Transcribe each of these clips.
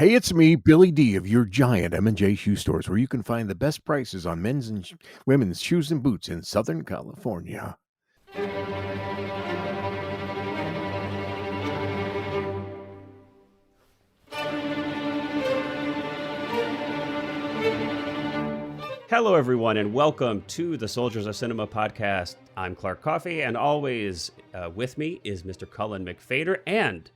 Hey, it's me, Billy D of your giant M&J shoe stores, where you can find the best prices on men's and women's shoes and boots in Southern California. Hello, everyone, and welcome to the Soldiers of Cinema podcast. I'm Clark Coffey, and always with me is Mr. Cullen McFater. And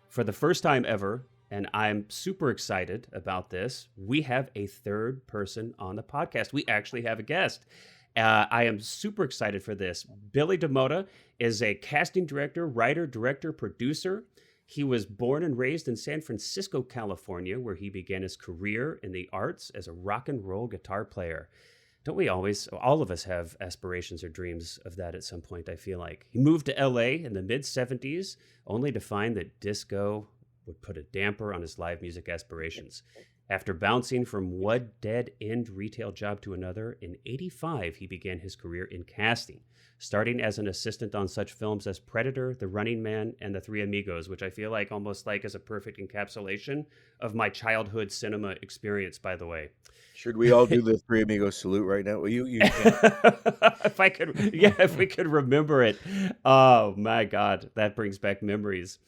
for the first time ever, and I'm super excited about this, we have a third person on the podcast. We actually have a guest. I am super excited for this. Billy DaMota is a casting director, writer, director, producer. He was born and raised in San Francisco, California, where he began his career in the arts as a rock and roll guitar player. Don't we always, all of us have aspirations or dreams of that at some point, I feel like. He moved to LA in the mid 70s, only to find that disco would put a damper on his live music aspirations. After bouncing from one dead-end retail job to another, in '85 he began his career in casting, starting as an assistant on such films as Predator, The Running Man, and The Three Amigos, which I feel like almost like is a perfect encapsulation of my childhood cinema experience, by the way. Should we all do the Three Amigos salute right now? Well, you can. If we could remember it. Oh my God, that brings back memories.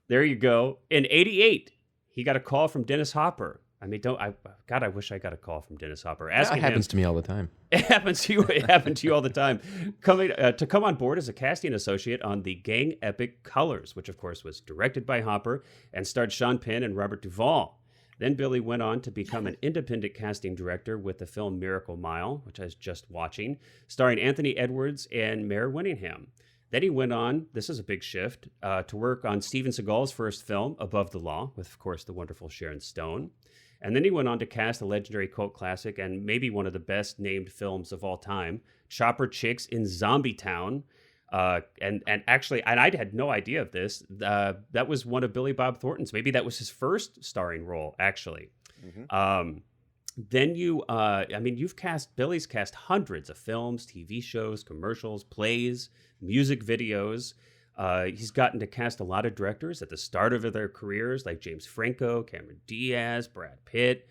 There you go. In '88, he got a call from Dennis Hopper. I mean, I wish I got a call from Dennis Hopper That happens to me all the time. It happens to you. It happened to you all the time. To come on board as a casting associate on the gang epic Colors, which of course was directed by Hopper and starred Sean Penn and Robert Duvall. Then Billy went on to become an independent casting director with the film Miracle Mile, which I was just watching, starring Anthony Edwards and Mare Winningham. Then he went on, this is a big shift, to work on Steven Seagal's first film, Above the Law, with, of course, the wonderful Sharon Stone. And then he went on to cast a legendary cult classic and maybe one of the best named films of all time, Chopper Chicks in Zombie Town. And actually, and I had no idea of this, that was one of Billy Bob Thornton's. Maybe that was his first starring role, actually. Mm-hmm. Then Billy's cast hundreds of films, TV shows, commercials, plays, music videos. He's gotten to cast a lot of directors at the start of their careers, like James Franco, Cameron Diaz, Brad Pitt.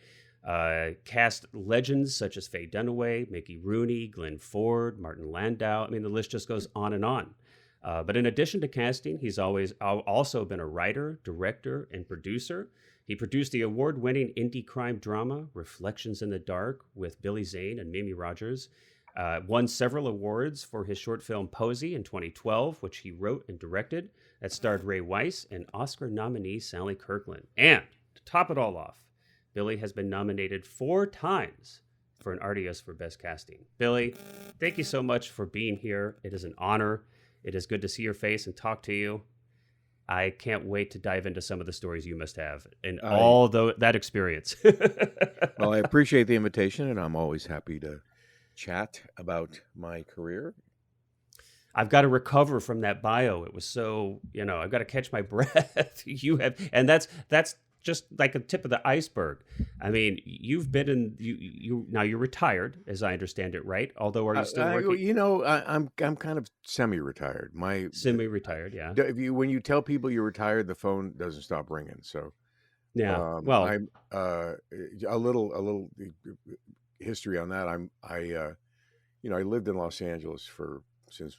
Cast legends such as Faye Dunaway, Mickey Rooney, Glenn Ford, Martin Landau. I mean, the list just goes on and on. But in addition to casting, he's always also been a writer, director, and producer. He produced the award-winning indie crime drama Reflections in the Dark with Billy Zane and Mimi Rogers. Won several awards for his short film Posey in 2012, which he wrote and directed. That starred Ray Weiss and Oscar nominee Sally Kirkland. And to top it all off, Billy has been nominated 4 times for an Artios for Best Casting. Billy, thank you so much for being here. It is an honor. It is good to see your face and talk to you. I can't wait to dive into some of the stories you must have and that experience. Well, I appreciate the invitation, and I'm always happy to chat about my career. I've got to recover from that bio. It was so, I've got to catch my breath. And that's just like a tip of the iceberg. I mean, you've been in you now. You're retired, as I understand it, right? Although, are you still working? I'm kind of semi-retired. Semi-retired, yeah. When you tell people you're retired, the phone doesn't stop ringing. So yeah, I'm a little history on that. I lived in Los Angeles since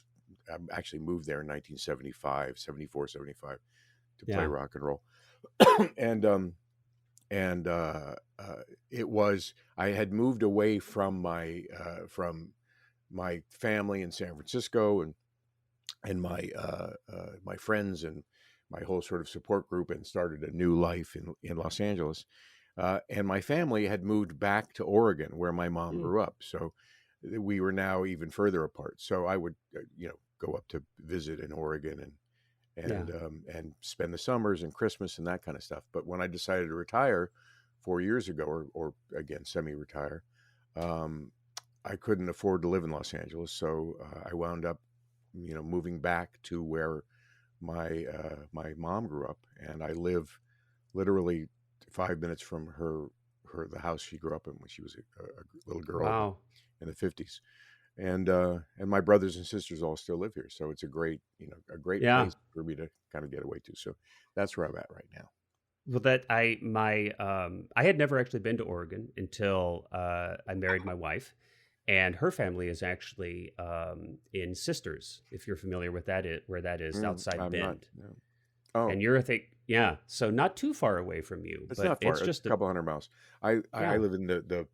I actually moved there in 1975, 74, 75 to play rock and roll. It was, I had moved away from my family in San Francisco and my friends and my whole sort of support group, and started a new life in Los Angeles. And my family had moved back to Oregon, where my mom grew up. So we were now even further apart. So I would, go up to visit in Oregon and spend the summers and Christmas and that kind of stuff. But when I decided to retire 4 years ago, or again, semi-retire, I couldn't afford to live in Los Angeles. So I wound up, moving back to where my mom grew up. And I live literally 5 minutes from the house she grew up in when she was a little girl in the 50s. And my brothers and sisters all still live here. So it's a great place for me to kind of get away to. So that's where I'm at right now. Well, that I had never actually been to Oregon until I married my wife, and her family is actually in Sisters, if you're familiar with where that is outside I'm not. Bend. No. Oh, And you're, I think, yeah, so not too far away from you, it's but not far. it's It's just a a couple hundred miles. I yeah, live in the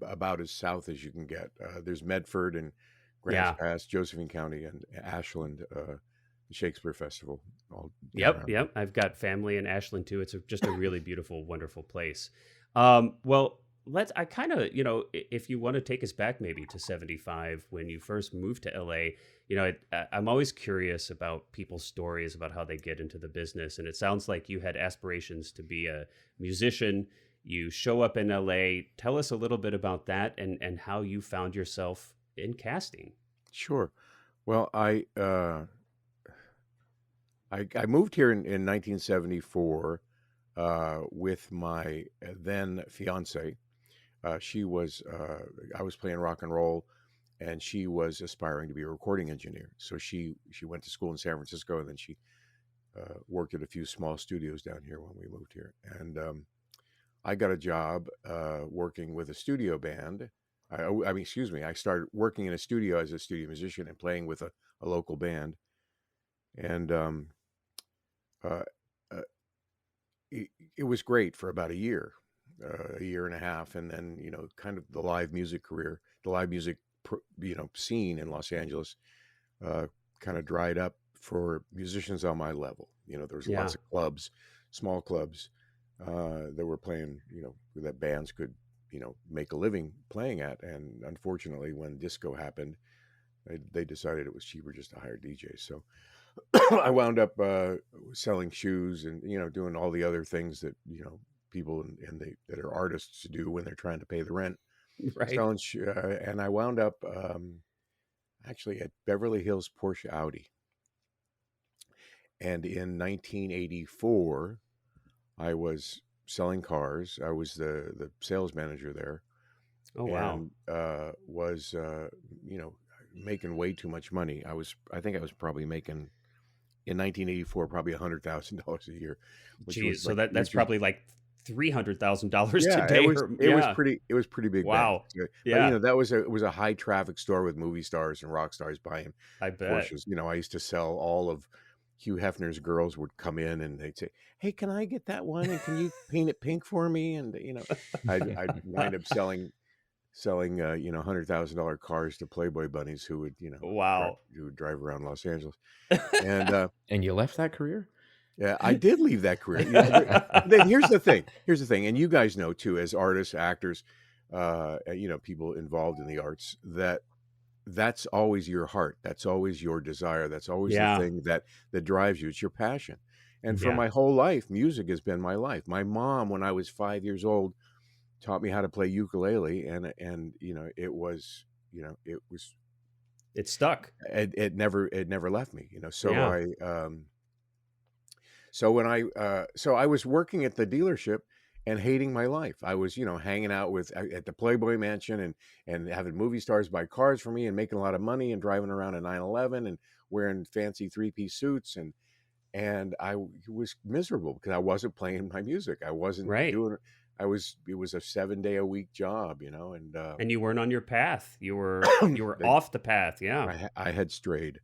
about as south as you can get. There's Medford and Grants yeah. Pass, Josephine County, and Ashland, the Shakespeare Festival, all down Yep, around there. yep. I've got family in Ashland too. It's just a really beautiful, wonderful place. Well, I kind of, if you want to take us back maybe to 75 when you first moved to LA, I'm always curious about people's stories about how they get into the business. And it sounds like you had aspirations to be a musician. You show up in LA. Tell us a little bit about that and how you found yourself in casting. Sure. Well, I moved here in 1974 with my then fiance. She was I was playing rock and roll, and she was aspiring to be a recording engineer. So she went to school in San Francisco, and then she worked at a few small studios down here when we moved here. And I got a job working with a studio band. I mean, excuse me. I started working in a studio as a studio musician and playing with a local band. And uh, uh, it was great for about a year and a half, and then kind of the live music career, the live music scene in Los Angeles, uh, kind of dried up for musicians on my level. There was Yeah, lots of clubs, small clubs, that were playing, that bands could, make a living playing at. And unfortunately, when disco happened, they decided it was cheaper just to hire DJs. So I wound up selling shoes and doing all the other things that people that are artists do when they're trying to pay the rent. right. And I wound up actually at Beverly Hills Porsche Audi. And in 1984, I was selling cars. I was the sales manager there, Oh, wow. and was making way too much money. I think I was probably making in 1984 probably $100,000 a year, which was Geez, so like that's which was probably like $300,000 yeah, today, or yeah. it was pretty big back. Wow. Yeah. But Yeah, that was it was a high traffic store with movie stars and rock stars buying I bet. Porsches. I used to sell all of Hugh Hefner's girls would come in and they'd say, "Hey, can I get that one? And can you paint it pink for me?" And I'd wind up selling $100,000 cars to Playboy bunnies who would Wow. who would drive around Los Angeles. And And you left that career? yeah, I did leave that career. Then here's the thing. Here's the thing, and you guys know too, as artists, actors, people involved in the arts, that's always your heart. That's always your desire. That's always the Yeah, thing that drives you. It's your passion. And for yeah. my whole life, music has been my life. My mom, when I was 5 years old, taught me how to play ukulele, and it was It stuck. it never left me. Yeah. So I was working at the dealership and hating my life. I was, hanging out at the Playboy Mansion and having movie stars buy cars for me and making a lot of money and driving around a 911 and wearing fancy three-piece suits and was miserable because I wasn't playing my music. I wasn't Right. doing it was a 7-day a week job, and And you weren't on your path. You were they, off the path. Yeah. I had strayed.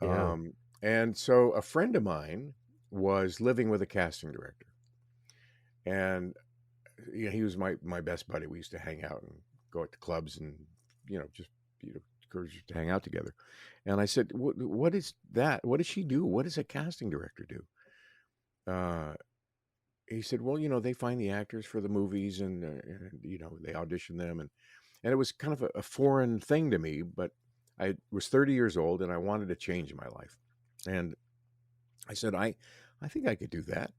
Yeah. Um, and so a friend of mine was living with a casting director, and he was my best buddy. We used to hang out and go out to clubs and just just to hang out together. And I said, "What is that? What does she do? What does a casting director do?" Uh, he said, "Well, they find the actors for the movies and they audition them and it was kind of a foreign thing to me, but I was 30 years old and I wanted to change in my life, and I said, I think I could do that.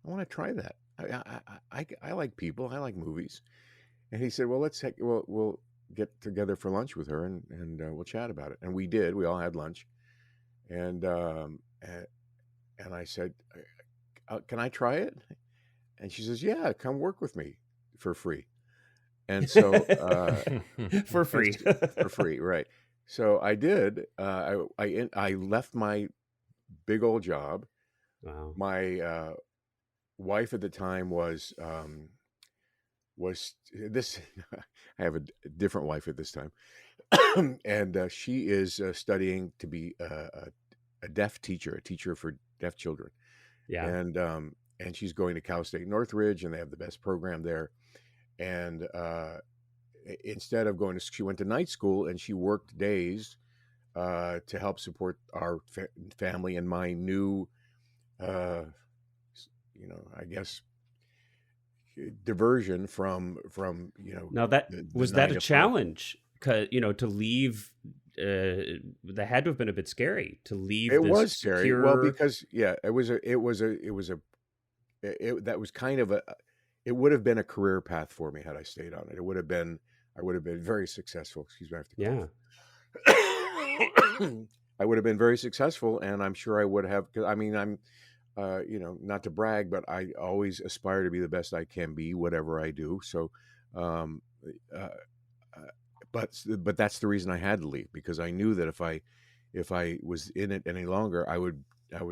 I want to try that. I like people. I like movies." And he said, "Well, we'll get together for lunch with her and we'll chat about it." And we did. We all had lunch. And and I said, "Can I try it?" And she says, "Yeah, come work with me for free." And so For free. for free, right? So I did. I left my big old job. Wow. My wife at the time was this. I have a different wife at this time, and she is studying to be a deaf teacher, a teacher for deaf children, Yeah. and she's going to Cal State Northridge, and they have the best program there. And instead of going to, she went to night school, and she worked days to help support our family and my new, uh, I guess, diversion from Now that the was that nine a to five. challenge? 'Cause, to leave, that had to have been a bit scary to leave It this was scary. Well, secure. because yeah, that was kind of a, it would have been a career path for me had I stayed on it. It would have been, I would have been very successful. Excuse me, I have to Yeah. cough. I would have been very successful, and I'm sure I would have. Because I mean, I'm, not to brag, but I always aspire to be the best I can be, whatever I do. So, um, uh, uh, but that's the reason I had to leave, because I knew that if I was in it any longer, I would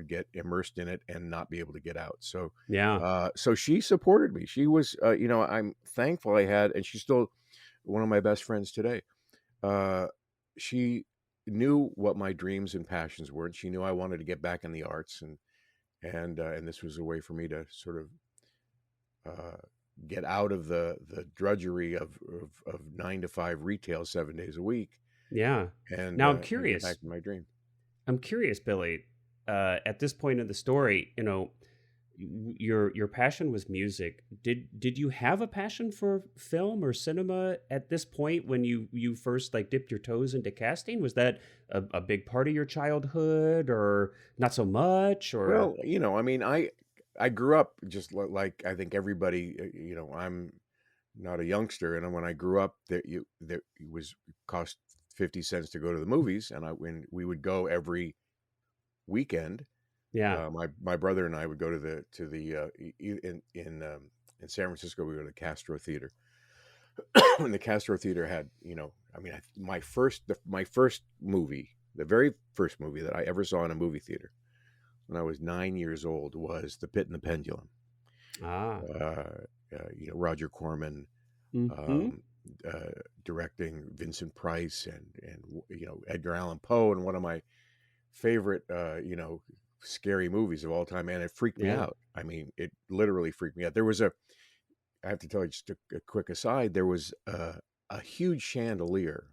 get immersed in it and not be able to get out. So, Yeah. so she supported me. She was, I'm thankful I had, and she's still one of my best friends today. Uh, she knew what my dreams and passions were, and she knew I wanted to get back in the arts, and this was a way for me to sort of uh, get out of the drudgery of 9 to 5 retail 7 days a week, Yeah. Now and get back to my dream. I'm curious, Billy. At this point in the story, your passion was music. Did you have a passion for film or cinema at this point when you first like dipped your toes into casting? Was that a big part of your childhood, or not so much? Or Well, I mean, I grew up just like I think everybody. I'm not a youngster, and when I grew up, there it was cost 50 cents to go to the movies, and when we would go every weekend. yeah, My brother and I would go to the in San Francisco. We would go to the Castro Theater, and the Castro Theater had, I mean, my first movie, the very first movie that I ever saw in a movie theater when I was 9 years old was The Pit and the Pendulum. ah, Roger Corman, mm-hmm. um, directing, Vincent Price, and Edgar Allan Poe, and one of my favorite scary movies of all time, and it freaked me Yeah. out. I mean, it literally freaked me out. I have to tell you just a quick aside. There was a huge chandelier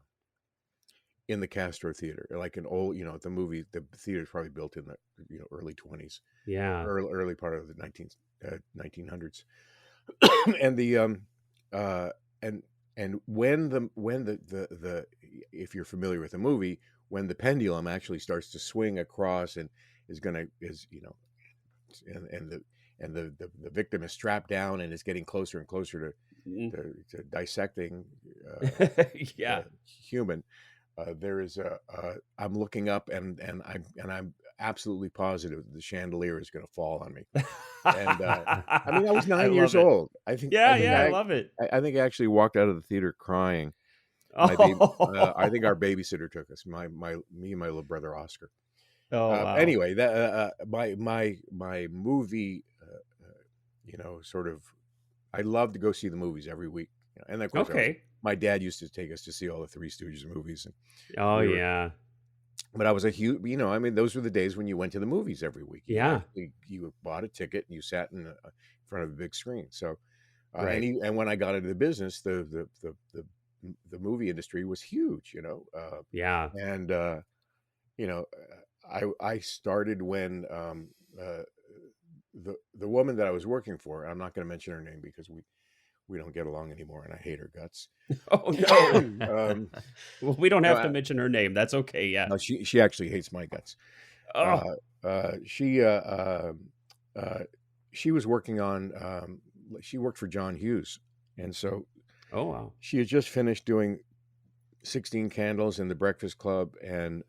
in the Castro Theater, like an old, the theater is probably built in the early 20s, Yeah. early part of the 1900s, and the uh and when the if you're familiar with the movie, when the pendulum actually starts to swing across and is gonna is and the victim is strapped down and is getting closer and closer Mm. to dissecting Yeah. the human. There is I'm looking up, and I'm absolutely positive the chandelier is going to fall on me. And I mean, I was I 9 years love it. old. Yeah, yeah, I love it. I think I actually walked out of the theater crying. I think our Oh, babysitter took us. Me and my little brother Oscar. oh wow. Anyway, that my movie, sort of. I love to go see the movies every week, and of course, Okay. my dad used to take us to see all the Three Stooges movies, and Oh we were. yeah. But I was a huge, I mean, those were the days when you went to the movies every week. Yeah. You bought a ticket and you sat in front of a big screen. So, Right. and when I got into the business, the movie industry was huge, Yeah. and you know, I started when the woman that I was working for. I'm not going to mention her name because we don't get along anymore, and I hate her guts. Oh no. um, Well, we don't no, have to mention her name. That's okay. Yeah. no, she actually hates my guts. Oh. Uh, uh, she uh, um, uh, she was working on. She worked for John Hughes, and so Oh wow. she had just finished doing 16 Candles in the Breakfast Club and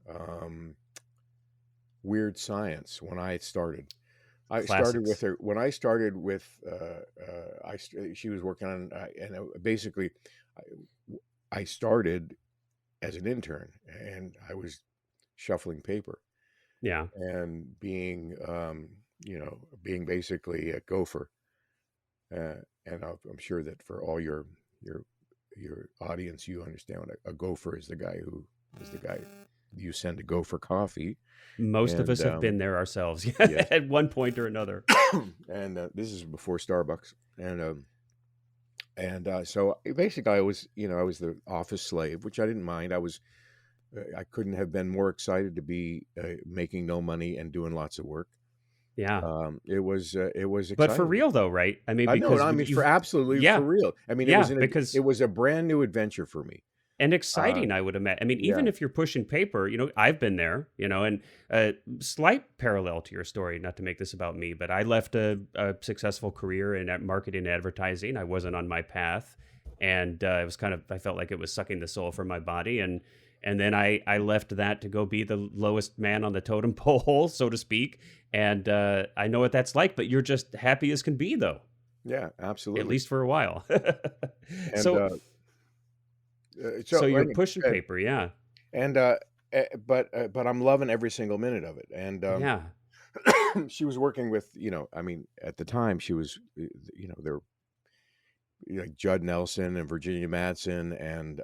um, Weird Science when I started. I started with Classics. her when I started with. She was working on, basically, I started as an intern, and I was shuffling paper Yeah. and being being basically a gopher. And I'm sure that for all your audience, you understand what a gopher is. The guy you send to go for coffee. Most of And us have been there ourselves yes, at one point or another. and this is before Starbucks. And so basically, I was the office slave, which I didn't mind. I couldn't have been more excited to be making no money and doing lots of work. Yeah. It was But for exciting. real though, right? I mean, I know, because I mean, for you've, absolutely for yeah, real. I mean, yeah, it because was a brand new adventure for me. and Uh, exciting, I would imagine. I mean, yeah, even if you're pushing paper, I've been there, and a slight parallel to your story, not to make this about me, but I left a successful career in marketing and advertising. I wasn't on my path. And it was I felt like it was sucking the soul from my body. And then I left that to go be the lowest man on the totem pole, so to speak. And I know what that's like, but you're just happy as can be, though, yeah, at absolutely. least for a while. And so, so so you're anyway, pushing paper, yeah. and but I'm loving every single minute of it. And Yeah. she was working with, I mean, at the time she was, there were like Judd Nelson and Virginia Madsen and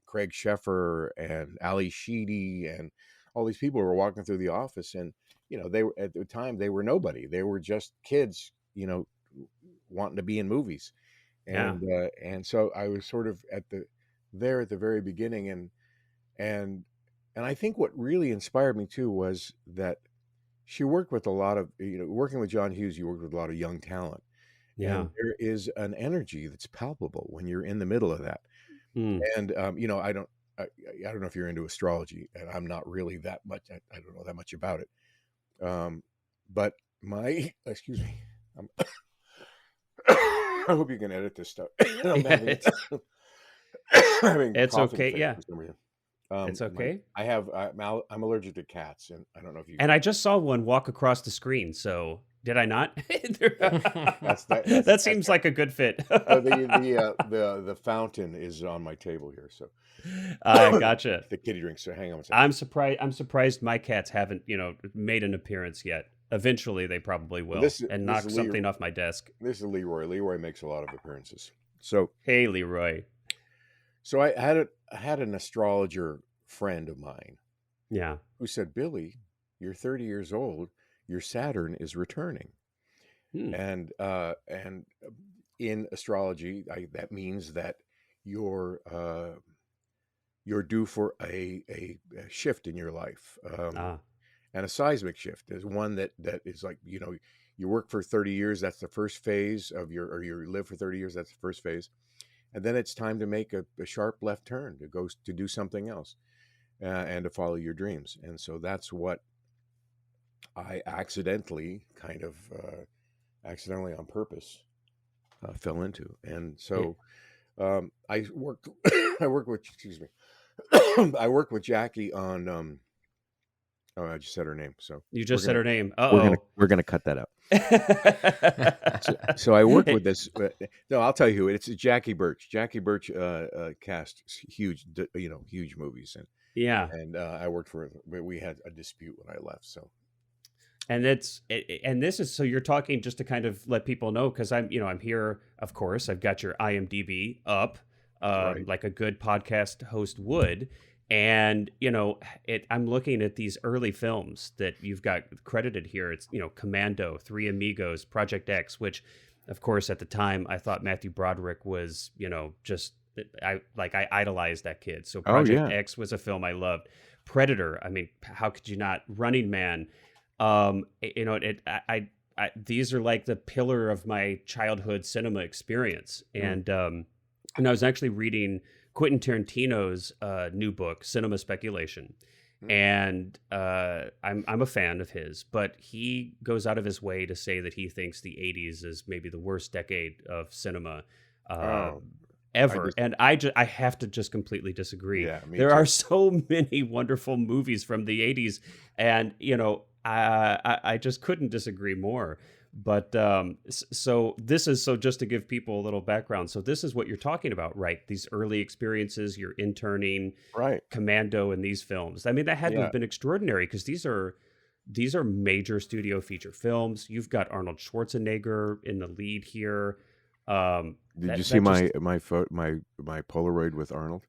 Craig Sheffer and Ali Sheedy and all these people were walking through the office, and they were at the time they were nobody. They were just kids, wanting to be in movies, Yeah. and so I was sort of there at the very beginning, and and I think what really inspired me too was that she worked with a lot of, working with John Hughes, you worked with a lot of young talent, Yeah. and there is an energy that's palpable when you're in the middle of that. Mm. And I don't know if you're into astrology, and I'm not really that much. I don't know that much about it. But my excuse me, I'm, I hope you can edit this stuff. I'm having having It's coughing okay. fit Yeah. for some reason. It's okay. I'm allergic to cats, and I don't know if you. And I just saw one walk across the screen. So did I not? That That's seems like a good fit. the fountain is on my table here, so I gotcha. the kitty drinks. So hang on a second. I'm surprised my cats haven't, made an appearance yet. Eventually they probably will, and This knock is something off my desk. This is Leroy. Leroy makes a lot of appearances. So Hey, Leroy. I had an astrologer friend of mine Yeah. who said, "Billy, you're 30 years old. Your Saturn is returning." Hmm. And in astrology, that means that you're you're due for a shift in your life, Ah, and a seismic shift is one that is like, you work for 30 years. That's the first phase of or you live for 30 years. That's the first phase. And then it's time to make a sharp left turn to go to do something else, and to follow your dreams. And so that's what I accidentally on purpose, fell into. And yeah. so I worked, I worked with, excuse me, I worked with Jackie on, oh, I just said her name. So You we're just said gonna, her name. Uh-oh. we're gonna cut that out. So I work with this. No, I'll tell you who it is. It's Jackie Birch. Jackie Birch cast huge, huge movies, Yeah. and I worked for. We had a dispute when I left. So And this is, so you're talking just to kind of let people know, because I'm here, of course. I've got your IMDb up, right, like a good podcast host would, and I'm looking at these early films that you've got credited here. It's Commando, Three Amigos, Project X, which, of course, at the time I thought Matthew Broderick was just I idolized that kid. So oh Project yeah, X was a film I loved. Predator, I mean, how could you not? Running Man. These are like the pillar of my childhood cinema experience. mm, And I was actually reading Quentin Tarantino's new book, Cinema Speculation. mm. And I'm a fan of his, but he goes out of his way to say that he thinks the 80s is maybe the worst decade of cinema Oh, I ever. just And I have to just completely disagree. yeah, me There too. are so many wonderful movies from the 80s, and I just couldn't disagree more. But so this is, so just to give people a little background. So this is what you're talking about, right? These early experiences, you're interning, Right, Commando, in these films. I mean, that had to yeah, have been extraordinary, because these are these are major studio feature films. You've got Arnold Schwarzenegger in the lead here. Did you see That just my Polaroid with Arnold?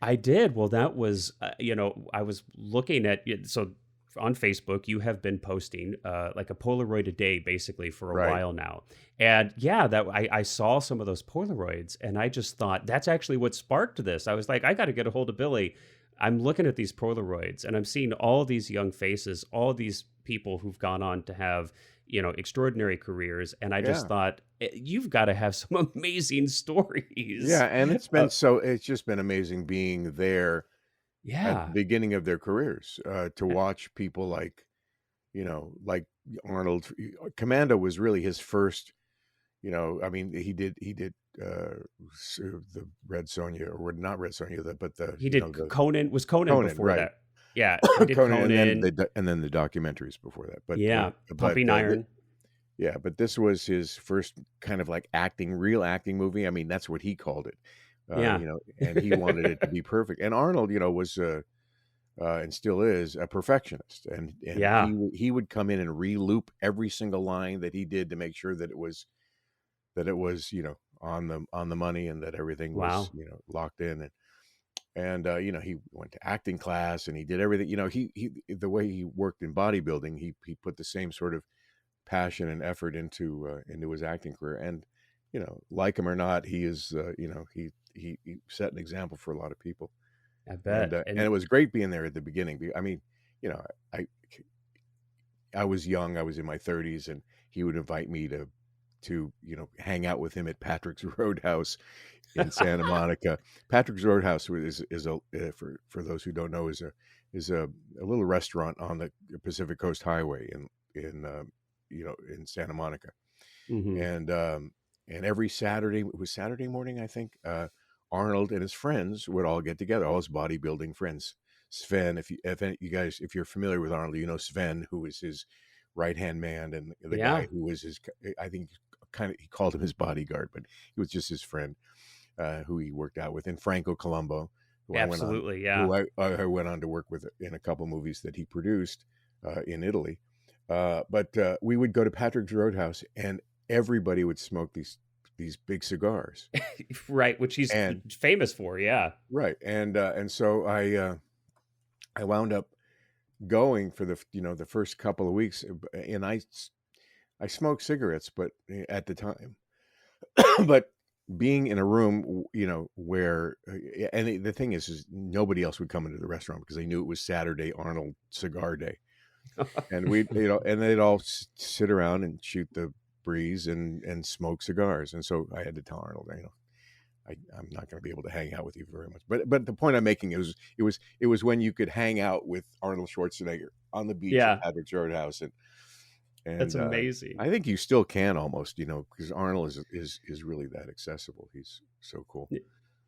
I did. Well, that was, I was looking at it. So on Facebook, you have been posting like a Polaroid a day basically for a Right. while now. And yeah, that I saw some of those Polaroids and I just thought that's actually what sparked this. I was like, I got to get a hold of Billy. I'm looking at these Polaroids and I'm seeing all these young faces, all these people who've gone on to have, extraordinary careers. And I just Yeah. thought, you've got to have some amazing stories. Yeah, and Uh, it's just been amazing being there at the yeah. beginning of their careers, to watch people like Arnold. Commando was really his first, I mean, he did the Red Sonja, or not Red Sonja, but He did the Conan. Was Conan Conan, before right? that? Yeah, he did Conan, and then Conan. the documentaries before that. Yeah, Pumping Iron. Yeah, but this was his first kind of like real acting movie. I mean, that's what he called it. Yeah, And he wanted it to be perfect. And Arnold, was and still is a perfectionist, and yeah. he would come in and re-loop every single line that he did to make sure that it was on the money, and that everything was Wow. locked in. And he went to acting class, and he did everything. He the way he worked in bodybuilding, he put the same sort of passion and effort into his acting career. And like him or not, he is he set an example for a lot of people. I And bet. it was great being there at the beginning. I mean, you know, I I was young. I was in my 30s, and he would invite me to hang out with him at Patrick's Roadhouse in Santa Monica. Patrick's Roadhouse is a for those who don't know, is a little restaurant on the Pacific Coast Highway in Santa Monica. Hmm. And every Saturday, it was Saturday morning, I think, Arnold and his friends would all get together, all his bodybuilding friends. Sven, if you're familiar with Arnold, Sven, who was his right hand man, and the Yeah, guy who was his, I think, he called him his bodyguard, but he was just his friend, who he worked out with, and Franco Colombo, absolutely. Yeah. who I went on to work with in a couple movies that he produced in Italy. But we would go to Patrick's Roadhouse, and everybody would smoke these big cigars. Right, which he's And famous for. Yeah. right, and so I wound up going for the first couple of weeks, and I smoked cigarettes, but at the time, but being in a room, where, and the thing is nobody else would come into the restaurant because they knew it was Saturday Arnold cigar day, and and they'd all sit around and shoot the breeze and smoke cigars. And so I had to tell Arnold, I'm not going to be able to hang out with you very much. But the point I'm making is it was when you could hang out with Arnold Schwarzenegger on the beach at Yeah, Patrick's Roadhouse, and that's and amazing. I think you still can almost, because Arnold is really that accessible. He's so cool.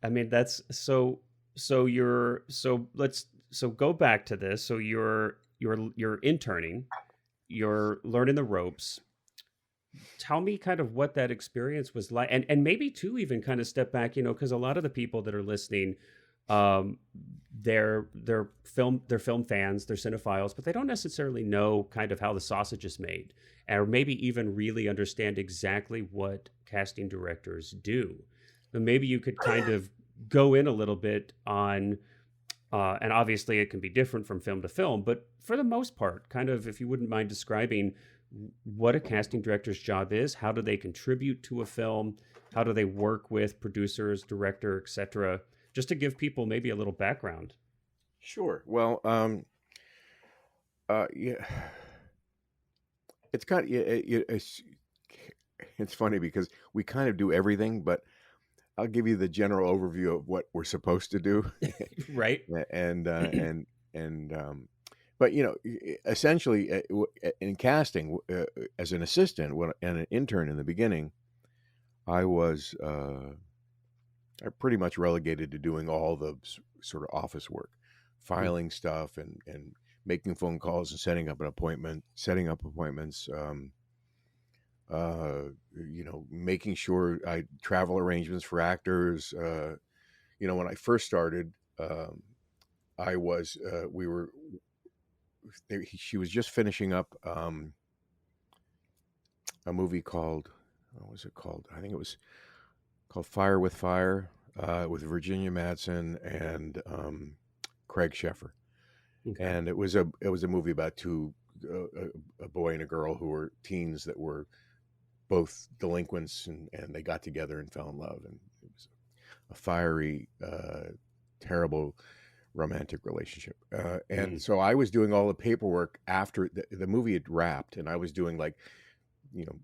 I mean, that's so. So you're so let's so go back to this. So you're interning, you're learning the ropes. Tell me kind of what that experience was like, and maybe too even kind of step back, because a lot of the people that are listening, um, they're film fans, they're cinephiles, but they don't necessarily know kind of how the sausage is made, or maybe even really understand exactly what casting directors do. But maybe you could kind of go in a little bit on, and obviously it can be different from film to film, but for the most part, kind of if you wouldn't mind describing what a casting director's job is, how do they contribute to a film, how do they work with producers, director, etc., just to give people maybe a little background. Sure. Well, yeah, it's kind of, it's funny because we kind of do everything, but I'll give you the general overview of what we're supposed to do. Right. And but essentially, in casting, as an assistant, and an intern in the beginning, I was pretty much relegated to doing all the sort of office work, filing stuff, and making phone calls, and setting up appointments. Making sure I travel arrangements for actors. When I first started, I was we were she was just finishing up a movie called, what was it called? I think it was called Fire with Fire, with Virginia Madsen and Craig Sheffer. Okay. And it was a movie about two, a boy and a girl who were teens that were both delinquents, and they got together and fell in love, and it was a fiery, terrible romantic relationship. And Mm. so I was doing all the paperwork after the movie had wrapped, and I was doing, like, you know,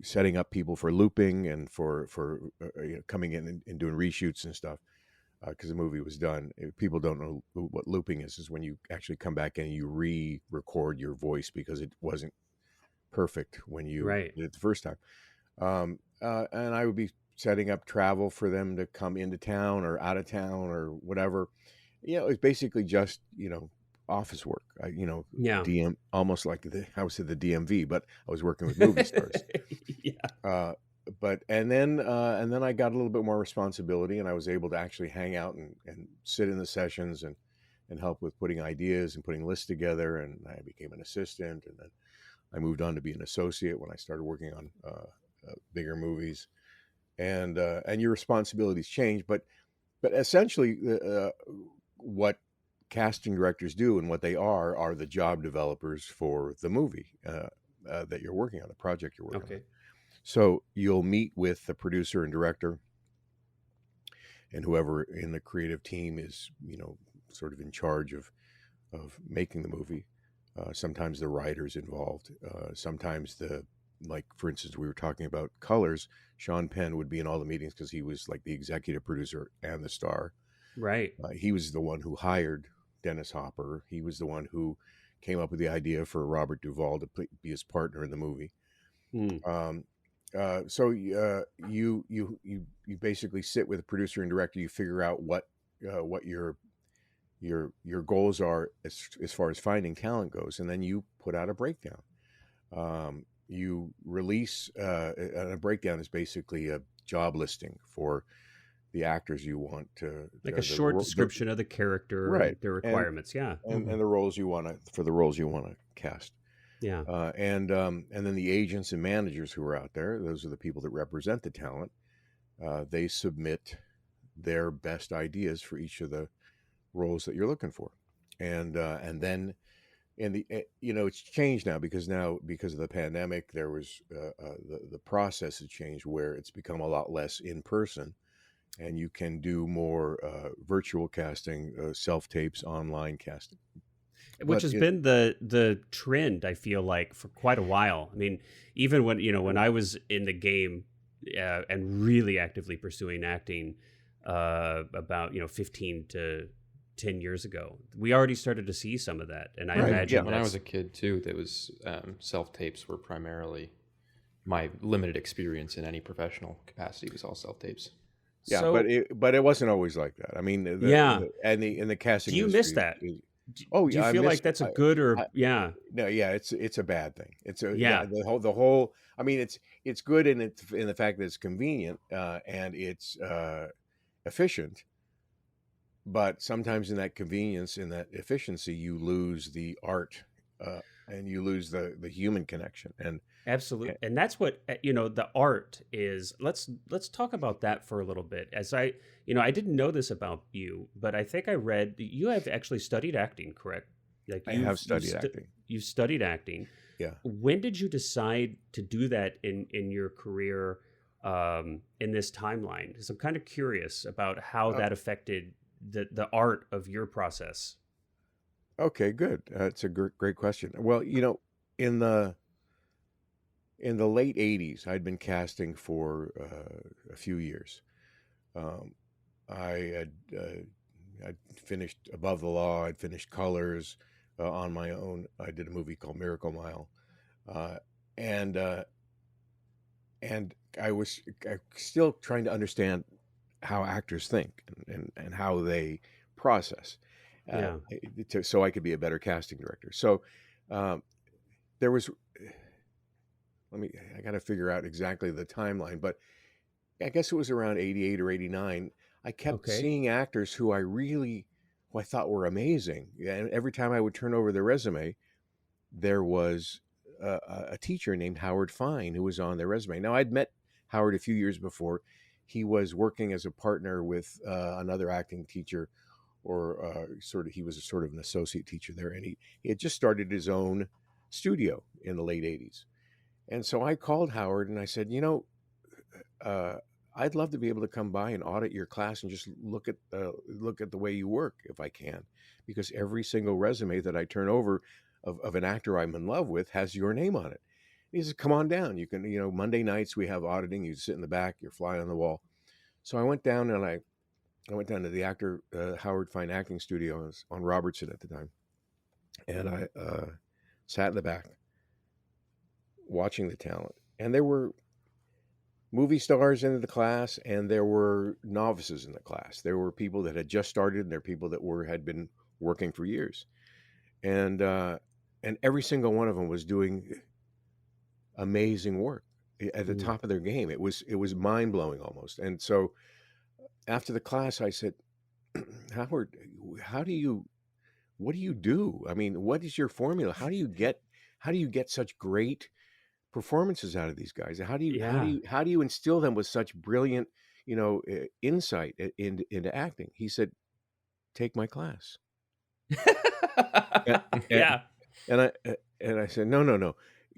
setting up people for looping and for coming in and doing reshoots and stuff, because the movie was done. If people don't know what looping is when you actually come back and you re-record your voice because it wasn't perfect when you Right. did it the first time. And I would be setting up travel for them to come into town or out of town or whatever. You know, it was basically just, office work. Yeah. DM, almost like I was at the DMV, but I was working with movie stars. Yeah. And then I got a little bit more responsibility, and I was able to actually hang out and sit in the sessions and help with putting ideas and putting lists together. And I became an assistant, and then I moved on to be an associate when I started working on bigger movies. And your responsibilities change, but essentially, what casting directors do and what they are the job developers for the movie that you're working on, the project you're working on. Okay. So you'll meet with the producer and director, and whoever in the creative team is, sort of in charge of making the movie. Sometimes the writer's involved. Sometimes like, for instance, we were talking about colors. Sean Penn would be in all the meetings because he was like the executive producer and the star. Right. He was the one who hired Dennis Hopper. He was the one who came up with the idea for Robert Duvall to be his partner in the movie. Mm. So you basically sit with the producer and director. You figure out what your goals are as far as finding talent goes, and then you put out a breakdown. You release a breakdown is basically a job listing for the actors you want to, Like a short description of the character right, and the requirements. Yeah. and the roles you want to, for the roles you want to cast. Yeah. And then the agents and managers who are out there, those are the people that represent the talent. They submit their best ideas for each of the roles that you're looking for, and then it's changed now because of the pandemic, there was the process has changed where it's become a lot less in person, and you can do more virtual casting, self tapes, online casting. Which But has been the trend, I feel like, for quite a while. I mean, even when I was in the game and really actively pursuing acting about 15 to 10 years ago, we already started to see some of that, and I Right, imagine When I was a kid too, there was self tapes were primarily my limited experience in any professional capacity was all self tapes. yeah, so but it wasn't always like that. I mean, yeah. in the Do casting you miss industry, that? oh Do you yeah, I feel like missed. that's a good or I, yeah, no, yeah, it's a bad thing. It's yeah, the whole. I mean, it's good in the fact that it's convenient and it's efficient. But sometimes in that convenience, in that efficiency, you lose the art, and you lose the human connection. absolutely. And And that's what the art is. Let's talk about that for a little bit. As I didn't know this about you, but I think I read that you have actually studied acting, correct? Like I have studied acting. you've studied acting. Yeah. When did you decide to do that in your career in this timeline? Because I'm kind of curious about how Uh, that affected the art of your process. okay, good. It's a great question. Well, in the late '80s, I'd been casting for a few years. Um, I had I'd finished Above the Law. I'd finished Colors on my own. I did a movie called Miracle Mile, uh, and uh, and I was still trying to understand how actors think and how they process, uh, Yeah. so I could be a better casting director. So um, there was. I got to figure out exactly the timeline, but I guess it was around '88 or '89. I kept Okay. seeing actors who I really who I thought were amazing. And every time I would turn over their resume, there was a teacher named Howard Fine who was on their resume. Now, I'd met Howard a few years before. He was working as a partner with another acting teacher, or he was a sort of an associate teacher there, and he had just started his own studio in the late 80s. And so I called Howard and I said, uh, I'd love to be able to come by and audit your class and just look at the way you work if I can, because every single resume that I turn over of an actor I'm in love with has your name on it. He says, come on down. You can, Monday nights we have auditing. You sit in the back, you're fly on the wall. So I went down and I went down to the actor Howard Fine Acting Studio. I was on Robertson at the time, and I sat in the back watching the talent. And there were movie stars in the class, and there were novices in the class. There were people that had just started, and there were people that had been working for years, and every single one of them was doing amazing work at the top of their game. It was mind blowing almost. And so after the class, I said, Howard, what do you do? I mean, what is your formula? How do you get such great performances out of these guys? How do you instill them with such brilliant, insight into acting? He said, take my class. Yeah. And I said, no,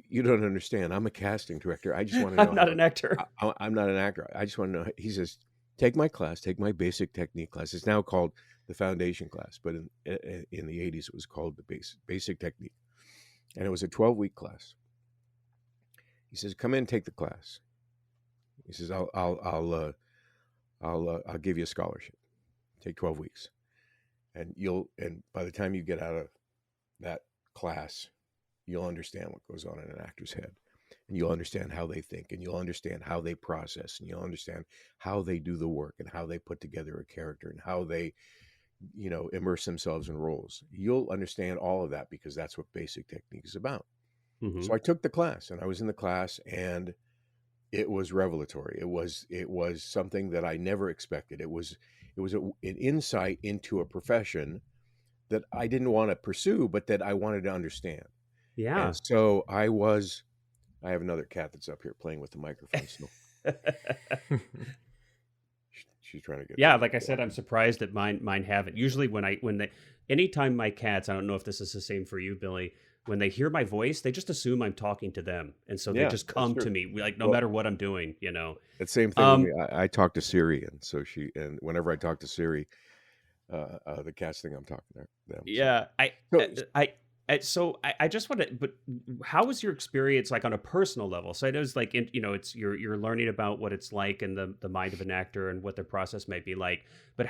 you don't understand. I'm a casting director. I just want to know. I'm not an actor. I'm not an actor. I just want to know. He says, take my class, take my basic technique class. It's now called the foundation class, but in the 80s it was called the basic technique, and it was a 12-week class. He says, come in and take the class. He says, I'll give you a scholarship. Take 12 weeks, and by the time you get out of that class, you'll understand what goes on in an actor's head, and you'll understand how they think, and you'll understand how they process, and you'll understand how they do the work, and how they put together a character, and how they, immerse themselves in roles. You'll understand all of that, because that's what basic technique is about. Mm-hmm. So I took the class, and I was in the class, and it was revelatory. It was something that I never expected. It was an insight into a profession that I didn't want to pursue, but that I wanted to understand. Yeah. And so I have another cat that's up here playing with the microphone. So she's trying to get. Yeah, like I said, I'm surprised that mine haven't. Usually anytime my cats, I don't know if this is the same for you, Billy, when they hear my voice, they just assume I'm talking to them. And so they just come to me, like, no matter what I'm doing, The same thing with me. I talk to Siri, and so whenever I talk to Siri, the cats think I'm talking to them. Yeah. So I just want to, but how was your experience like on a personal level? So it was like, it's you're learning about what it's like in the mind of an actor and what their process might be like. But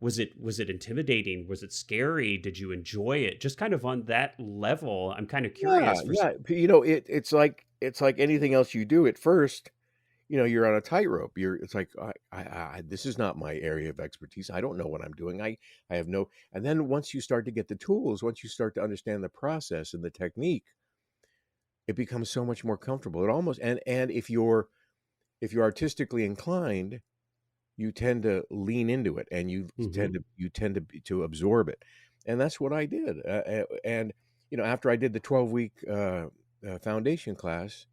was it intimidating? Was it scary? Did you enjoy it? Just kind of on that level, I'm kind of curious. Yeah. It's like anything else you do at first. You're on a tightrope. It's like, this is not my area of expertise. I don't know what I'm doing. I have no. And then once you start to get the tools, once you start to understand the process and the technique, it becomes so much more comfortable. It almost and if you're artistically inclined, you tend to lean into it, and you tend to absorb it, and that's what I did. And after I did the 12-week foundation class,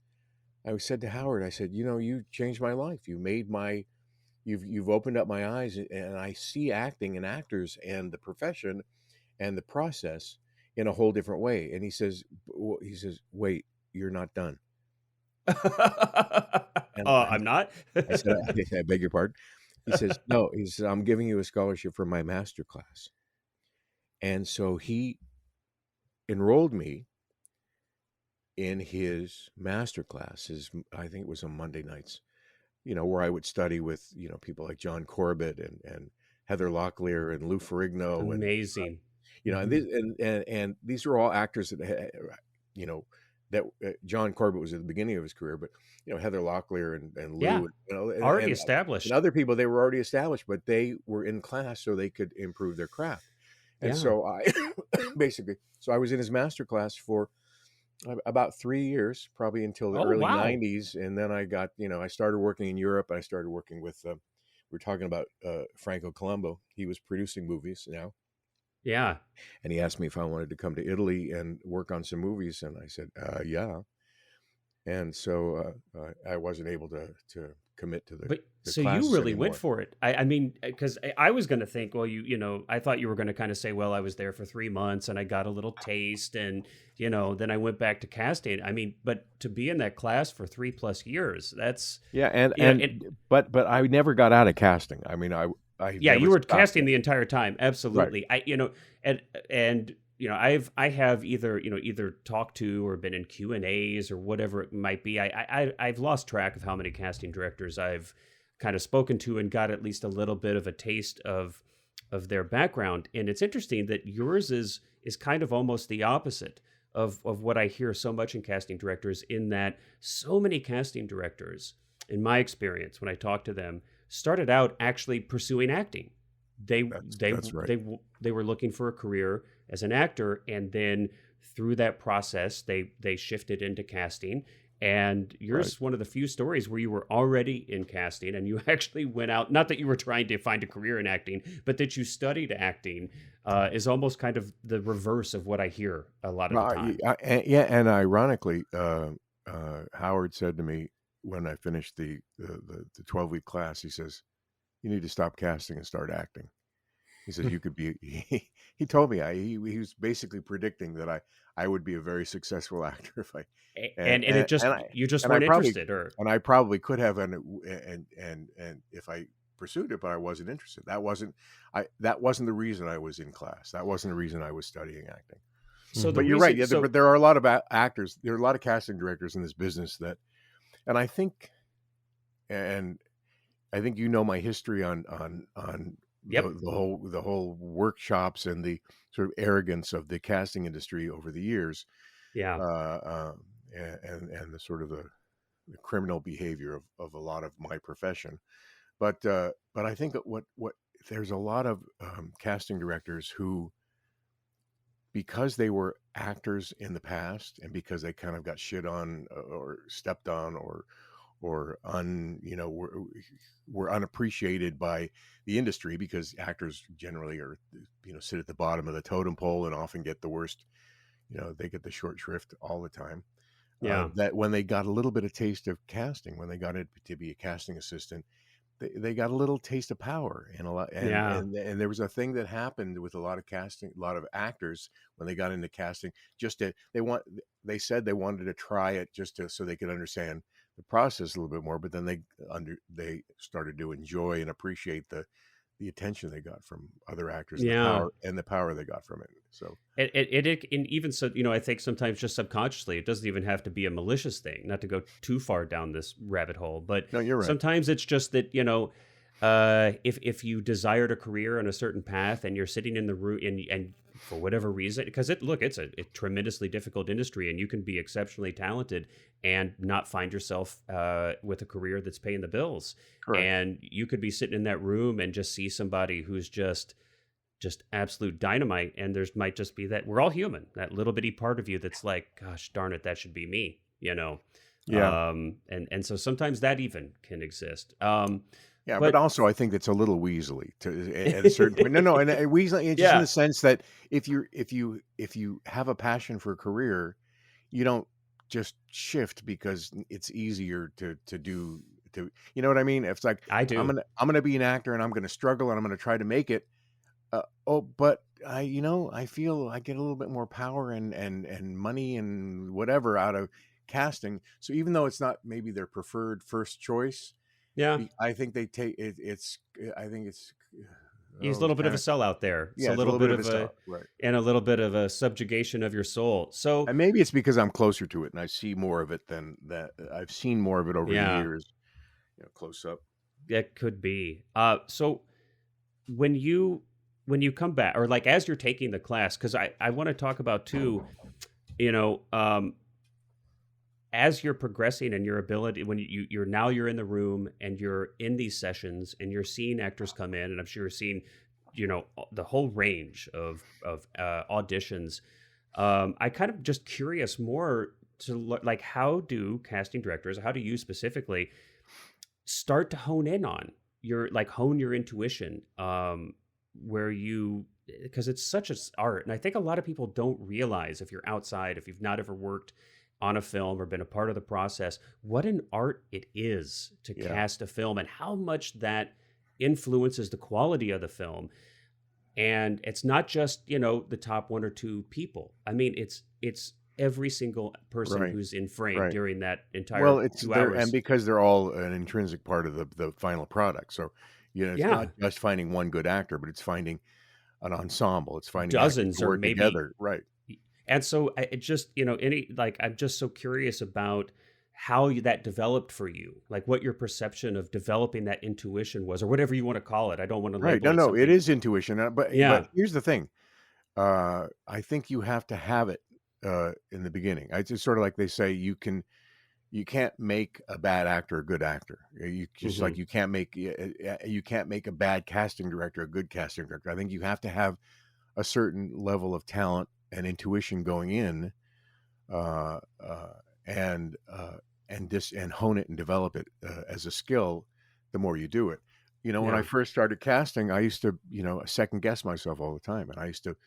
I said to Howard, I said, you changed my life. You've opened up my eyes, and I see acting and actors and the profession and the process in a whole different way. And he says, wait, you're not done. I'm not. I said, I beg your pardon. He says, no. He says, I'm giving you a scholarship for my master class. And so he enrolled me in his master classes. I think it was on Monday nights, where I would study with, people like John Corbett and Heather Locklear and Lou Ferrigno. Amazing. And these are all actors that, that John Corbett was at the beginning of his career, but, Heather Locklear and Lou, already established. And other people, they were already established, but they were in class so they could improve their craft. And so I I was in his master class for about 3 years, probably until the early 90s. And then I got, I started working in Europe. I started working with, we're talking about Franco Colombo. He was producing movies now. Yeah. And he asked me if I wanted to come to Italy and work on some movies, and I said, yeah. And so I wasn't able to commit to But the so you classes really went anymore. for it. I mean, because I was going to think, well, I thought you were going to kind of say, well, I was there for 3 months and I got a little taste, and then I went back to casting. I mean, but to be in that class for 3+ years, that's, Yeah, it, but I never got out of casting. I mean, I yeah, never you were stopped. casting the entire time. Right. Absolutely. And I have either talked to or been in Q&As or whatever it might be. I've lost track of how many casting directors I've kind of spoken to and got at least a little bit of a taste of their background. And it's interesting that yours is kind of almost the opposite of what I hear so much in casting directors, in that so many casting directors, in my experience, when I talk to them, started out actually pursuing acting. They they That's right. they were looking for a career as an actor, and then through that process, they shifted into casting. And yours Right. is one of the few stories where you were already in casting and you actually went out. Not that you were trying to find a career in acting, but that you studied acting, is almost kind of the reverse of what I hear a lot of the time. Yeah, and ironically, Howard said to me when I finished the 12-week class, he says, "You need to stop casting and start acting." He says, "You could be." He told me he was basically predicting that I would be a very successful actor if I And it just, and I you just and I weren't probably interested, or and I probably could have, and if I pursued it, but I wasn't interested. That wasn't the reason I was in class. That wasn't the reason I was studying acting. so the But you're right. reason Yeah, so but there are a lot of actors. There are a lot of casting directors in this business and I think, and I think my history on Yep. the whole workshops and the sort of arrogance of the casting industry over the years, Yeah. and the sort of the criminal behavior of a lot of my profession. But I think that what there's a lot of casting directors who, because they were actors in the past and because they kind of got shit on, or stepped on, or were unappreciated by the industry, because actors generally are, sit at the bottom of the totem pole and often get the worst, they get the short shrift all the time. Yeah. That when they got a little bit of taste of casting, when they got it to be a casting assistant, they got a little taste of power, and a lot, Yeah. and there was a thing that happened with a lot of actors when they got into casting. They said they wanted to try it just so they could understand the process a little bit more, but then they started to enjoy and appreciate the attention they got from other actors, and Yeah. the power they got from it. So And even so, I think sometimes just subconsciously, it doesn't even have to be a malicious thing, not to go too far down this rabbit hole, but no, you're right. sometimes it's just that, if you desired a career on a certain path and you're sitting in the room, and for whatever reason, because it's a tremendously difficult industry, and you can be exceptionally talented and not find yourself with a career that's paying the bills. Correct. And you could be sitting in that room and just see somebody who's just absolute dynamite, and there's might just be that, we're all human, that little bitty part of you that's like, gosh darn it, that should be me. Yeah. And so sometimes that even can exist. Yeah, but But also I think it's a little weaselly at a certain point. No, and weaselly, just in yeah, the sense that if you have a passion for a career, you don't just shift because it's easier to do. You know what I mean? It's like, I do. I'm gonna be an actor, and I'm gonna struggle, and I'm gonna try to make it. But I feel I get a little bit more power and money and whatever out of casting. So even though it's not maybe their preferred first choice, Yeah, I think they take it. I think it's he's a it's little bit of kind a of, sellout there. It's a yeah, it's a little little bit bit of a of a, style, right? and a little bit of a subjugation of your soul. So And maybe it's because I'm closer to it and I see more of it than that. I've seen more of it over the yeah, years, close up. that could be. So when you come back, or like as you're taking the class, because I want to talk about too, you know, as you're progressing and your ability, when you're in the room and you're in these sessions and you're seeing actors come in, and I'm sure you're seeing, the whole range of auditions. I kind of just curious more to like, how do casting directors, how do you specifically start to hone in on hone your intuition, where you because it's such an art. And I think a lot of people don't realize, if you're outside, if you've not ever worked on a film or been a part of the process, what an art it is to Yeah. cast a film and how much that influences the quality of the film. And it's not just, the top one or two people. I mean, it's every single person Right. who's in frame Right. during that entire Well, it's 2 there, and hours. because they're all an intrinsic part of the final product. So, it's Yeah, not just finding one good actor, but it's finding an ensemble. It's finding actors dozens to or work maybe. together. Right. And so it just, I'm just so curious about how that developed for you, like what your perception of developing that intuition was, or whatever you want to call it. I don't want to Right. label No, it no, it something. is intuition. But Yeah. here's the thing. I think you have to have it in the beginning. It's just sort of like they say you can't make a bad actor a good actor. You just Hmm. like you can't make a bad casting director a good casting director. I think you have to have a certain level of talent and intuition going in, uh, uh, and and hone it and develop it as a skill. The more you do it, when I Yeah. first started casting, I used to second guess myself all the time, and I used to,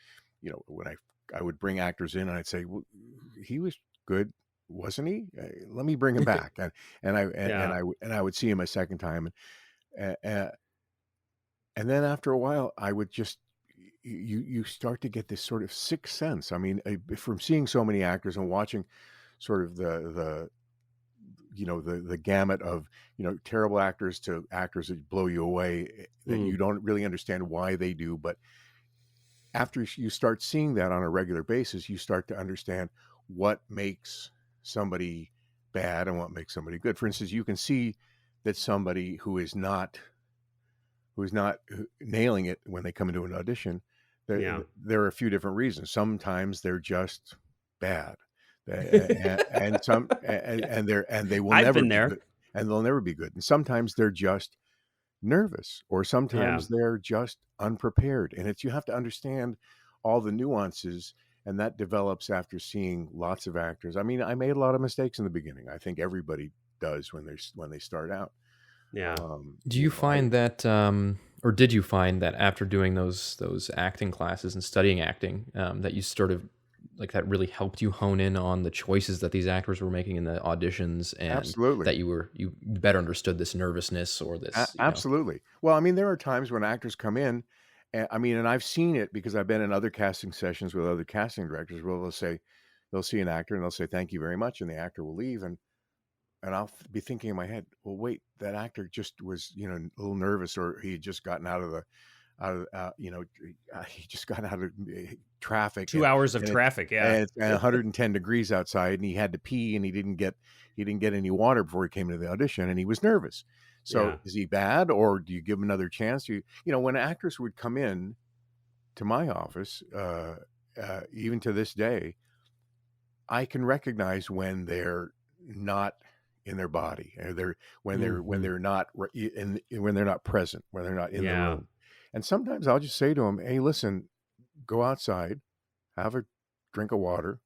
when I would bring actors in, and I'd say, well, he was good, wasn't he? Let me bring him back, Yeah. and I would see him a second time, and, and then after a while, I would just you start to get this sort of sixth sense. I mean, from seeing so many actors and watching sort of the gamut of terrible actors to actors that blow you away, that you Mm. don't really understand why they do, but after you start seeing that on a regular basis, you start to understand what makes somebody bad and what makes somebody good. For instance, you can see that somebody who's not nailing it when they come into an audition. Yeah. There are a few different reasons. Sometimes they're just bad, and some and they will I've never been be there. good, and they'll never be good. And sometimes they're just nervous, or Yeah. sometimes they're just unprepared. And you have to understand all the nuances, and that develops after seeing lots of actors. I mean, I made a lot of mistakes in the beginning. I think everybody does when they start out. Yeah. Do you find that, or did you find that after doing those acting classes and studying acting, that you sort of like that really helped you hone in on the choices that these actors were making in the auditions, and Absolutely. that you better understood this nervousness or this, Absolutely. Well, I mean, there are times when actors come in, and I mean, and I've seen it because I've been in other casting sessions with other casting directors where they'll see an actor and they'll say, "Thank you very much," and the actor will leave, and I'll be thinking in my head, well, wait, that actor just was, a little nervous, or he had just gotten he just got out of traffic, 2 hours of traffic. Yeah. and it's 110 degrees outside, and he had to pee, and he didn't get any water before he came to the audition, and he was nervous. So Yeah. is he bad, or do you give him another chance? When actors would come in to my office, even to this day, I can recognize when they're not in their body, or when Hmm. they're not when they're not present, when they're not in the Yeah. room. And sometimes I'll just say to them, "Hey, listen, go outside, have a drink of water,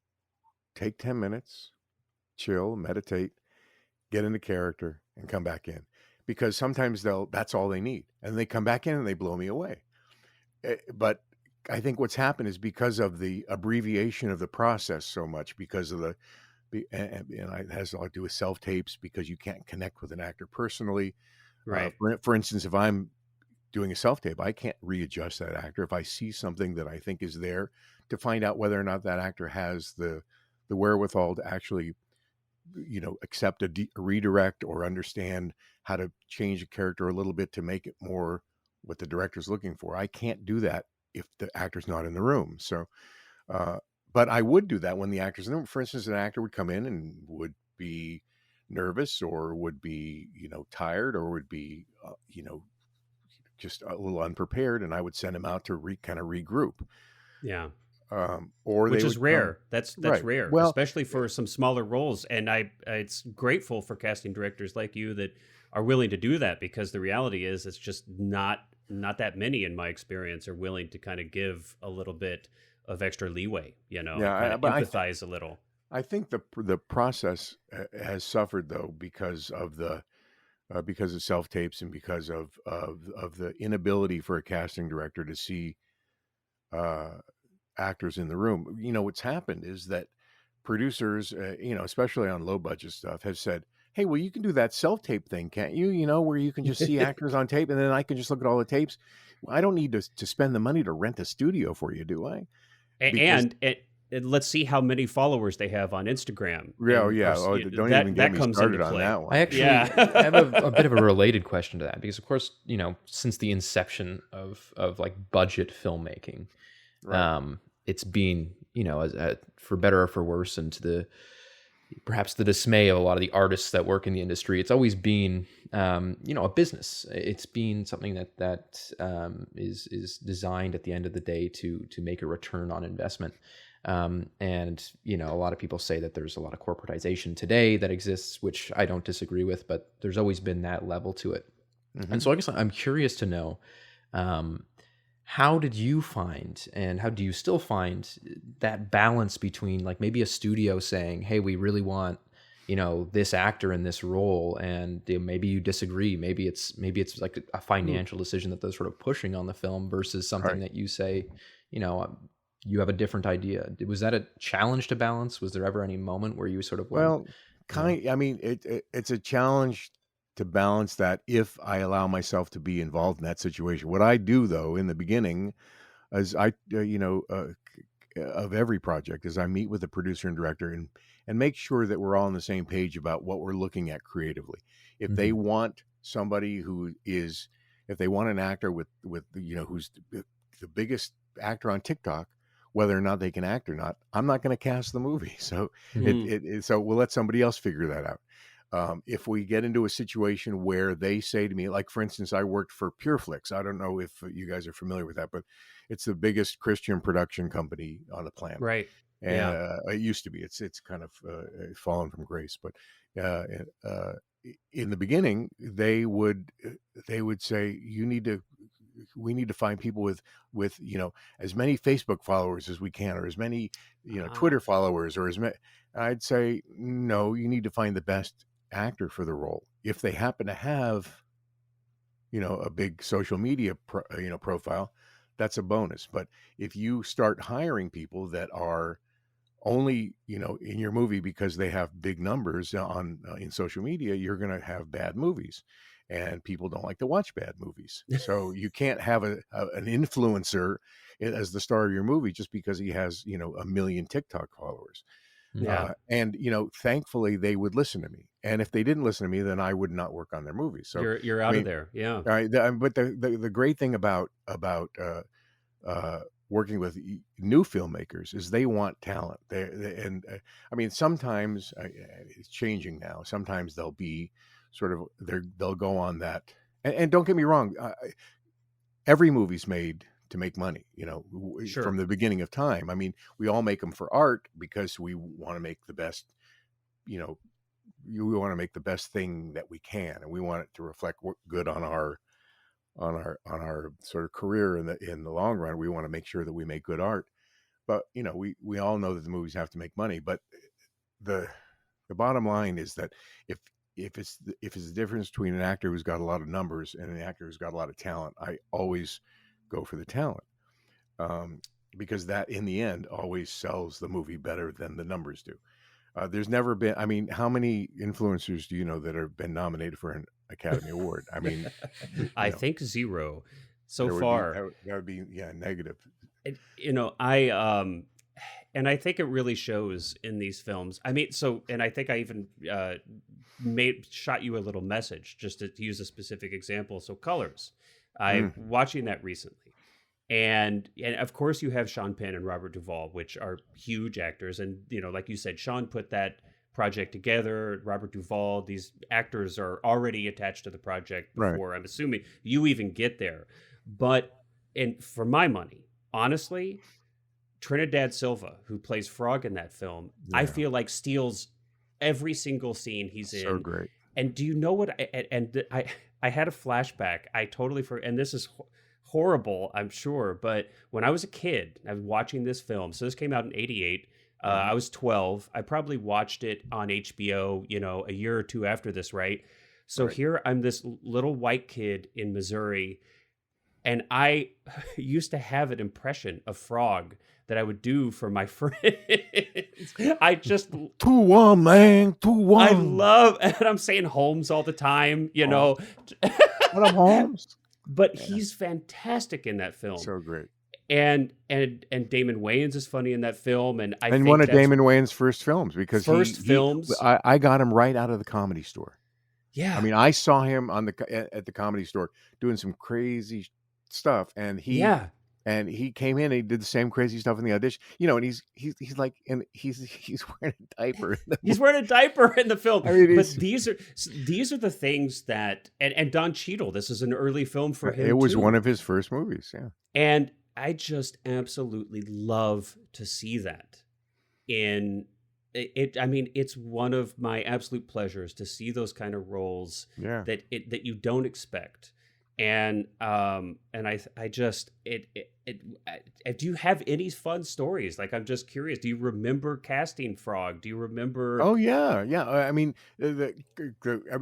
take 10 minutes, chill, meditate, get into character, and come back in." Because sometimes that's all they need, and they come back in and they blow me away. But I think what's happened is because of the abbreviation of the process so much, because of it has a lot to do with self tapes, because you can't connect with an actor personally. Right. For instance, if I'm doing a self tape, I can't readjust that actor. If I see something that I think is there, to find out whether or not that actor has the wherewithal to actually, accept a redirect, or understand how to change a character a little bit to make it more what the director's looking for. I can't do that if the actor's not in the room. So, uh, but I would do that when the actor's in the room. For instance, an actor would come in and would be nervous, or would be, tired, or would be, just a little unprepared, and I would send him out to kind of regroup. Yeah. Or they Which is would come. rare. That's Right. rare, Well, especially for some smaller roles. And it's grateful for casting directors like you that are willing to do that, because the reality is it's just not that many in my experience are willing to kind of give a little bit of extra leeway, and kind yeah, of but empathize a little. I think the process has suffered, though, because of self tapes, and because of the inability for a casting director to see uh, actors in the room. What's happened is that producers, especially on low budget stuff, have said, "Hey, well, you can do that self tape thing, can't you? Where you can just see actors on tape, and then I can just look at all the tapes. Well, I don't need to spend the money to rent a studio for you, do I? Because And let's see how many followers they have on Instagram. yeah, oh, And yeah. Oh, don't even that get me comes started into on play. that one. I actually Yeah. have a bit of a related question to that because, of course, since the inception of like budget filmmaking, Right. it's been for better or for worse, and to perhaps the dismay of a lot of the artists that work in the industry, it's always been a business. It's been something that is designed at the end of the day to make a return on investment. And a lot of people say that there's a lot of corporatization today that exists, which I don't disagree with, but there's always been that level to it. Mm-hmm. And so I guess I'm curious to know, how did you find, and how do you still find, that balance between like maybe a studio saying, hey, we really want, this actor in this role, and maybe you disagree, maybe it's like a financial decision that they're sort of pushing on the film versus something Right. that you say, you have a different idea. Was that a challenge to balance? Was there ever any moment where you sort of went, Well, I mean, it's a challenge to balance that if I allow myself to be involved in that situation. What I do, though, in the beginning, is of every project, is I meet with the producer and director and make sure that we're all on the same page about what we're looking at creatively. If they want somebody if they want an actor with who's the biggest actor on TikTok, whether or not they can act or not, I'm not going to cast the movie. So so we'll let somebody else figure that out. If we get into a situation where they say to me, like, for instance, I worked for PureFlix. I don't know if you guys are familiar with that, but it's the biggest Christian production company on the planet. Right. And Yeah. it used to be. It's kind of fallen from grace. But in the beginning, they would say, we need to find people with as many Facebook followers as we can, or as many Twitter followers, or as many. I'd say, no, you need to find the best actor for the role. If they happen to have a big social media profile, that's a bonus. But if you start hiring people that are only in your movie because they have big numbers on in social media, you're going to have bad movies, and people don't like to watch bad movies. So you can't have an influencer as the star of your movie just because he has 1 million TikTok followers. Yeah. And thankfully they would listen to me, and if they didn't listen to me, then I would not work on their movies. So You're I out of mean, there. Yeah. but the great thing about working with new filmmakers is they want talent. And I mean, sometimes it's changing now. Sometimes they'll be they'll go on that. And don't get me wrong, every movie's made to make money, Sure. from the beginning of time. I mean, we all make them for art because we want to make the best, we want to make the best thing that we can, and we want it to reflect good on our sort of career in the long run. We want to make sure that we make good art. But we all know that the movies have to make money. But the bottom line is that if it's the difference between an actor who's got a lot of numbers and an actor who's got a lot of talent, I always go for the talent, because that in the end always sells the movie better than the numbers do. There's never been, I mean, how many influencers do you know that have been nominated for an Academy Award? I mean, I think 0 so there would far. that would be negative. And I think it really shows in these films. I mean, and I think I even shot you a little message just to use a specific example. So Colors, I'm watching that recently. And of course you have Sean Penn and Robert Duvall, which are huge actors. And, like you said, Sean put that project together. Robert Duvall, these actors are already attached to the project before, right, I'm assuming you even get there. But, and for my money, honestly, Trinidad Silva, who plays Frog in that film, I feel like steals every single scene he's in. So great. And do you know what? I had a flashback. I totally forgot. And this is horrible, I'm sure. But when I was a kid, I was watching this film. So this came out in '88. I was 12. I probably watched it on HBO, a year or two after this, right? So here I'm this little white kid in Missouri, And I used to have an impression of Frog that I would do for my friends. I just 2-1, man, I 2-1. love, and I'm saying Holmes all the time, you know. What up, Holmes? But Yeah. he's fantastic in that film. So great. And Damon Wayans is funny in that film, and I think one of that's Damon Wayans' first films, because films. I got him right out of the Comedy Store. Yeah. I mean, I saw him at the Comedy Store doing some crazy stuff, and he came in and he did the same crazy stuff in the audition, you know, and he's like, and he's wearing a diaper. He's wearing a diaper in the film. I mean, but these are the things that, and Don Cheadle, this is an early film for him. It was too. one of his first movies. Yeah. And I just absolutely love to see that in it. I mean, it's one of my absolute pleasures to see those kind of roles that you don't expect. And I just do you have any fun stories? Like, I'm just curious. Do you remember casting Frog? Do you remember? Oh yeah. I mean,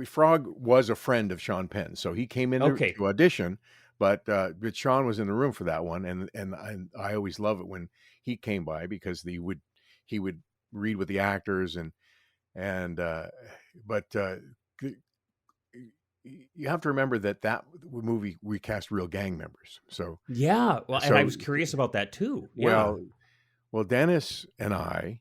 Frog was a friend of Sean Penn, so he came in to audition. But Sean was in the room for that one, and I always love it when he came by, because he would read with the actors but you have to remember that movie recast real gang members. So yeah, well, and I was curious about that too. Yeah. Well, Dennis and I,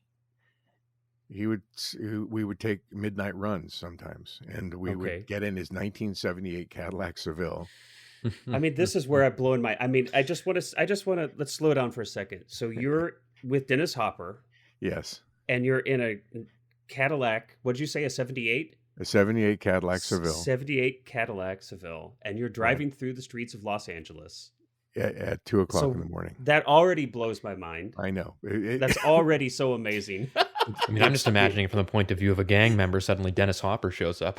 we would take midnight runs sometimes, and we would get in his 1978 Cadillac Seville. I mean, this is where I'm blowing my. I mean, I just want to let's slow down for a second. So you're with Dennis Hopper, yes, and you're in a Cadillac. What did you say? A 78? A 78 Cadillac Seville. 78 Cadillac Seville, and you're driving through the streets of Los Angeles at 2:00 in the morning. That already blows my mind. I know. That's already so amazing. I mean, I'm just imagining it from the point of view of a gang member. Suddenly, Dennis Hopper shows up.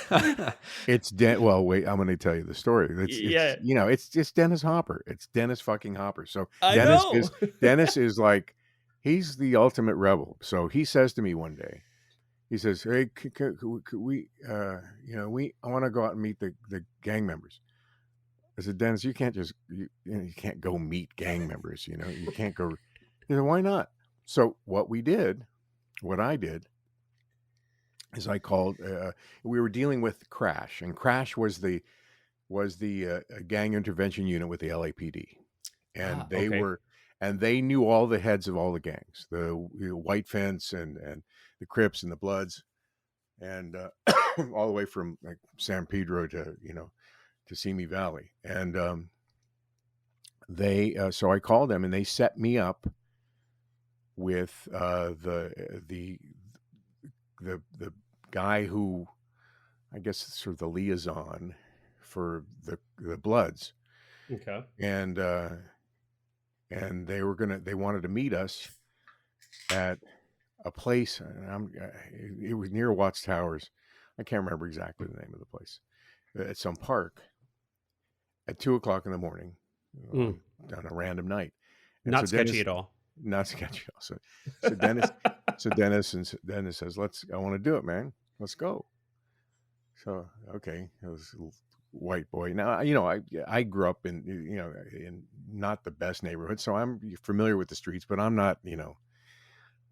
Well, wait, I'm going to tell you the story. It's Dennis Hopper. It's Dennis fucking Hopper. So Dennis is like, he's the ultimate rebel. So he says to me one day, he says, "Hey, could we, I want to go out and meet the gang members." I said, "Dennis, you can't just, you can't go meet gang members. You can't go." He said, "Why not?" So what I did is I called. We were dealing with Crash, and Crash was the gang intervention unit with the LAPD, and they knew all the heads of all the gangs, the White Fence and the Crips and the Bloods, and all the way from like San Pedro to Simi Valley, and so I called them, and they set me up with the guy who, I guess, is sort of the liaison for the Bloods. Okay. And they wanted to meet us at a place. It was near Watts Towers. I can't remember exactly the name of the place. At some park at 2:00 in the morning on a random night. And not sketchy at all. Not sketchy. So Dennis says, I want to do it, man. Let's go. So, okay. It was a white boy. Now, I grew up in not the best neighborhood, so I'm familiar with the streets, but I'm not,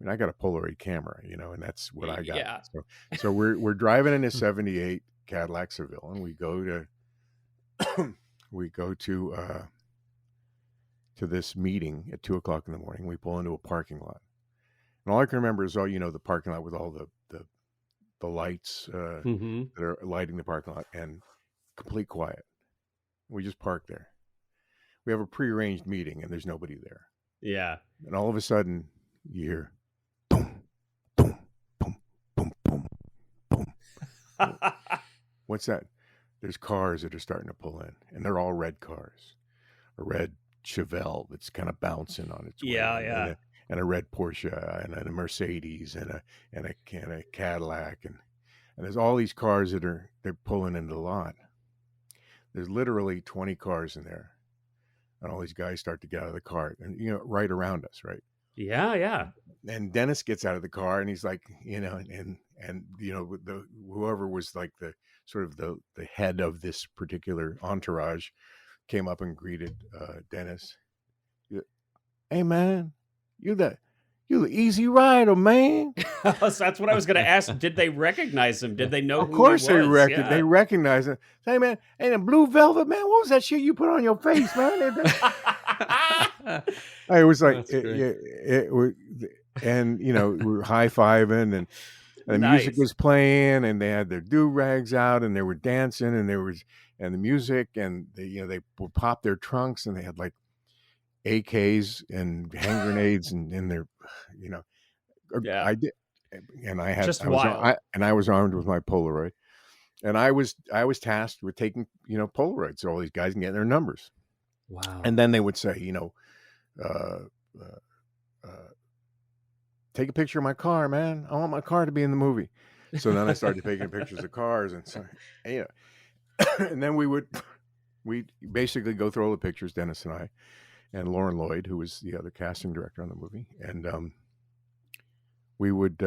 I got a Polaroid camera, and that's what I got. Yeah. So we're driving in a 78 Cadillac Seville, and we go to this meeting at 2:00 in the morning. We pull into a parking lot, and all I can remember is the parking lot with all the lights that are lighting the parking lot, and complete quiet. We just park there. We have a prearranged meeting, and there's nobody there. Yeah. And all of a sudden, you hear boom, boom, boom, boom, boom, boom. What's that? There's cars that are starting to pull in, and they're all red cars. A red Chevelle that's kind of bouncing on its way. Yeah. And a red Porsche and a Mercedes and a Cadillac, and there's all these cars they're pulling into the lot. There's literally 20 cars in there, and all these guys start to get out of the car, and right around us, right? Yeah. And Dennis gets out of the car, and he's like, whoever was like the sort of the head of this particular entourage came up and greeted Dennis. Hey man, you the easy rider, man. So that's what I was going to ask. Did they recognize him? Did they know Of who course he was? they recognized him. Hey man, hey, the blue velvet, man. What was that shit you put on your face, man? It was like That's great. it was, and we were high fiving, and the music Nice. was playing, and they had their do rags out, and they were dancing, and the music, and they would pop their trunks, and they had like AKs and hand grenades, and in their, Yeah. I did, and Just wild. I was armed with my Polaroid, and I was tasked with taking Polaroids of all these guys and getting their numbers, Wow. and then they would say, uh, uh, take a picture of my car, man. I want my car to be in the movie. So then I started taking pictures of cars, and so and then we basically go through all the pictures, Dennis and I, and Lauren Lloyd, who was the other casting director on the movie, and we would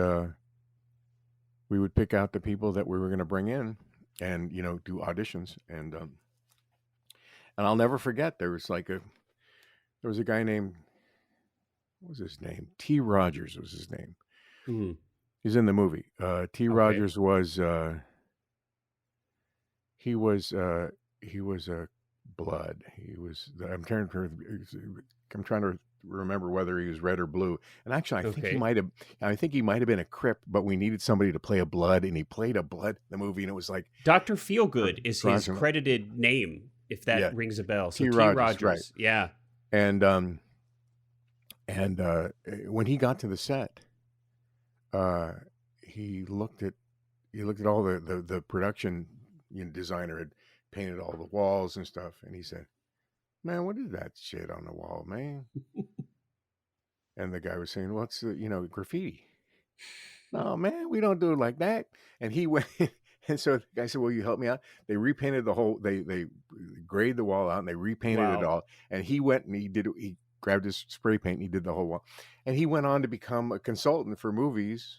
pick out the people that we were going to bring in, and do auditions, and I'll never forget there was a guy named, what was his name? T. Rogers was his name. Hmm. He's in the movie. T. Rogers was he was a blood. He was. I'm trying to remember whether he was red or blue. And actually, I think he might have. I think he might have been a Crip, but we needed somebody to play a blood, and he played a blood in the movie, and it was like Dr. Feelgood is his credited name, if that rings a bell. So T. Rogers, right? Yeah. And when he got to the set, he looked at all the production designer had painted all the walls and stuff, and he said, "Man, what is that shit on the wall, man?" And the guy was saying, "Well, it's graffiti." "No, man, we don't do it like that." And he went, and so the guy said, "Will you help me out?" They repainted the whole. They graded the wall out, and they repainted it all. And he went and he grabbed his spray paint and he did the whole wall. And he went on to become a consultant for movies.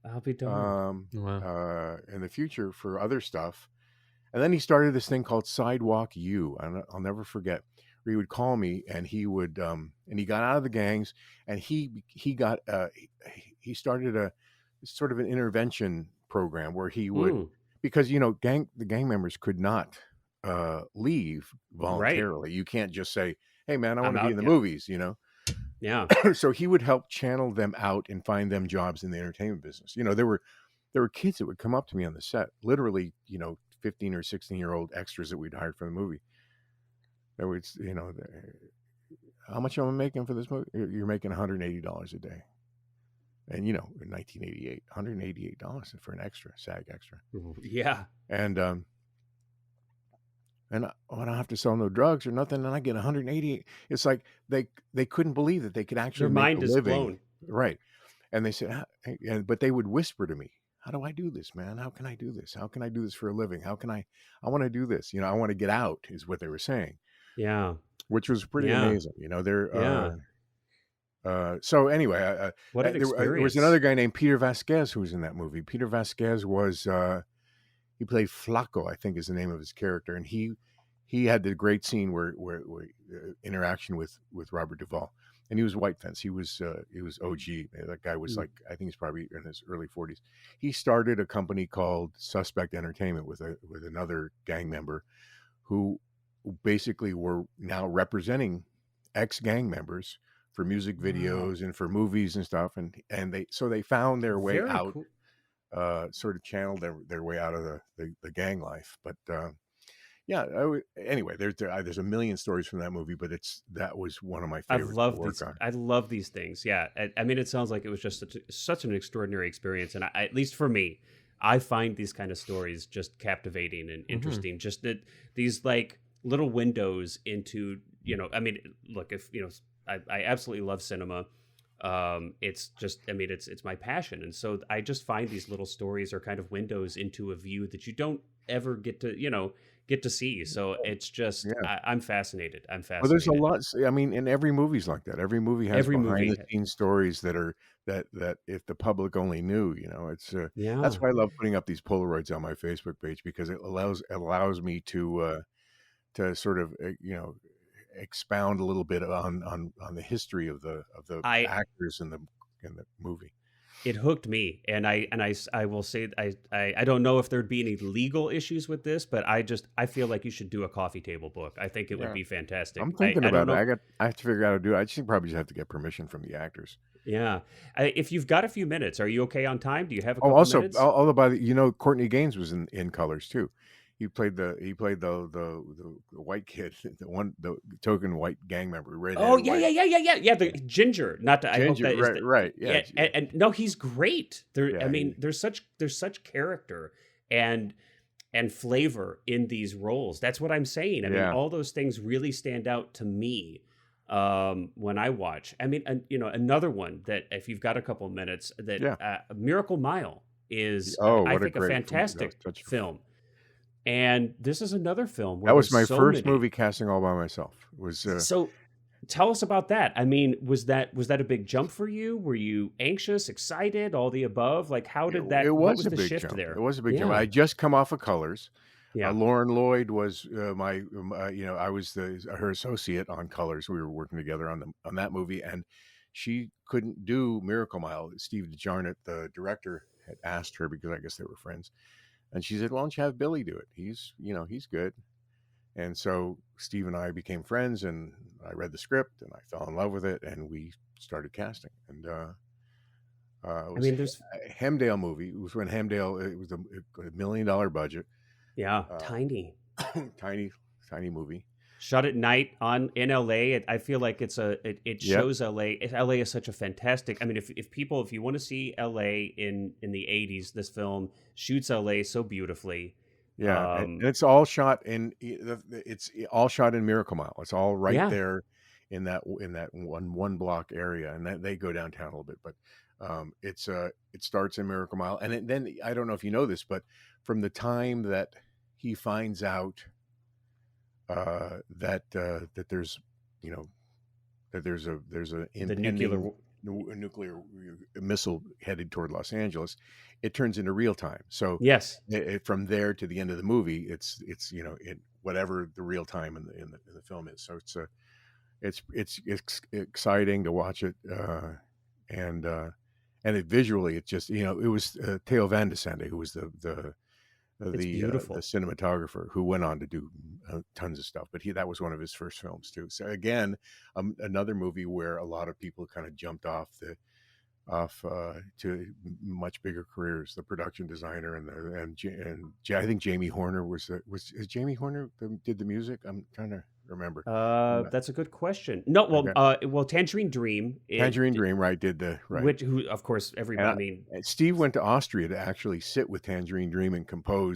I'll be darned. In the future for other stuff. And then he started this thing called Sidewalk U. I'll never forget. Where he would call me, and he would, and he got out of the gangs, and he started a sort of an intervention program where he would, because the gang members could not leave voluntarily. Right. You can't just say, "Hey man, I want to be in the movies," Yeah. So he would help channel them out and find them jobs in the entertainment business. There were kids that would come up to me on the set, literally, 15 or 16-year-old extras that we'd hired for the movie. That would, how much am I making for this movie? You're making $180 a day. And in 1988, $188 for an extra, SAG extra. Yeah. And I don't have to sell no drugs or nothing, and I get 188. It's like they couldn't believe that they could actually make a living. Blown. Right. And they said, but they would whisper to me, "How do I do this, man? How can I do this? How can I do this for a living? How can I want to do this? I want to get out," is what they were saying. Yeah. Which was pretty amazing. So anyway, what an experience. There was another guy named Peter Vasquez who was in that movie. Peter Vasquez was, he played Flaco, I think is the name of his character. And he had the great scene where interaction with Robert Duvall. And he was white fence. He was OG. That guy was like, I think he's probably in his early 40s. He started a company called Suspect Entertainment with another gang member who basically were now representing ex-gang members for music videos and for movies and stuff. And they found their way out, cool. Sort of channeled their way out of the gang life. But anyway, there's a million stories from that movie, but that was one of my favorites. I love these things. Yeah. I mean, it sounds like it was just such an extraordinary experience. And at least for me, I find these kind of stories just captivating and interesting. Mm-hmm. Just that these like little windows into, I mean, look, if, I absolutely love cinema. It's just, I mean, it's my passion. And so I just find these little stories are kind of windows into a view that you don't ever get to see. So it's just, I'm fascinated. Well, there's a lot. I mean, in every movie's like that. Every movie has behind the scenes stories that are, that if the public only knew, it's, that's why I love putting up these Polaroids on my Facebook page, because it allows me to to sort of expound a little bit on the history of the I actors in the movie. it hooked me, and I will say I don't know if there'd be any legal issues with this, but I feel like you should do a coffee table book. I think it would Yeah. be fantastic. I'm thinking I don't about know. it. I have to figure out how to do it. I just probably just have to get permission from the actors. Yeah, if you've got a few minutes, are you okay on time? Do you have a Oh, couple also, minutes? although Courtney Gaines was in Colors too. He played the white kid, the token white gang member, Oh redheaded yeah, white yeah, yeah, yeah, yeah, yeah. The ginger. Not to, I hope ginger, that is the right, yeah, yeah. And no, he's great. There, I yeah, mean, there's such character and flavor in these roles. That's what I'm saying. I mean, yeah, all those things really stand out to me when I watch. I mean, another one that if you've got a couple of minutes, that yeah. Miracle Mile is, Oh, I what a think, a great film! That was fantastic such. film. And this is another film where That was there's my so first many. movie casting all by myself. It was So tell us about that. I mean, was that a big jump for you? Were you anxious, excited, all the above? Like, how did it that? What was was a the big shift jump. It there? was a big jump. Yeah, I just come off of Colors. yeah. Lauren Lloyd was I was her associate on Colors. We were working together on that movie, and she couldn't do Miracle Mile. Steve DeJarnett, the director, had asked her because I guess they were friends, and she said, "Why don't you have Billy do it? He's good." And so Steve and I became friends, and I read the script, and I fell in love with it, and we started casting. And it I was mean, there's a Hemdale movie. It was when Hemdale. It was a $1 million budget, yeah, uh, tiny. tiny movie. Shot at night in LA. I feel like it Yep. shows LA. LA is such a fantastic. I mean, if you want to see LA in the 80s, this film shoots LA so beautifully. Yeah, and it's all shot in Miracle Mile. It's all right Yeah, there in that one block area, and they go downtown a little bit, but it starts in Miracle Mile, and then I don't know if you know this, but from the time that he finds out that there's that there's a the nuclear. impending nuclear missile headed toward Los Angeles, it turns into real time. So Yes, from there to the end of the movie, it's whatever the real time in the film is. So it's exciting to watch it, and it visually, it just it was Theo Van de Sande who was it's the beautiful. cinematographer who went on to do tons of stuff, but that was one of his first films too. So again, another movie where a lot of people kind of jumped off to much bigger careers. The production designer and I think Jamie Horner was Jamie Horner did the music. I'm trying to remember. That's a good question. No, Okay. well, Tangerine Dream, Tangerine Dream, right? Did the right. who, of course, everybody. I mean, And Steve went to Austria to actually sit with Tangerine Dream and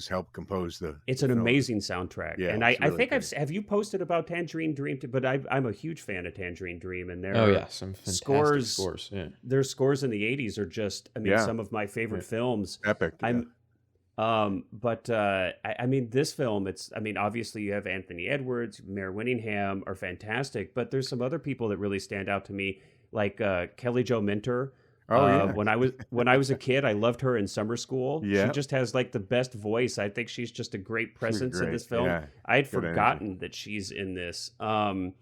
help compose it's the an film. amazing soundtrack. Yeah, And it's I really think good. have you posted about Tangerine Dream? But I'm a huge fan of Tangerine Dream, and Oh their yeah, some fantastic scores, scores. Yeah. their scores in the '80s are just, I mean, Yeah. some of my favorite films. Epic. Yeah. I mean, this film, I mean, obviously you have Anthony Edwards, Mare Winningham are fantastic, but there's some other people that really stand out to me, like Kelly Jo Minter. Oh yeah. When I was a kid, I loved her in Summer School. She Yeah. just has like the best voice. I think she's just a great presence in great. this film. Yeah. I had Good energy. forgotten that she's in this. And,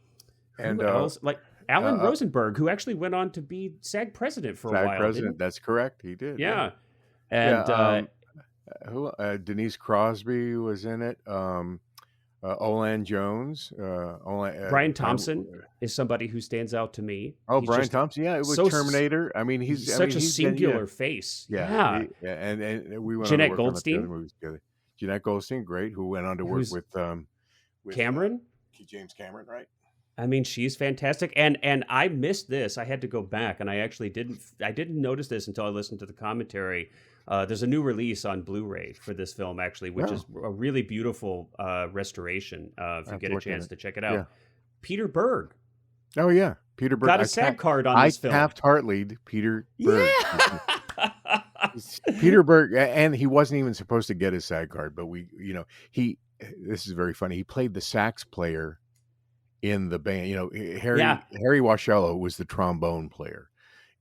Who else? Like Alan uh, Rosenberg, who actually went on to be SAG president for a SAG while. president. That's correct. He did. Yeah. Yeah. And Who? Denise Crosby was in it. Olan Jones. Brian Thompson is somebody who stands out to me. Oh, He's Brian just Thompson. Yeah, it was so Terminator. I mean, he's such a he's been- singular face. Yeah. And we went Jeanette on to work on a few Goldstein? other movies together. Jeanette Goldstein, great, who went on to work Who's- with Cameron. James Cameron, right? I mean, she's fantastic. And I missed this. I had to go back, and I actually didn't notice this until I listened to the commentary. There's a new release on Blu-ray for this film, actually, which is a really beautiful restoration. If you get a chance to check it out, Yeah. Peter Berg Oh yeah, Peter Berg got a SAG card on I this film. Taft-Hartley'd Peter Berg. Yeah. Peter Berg, and he wasn't even supposed to get his SAG card, but this is very funny. He played the sax player in the band. Harry Washello was the trombone player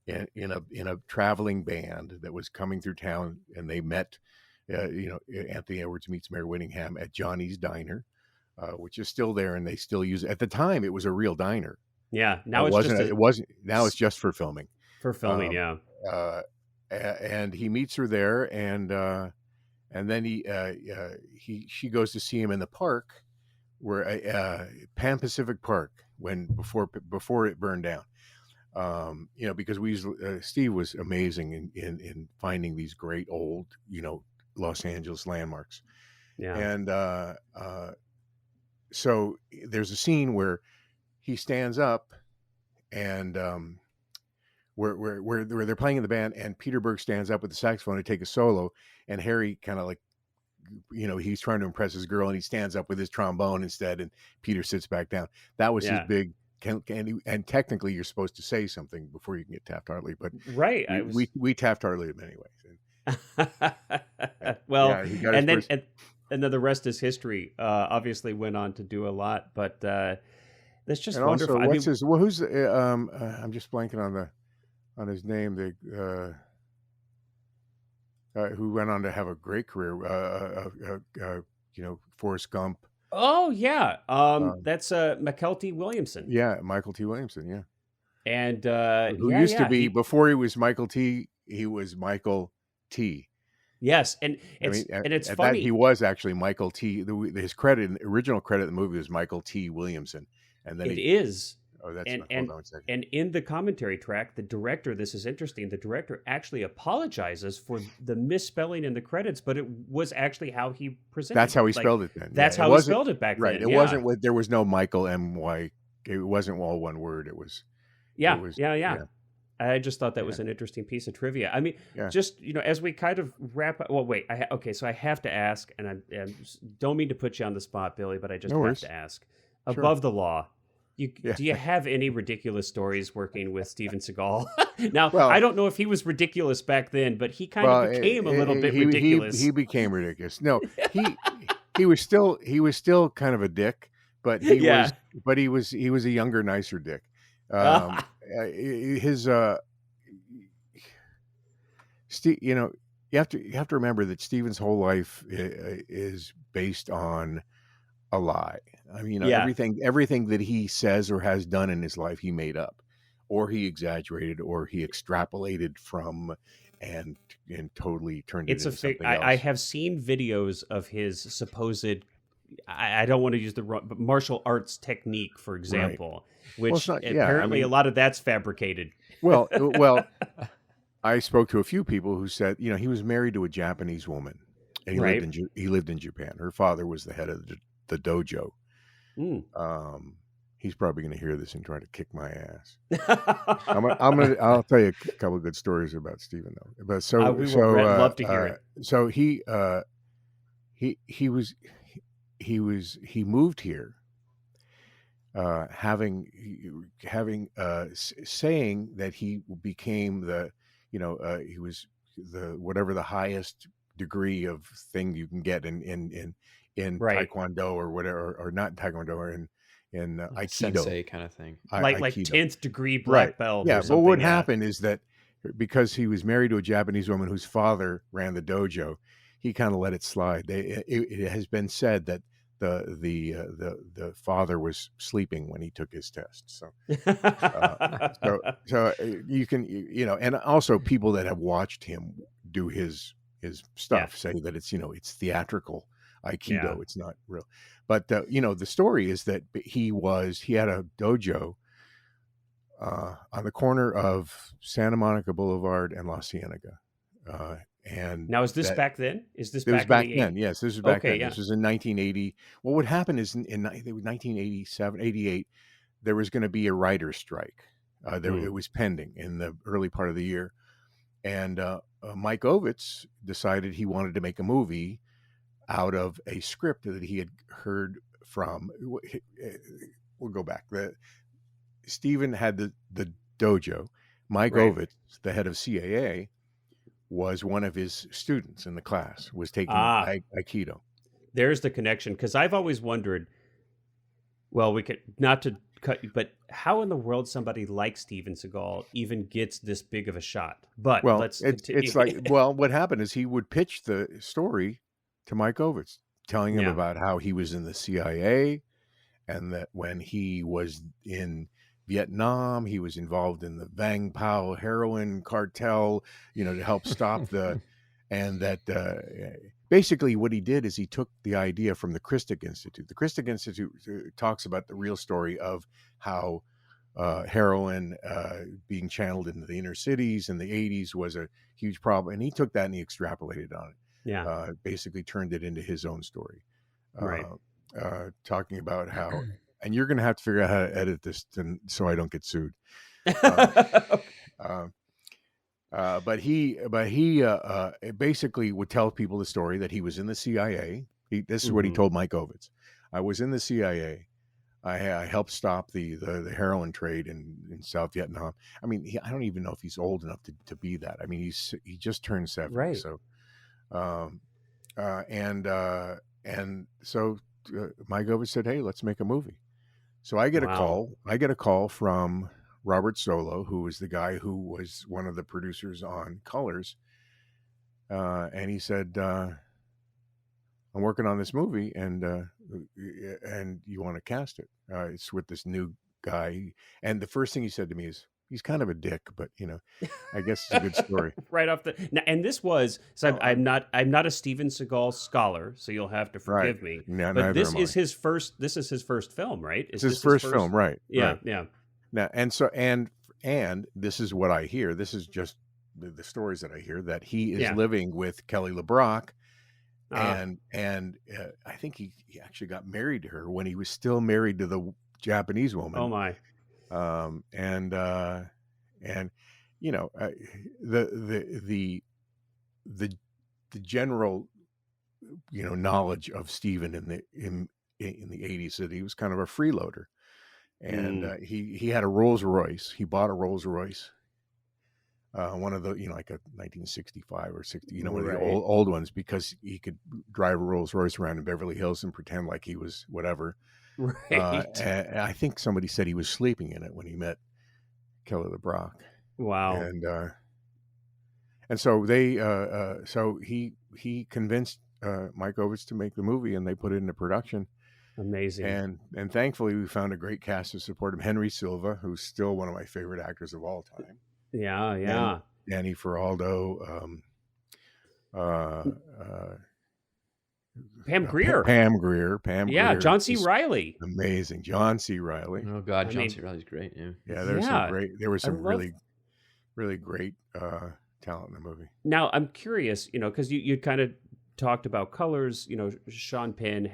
in a traveling band that was coming through town, and they met. Anthony Edwards meets Mare Winningham at Johnny's Diner. which is still there, and they still use it. At the time, it was a real diner. Yeah. Now It it's just wasn't. It wasn't. Now it's just for filming. for filming. Um, Yeah. uh, and he meets her there, and then she goes to see him in the park, where Pan Pacific Park, before it burned down. Because Steve was amazing in finding these great old, Los Angeles landmarks. Yeah. And so there's a scene where he stands up, and where they're playing in the band, and Peter Berg stands up with the saxophone to take a solo, and Harry kind of like, he's trying to impress his girl, and he stands up with his trombone instead, and Peter sits back down. That was his big. And technically, you're supposed to say something before you can get Taft-Hartley, but right. we Taft-Hartley him anyway. Well, yeah, he got and his then and then the rest is history. Obviously, went on to do a lot, but that's just and wonderful. Also, who's I'm just blanking on his name. Who went on to have a great career? Forrest Gump. Oh yeah, that's McKelty Williamson. Yeah, Michael T. Williamson. Yeah, and who used to be before he was Michael T. He was Michael T. Yes, and it's funny. That he was actually Michael T. His original credit in the movie was Michael T. Williamson, and then Oh, that's hold on a second. And in the commentary track, the director, this is interesting, the director actually apologizes for the misspelling in the credits, but it was actually how he presented it. That's how he spelled it then. That's how he spelled it back then. Right. It wasn't, there was no Michael M.Y. It wasn't all one word. It was. Yeah. I just thought that was an interesting piece of trivia. I mean, just, as we kind of wrap up. Well, wait. So I have to ask, and I don't mean to put you on the spot, Billy, but I just have to ask. Sure. Above the Law. Do you have any ridiculous stories working with Steven Seagal? Now, I don't know if he was ridiculous back then, but he kind of became a little bit ridiculous. He became ridiculous. No, he was still kind of a dick, but he was a younger, nicer dick. You have to remember that Steven's whole life is based on a lie. I mean, everything that he says or has done in his life, he made up, or he exaggerated, or he extrapolated from, and totally turned it into something else. I have seen videos of his supposed, I don't want to use but martial arts technique, for example, which apparently a lot of that's fabricated. Well, I spoke to a few people who said, he was married to a Japanese woman, and he lived in Japan. Her father was the head of the dojo. He's probably going to hear this and try to kick my ass. I'll tell you a couple of good stories about Steven though. But I'd love to hear it. So he moved here, saying that he became he was the highest degree of thing you can get in Taekwondo or whatever, or not Taekwondo, or in Aikido, sensei kind of thing, like 10th degree black belt. Yeah, but what happened is that because he was married to a Japanese woman whose father ran the dojo, he kind of let it slide. It has been said that the father was sleeping when he took his test. So you can and also people that have watched him do his stuff say that it's theatrical Aikido. It's not real. But the story is that he had a dojo on the corner of Santa Monica Boulevard and La Cienega. And now, is this back then? Is this back then? Yes, this was back then. Yeah. This was in 1980. Well, what happened is in 1987, 88, there was going to be a writer's strike. It was pending in the early part of the year. And Mike Ovitz decided he wanted to make a movie out of a script that he had heard from. We'll go back. Steven had the dojo. Mike Ovitz, the head of CAA, was one of his students in the class, was taking Aikido. There's the connection, because I've always wondered, well, we could, not to cut you, but how in the world somebody like Steven Seagal even gets this big of a shot? But it's like, what happened is he would pitch the story to Mike Ovitz. telling him Yeah. about how he was in the CIA, and that when he was in Vietnam, he was involved in the Vang Pao heroin cartel, to help stop the, and that basically what he did is he took the idea from the Christic Institute. The Christic Institute talks about the real story of how heroin being channeled into the inner cities in the 80s was a huge problem. And he took that and he extrapolated on it. Yeah. Basically turned it into his own story. Right. Talking about how, and you're going to have to figure out how to edit this so I don't get sued. Uh, but he basically would tell people the story that he was in the CIA. This is what he Mhm. told Mike Ovitz. I was in the CIA. I helped stop the heroin trade in South Vietnam. I mean, I don't even know if he's old enough to be that. I mean, he just turned 70. Right. So, and so Mike Ovitz said, "Hey, let's make a movie." So I get a Wow. call. I get a call from Robert Solo, who was the guy who was one of the producers on Colors, and he said, "I'm working on this movie, and you want to cast it? It's with this new guy." And the first thing he said to me is, "He's kind of a dick, but I guess it's a good story." Right off the now, and this was so Oh, I'm not a Steven Seagal scholar, so you'll have to right. forgive me. No, But neither this am is I. his first. This is his first film, right? It's Is his this first film, right? Yeah, Right. yeah. Now, and this is what I hear. This is just the stories that I hear, that he is Yeah. living with Kelly LeBrock, Ah. and I think he actually got married to her when he was still married to the Japanese woman. Oh my. And the the general knowledge of Steven in the 80s, that he was kind of a freeloader. And he had a Rolls Royce. He bought a Rolls Royce, one of the like a 1965 or 60, one of the Right. old ones, because he could drive a Rolls Royce around in Beverly Hills and pretend like he was whatever. Right. And I think somebody said he was sleeping in it when he met Kelly LeBrock. Wow. And so they so he convinced Mike Ovitz to make the movie, and they put it into production. Amazing. And thankfully we found a great cast to support him. Henry Silva, who's still one of my favorite actors of all time. Yeah, yeah. And Danny Feraldo, Pam Grier. Pam Grier, Yeah, Grier John C. is Reilly. amazing. John C. Reilly. Oh God, I John mean- C. Reilly's great. Yeah. Yeah, there was some love- really great talent in the movie. Now I'm curious, because you kind of talked about Colors. Sean Penn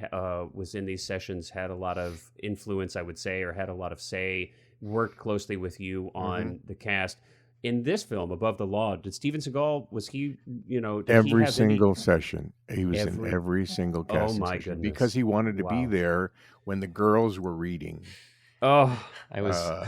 was in these sessions, had a lot of influence, I would say, or had a lot of say. Worked closely with you on the cast. In this film, Above the Law, did Steven Seagal, was he, did Every he have single session, he was in Every- every single casting my session, goodness. because he wanted to be Wow. there when the girls were reading. Oh, I was. So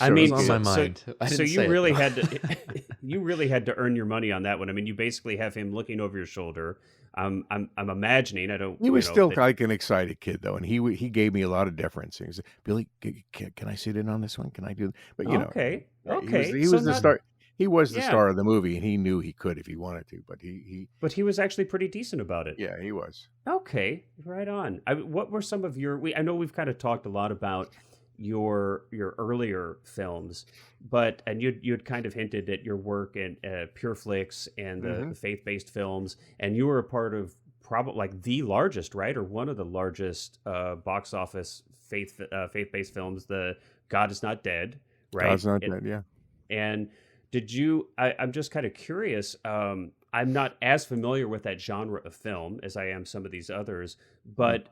I mean, it was on my so- mind. I so didn't you say it, really though. had to, you really had to earn your money on that one. I mean, you basically have him looking over your shoulder. I'm imagining. I don't. He was you know, still that- like an excited kid, though, and he gave me a lot of deference. He said, "Billy, can I sit in on this one? Can I do?" But Okay, okay. he was So the not- star. He was the Yeah. star of the movie, and he knew he could if he wanted to. But he But he was actually pretty decent about it. yeah, he was. Okay, right on. What were some of your? I know we've kind of talked a lot about your earlier films, and you'd kind of hinted at your work in Pure Flix and the faith-based films, and you were a part of probably like the largest, right, or one of the largest box office faith-based films, the God Is Not Dead, right? God's Not Dead. Yeah. And did you? I'm just kind of curious. I'm not as familiar with that genre of film as I am some of these others, but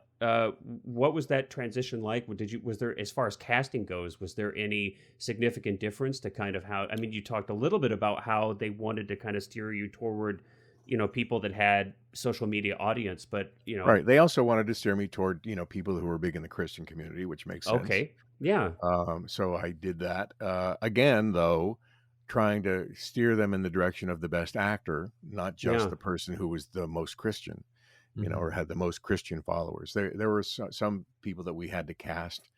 what was that transition like? Was there, as far as casting goes, was there any significant difference to kind of how? I mean, you talked a little bit about how they wanted to kind of steer you toward, people that had social media audience, but Right. They also wanted to steer me toward people who were big in the Christian community, which makes sense. Okay, yeah, So I did that. Again, though, trying to steer them in the direction of the best actor, not just Yeah. the person who was the most Christian, Mhm. or had the most Christian followers. There were some people that we had to cast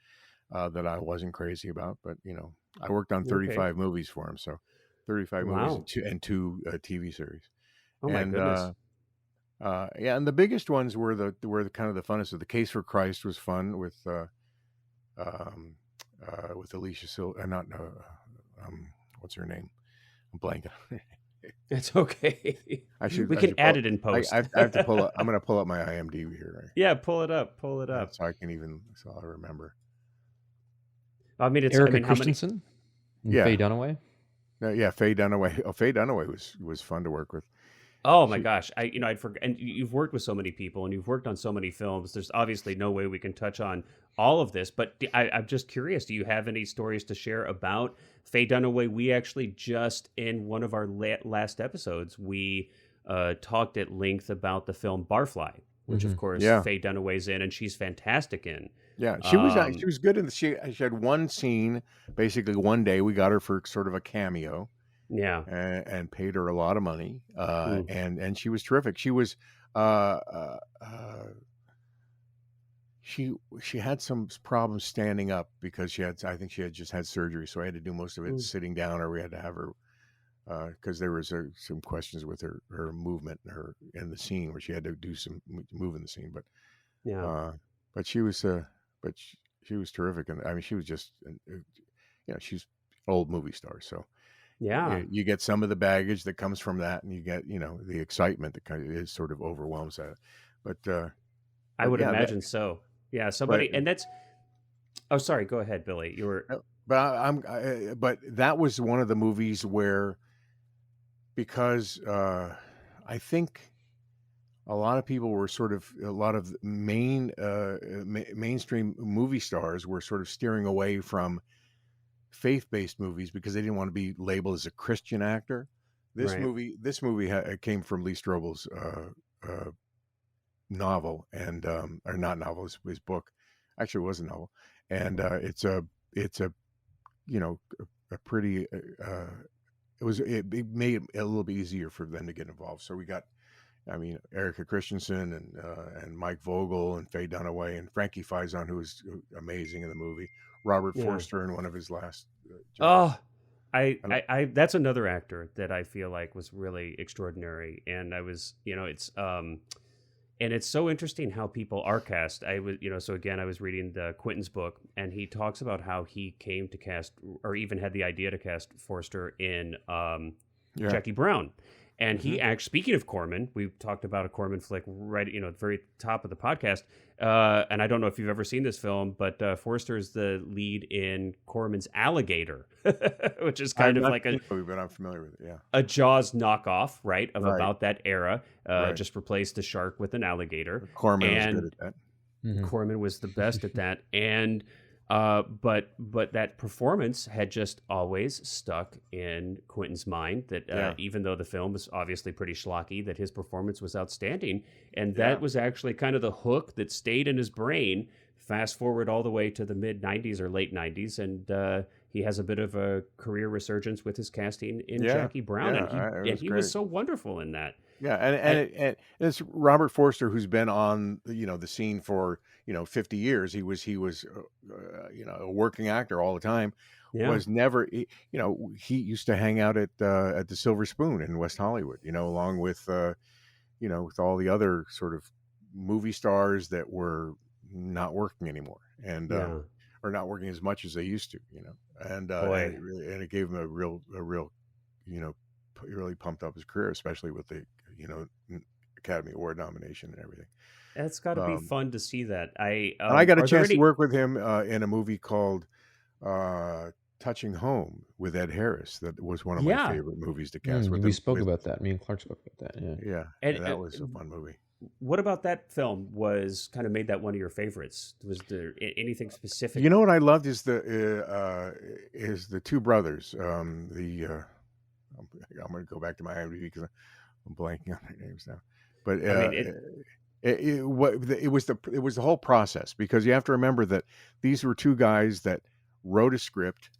that I wasn't crazy about, but I worked on 35 movies for him, so 35 movies Wow. and two TV series. Oh my and goodness. Yeah, and the biggest ones were the kind of the funnest. So the Case for Christ was fun um, with Alicia Sil. Not what's her name? I'm blanking. It's okay. I should We I can should add pull. it in I post. have, I have to pull up. I'm going to pull up my IMDb here, Yeah, pull it up. Pull it right? up. So I can even so I remember. I mean, I Erica mean, how many? Christensen and Faye Yeah, Dunaway. no, yeah. Faye Dunaway. Oh, Faye Dunaway was fun to work with. Oh my She, gosh, I'd forget. And you've worked with so many people, and you've worked on so many films. There's obviously no way we can touch on all of this, but I'm just curious. Do you have any stories to share about Faye Dunaway? We actually just in one of our last episodes, we talked at length about the film Barfly, which of Hmm. course yeah, Faye Dunaway's in, and she's fantastic in. yeah. She Um, was good in the. She had one scene, basically one day. We got her for sort of a cameo, yeah. and paid her a lot of money. Mm. And she was terrific. She was uh, uh, uh, she had some problems standing up because I think she had just had surgery, so I had to do most of it Mm. sitting down, or we had to have her because there was some questions with her movement and her in the scene where she had to do some move in the scene, Yeah. uh, but but she was terrific, and I mean she was just she's an old movie star, so Yeah. you get some of the baggage that comes from that, and you get the excitement that kind of is sort of overwhelms that, but I would yeah that imagine so. Yeah, but somebody, and that's. Oh, sorry. Go ahead, Billy. You were. but that was one of the movies where because I think a lot of people were sort of a lot of mainstream movie stars were sort of steering away from faith-based movies because they didn't want to be labeled as a Christian actor. Right. This movie came from Lee Strobel's novel and or not novel, his book. Actually, it was a novel, and it's a you know a pretty it made it a little bit easier for them to get involved. So we got, I mean, Erica Christensen and Mike Vogel and Faye Dunaway and Frankie Faison, who was amazing in the movie. Robert Yeah. Forster in one of his last jobs. Oh, I, And, I, that's another actor that I feel like was really extraordinary, and I was, and it's so interesting how people are cast. I was, so again, I was reading the Quentin's book, and he talks about how he came to cast, or even had the idea to cast Forster in yeah, Jackie Brown. And hmm he actually, speaking of Corman, we talked about a Corman flick right, at the very top of the podcast. And I don't know if you've ever seen this film, but Forster is the lead in Corman's Alligator, which is I've kind of not like seen the movie, but I'm familiar with it. Yeah, a Jaws knockoff, right, of right, about that era. right. Just replaced the shark with an alligator, Corman was good and at that. Hmm. Corman was the best at that. And but that performance had just always stuck in Quentin's mind. That Yeah, even though the film was obviously pretty schlocky, that his performance was outstanding, and yeah, that was actually kind of the hook that stayed in his brain. Fast forward all the way to the mid '90s or late '90s, and he has a bit of a career resurgence with his casting in yeah, Jackie Brown, yeah. and he It and was he was great. so wonderful in that. Yeah, And and it's Robert Forster who's been on the scene for 50 years. He was a working actor all the time. yeah, Was never he used to hang out at the Silver Spoon in West Hollywood. Along with with all the other sort of movie stars that were not working anymore and yeah, or not working as much as they used to. boy, And it gave him a real you know really pumped up his career, especially with the Academy Award nomination and everything. that's got to be Um, fun to see that. and I got a Are there chance to any? work with him in a movie called Touching Home with Ed Harris. That was one of my Yeah, favorite movies to cast with We him. spoke about that. Me and Clark spoke about that. Yeah. Yeah, and, and that was a fun movie. what about that film was kind of made that one of your favorites? Was there anything You specific? know what I loved is the two brothers. I'm going to go back to my IMDb because I'm blanking on their names now. But I mean, it. it was the whole process, because you have to remember that these were two guys that wrote a script,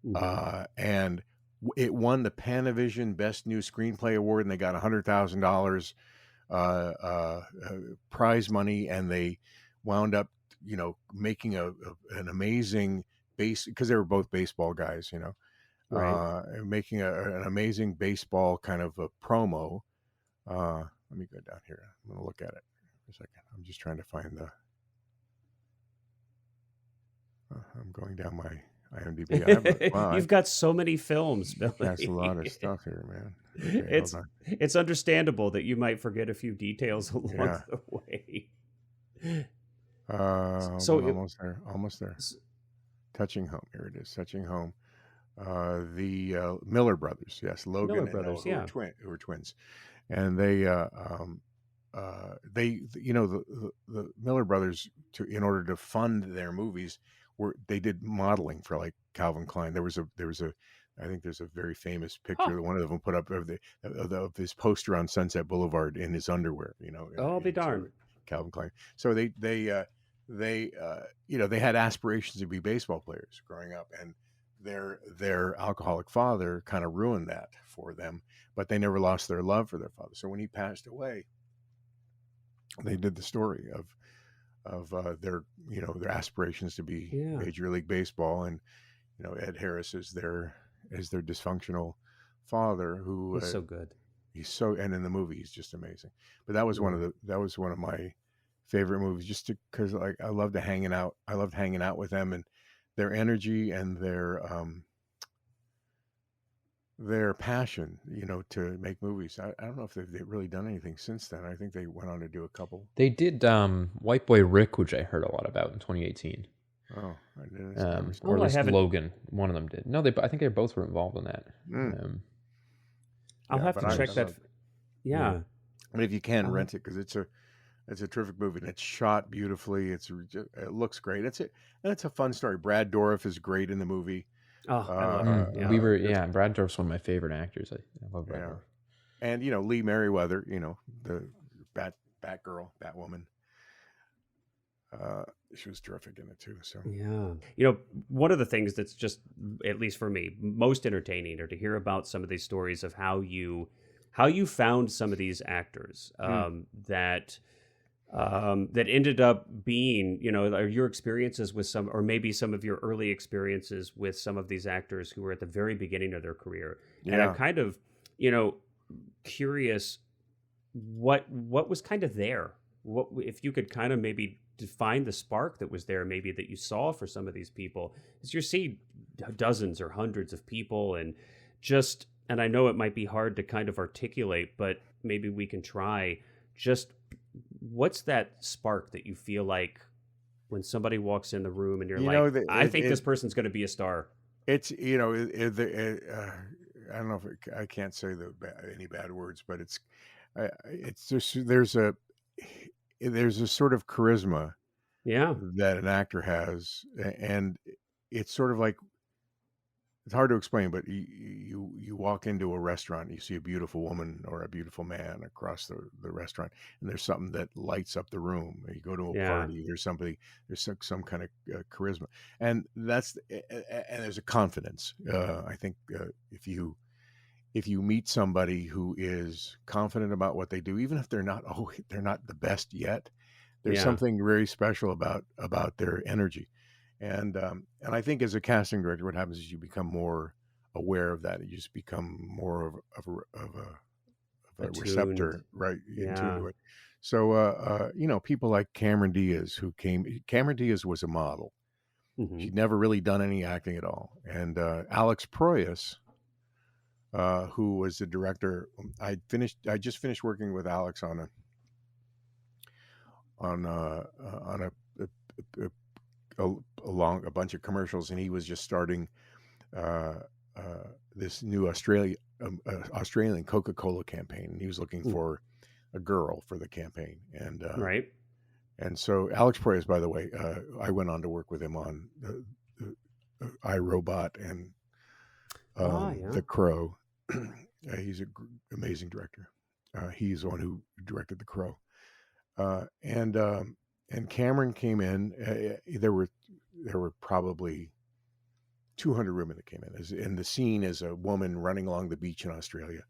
Mhm. and it won the Panavision Best New Screenplay Award, and they got $100,000 prize money, and they wound up making an amazing because they were both baseball guys, Right. making an amazing baseball kind of a promo. Let me go down here. I'm going to look at it for a second. I'm just trying to find the. I'm going down my IMDb. I have You've got so many films, that's a lot of Billy. stuff here, man. Okay, It's hold on. it's understandable that you might forget a few details along Yeah. the way. So almost there. Almost there. s- Touching Home. Here it is. Touching Home. The Miller brothers. Yes, Logan Miller and Brothers, who yeah. who were twins, and they the Miller brothers in order to fund their movies they did modeling for like Calvin Klein. There was a I think there's a very famous picture that one of them put up of his poster on Sunset Boulevard in his underwear. I'll be darned. Calvin Klein. So they they had aspirations to be baseball players growing up, and their alcoholic father kind of ruined that for them, but they never lost their love for their father. So when he passed away, they did the story of their their aspirations to be Major League Baseball, and Ed Harris is their dysfunctional father who He's so good. And in the movie he's just amazing. But that was one of my favorite movies, just because like I loved hanging out with them, and their energy and their passion, to make movies. I don't know if they've really done anything since then. I think they went on to do a couple. They did White Boy Rick, which I heard a lot about in 2018. Oh, I didn't. Or at least Logan. One of them did. No, I think they both were involved in that. I'll have to check that. Yeah. But if you can rent it, because it's a terrific movie, and it's shot beautifully. It looks great. It's a fun story. Brad Dourif is great in the movie. Oh, I love him. Brad Dourif's one of my favorite actors. I love Brad Dourif. And Lee Merriweather, the Batgirl, Batwoman. She was terrific in it too. So yeah, one of the things that's just, at least for me, most entertaining are to hear about some of these stories of how you found some of these actors that ended up being, your experiences with some, or maybe some of your early experiences with some of these actors who were at the very beginning of their career. Yeah. And I'm kind of, curious what was kind of there. What, if you could kind of maybe define the spark that was there, maybe that you saw for some of these people, because you see dozens or hundreds of people, and I know it might be hard to kind of articulate, but maybe we can try. Just what's that spark that you feel like when somebody walks in the room and you're I think this person's going to be a star? It's, I don't know if I can't say any bad words, but it's just, there's a sort of charisma that an actor has, and it's sort of like, it's hard to explain, but you walk into a restaurant, you see a beautiful woman or a beautiful man across the restaurant, and there's something that lights up the room. You go to a party, there's some kind of charisma, and there's a confidence. I think if you meet somebody who is confident about what they do, even if they're not the best yet, there's something very special about their energy. And I think as a casting director, what happens is you become more aware of that. You just become more of a receptor, right? In tune to it. So, people like Cameron Diaz, Cameron Diaz was a model. Mm-hmm. She'd never really done any acting at all. And Alex Proyas, who was the director, I just finished working with Alex on a bunch of commercials, and he was just starting this new Australian Coca-Cola campaign, and he was looking for a girl for the campaign, and right. And so Alex Proyas, by the way, I went on to work with him on the iRobot and The Crow. He's an amazing director. He's the one who directed The Crow, and Cameron came in. There were probably 200 women that came in. And the scene is a woman running along the beach in Australia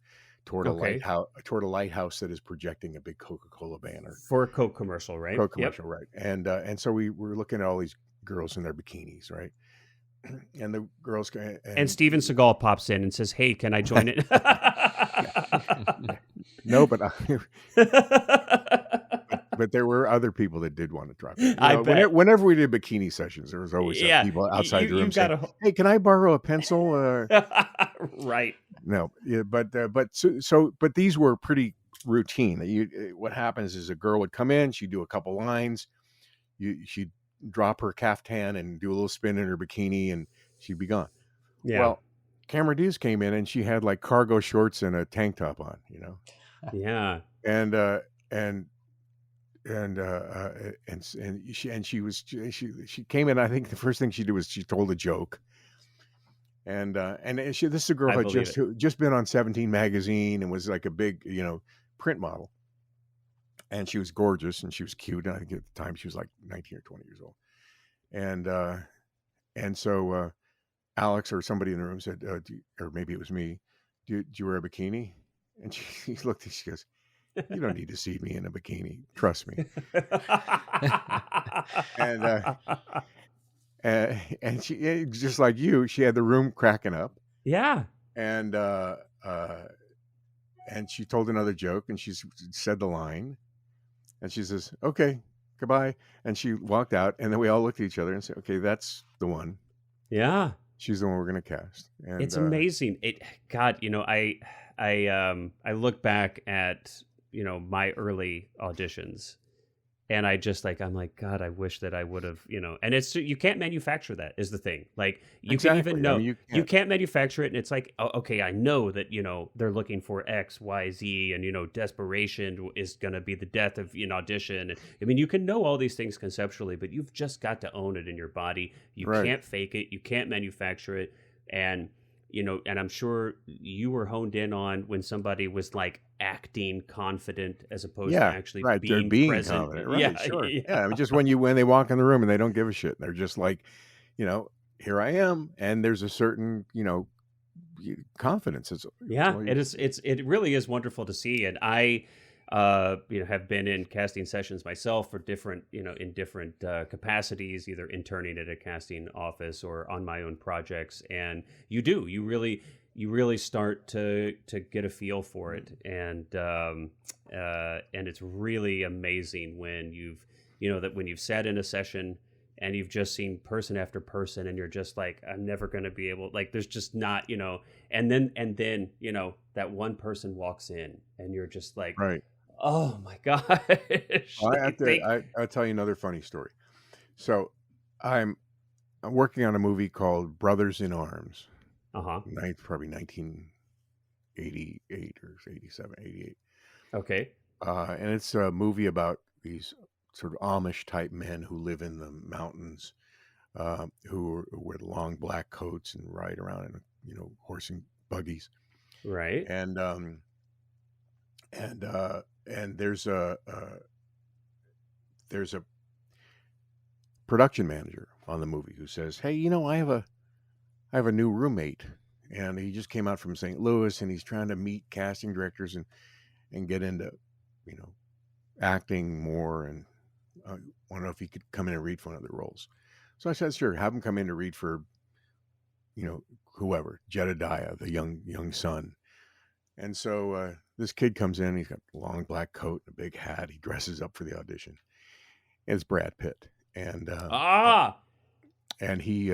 toward a lighthouse that is projecting a big Coca-Cola banner for a Coke commercial, right? Coke commercial, right? And so we were looking at all these girls in their bikinis, right? And the girls and Steven Seagal pops in and says, "Hey, can I join it?" No, but but there were other people that did want to drop in. I bet. Whenever we did bikini sessions, there was always Yeah, people outside the you room saying, got to. "Hey, can I borrow a pencil?" Right. No, yeah, but but these were pretty routine. What happens is a girl would come in, she'd do a couple lines, she'd drop her caftan and do a little spin in her bikini, and she'd be gone. Yeah. Well, Cameron Diaz came in and she had like cargo shorts and a tank top on, Yeah. and and she came in. I think the first thing she did was she told a joke, and this is a girl I who had believe it. just been on 17 magazine and was like a big print model, and she was gorgeous and she was cute. And I think at the time she was like 19 or 20 years old, and so Alex or somebody in the room said, or maybe it was me, do you wear a bikini? And she looked, she goes, "You don't need to see me in a bikini. Trust me." And and she, just like you, she had the room cracking up, Yeah. and she told another joke, and she said the line, and she says, "Okay, goodbye," and she walked out, and then we all looked at each other and said, "Okay, that's the one. Yeah. She's the one we're going to cast." And It's amazing. God, I look back at, my early auditions, and I'm like, God, I wish that I would have, and you can't manufacture that is the thing. Like you can exactly. even I know, mean, you can't manufacture it. And it's like, oh, okay, I know that, they're looking for X, Y, Z, and, desperation is going to be the death of an audition. I mean, you can know all these things conceptually, but you've just got to own it in your body. You right. can't fake it. You can't manufacture it. And, and I'm sure you were honed in on when somebody was like acting confident as opposed to Yeah, actually right. They're being being present. confident. Yeah. Right, sure. Yeah. Yeah, I mean, just when they walk in the room and they don't give a shit. They're just like, here I am, and there's a certain, confidence. It's Yeah, all you, it really is wonderful to see, and I, have been in casting sessions myself for different, in different capacities, either interning at a casting office or on my own projects, and you really start to get a feel for it, and it's really amazing when you've sat in a session and you've just seen person after person and you're just like, I'm never going to be able, like, there's just not, and then that one person walks in and you're just like, right. oh my gosh. Well, I have They, to. I'll tell you another funny story. So, I'm working on a movie called Brothers in Arms. uh-huh. Probably 1988 or 87, 88. Okay. And it's a movie about these sort of Amish type men who live in the mountains, who wear long black coats and ride around in horse and buggies. Right. And there's a production manager on the movie who says, "Hey, I have a new roommate, and he just came out from St. Louis, and he's trying to meet casting directors and get into, acting more, and I want to know if he could come in and read for one of the roles." So I said, "Sure, have him come in to read for, whoever, Jedediah, the young son." And so this kid comes in. He's got a long black coat and a big hat. He dresses up for the audition. It's Brad Pitt, and he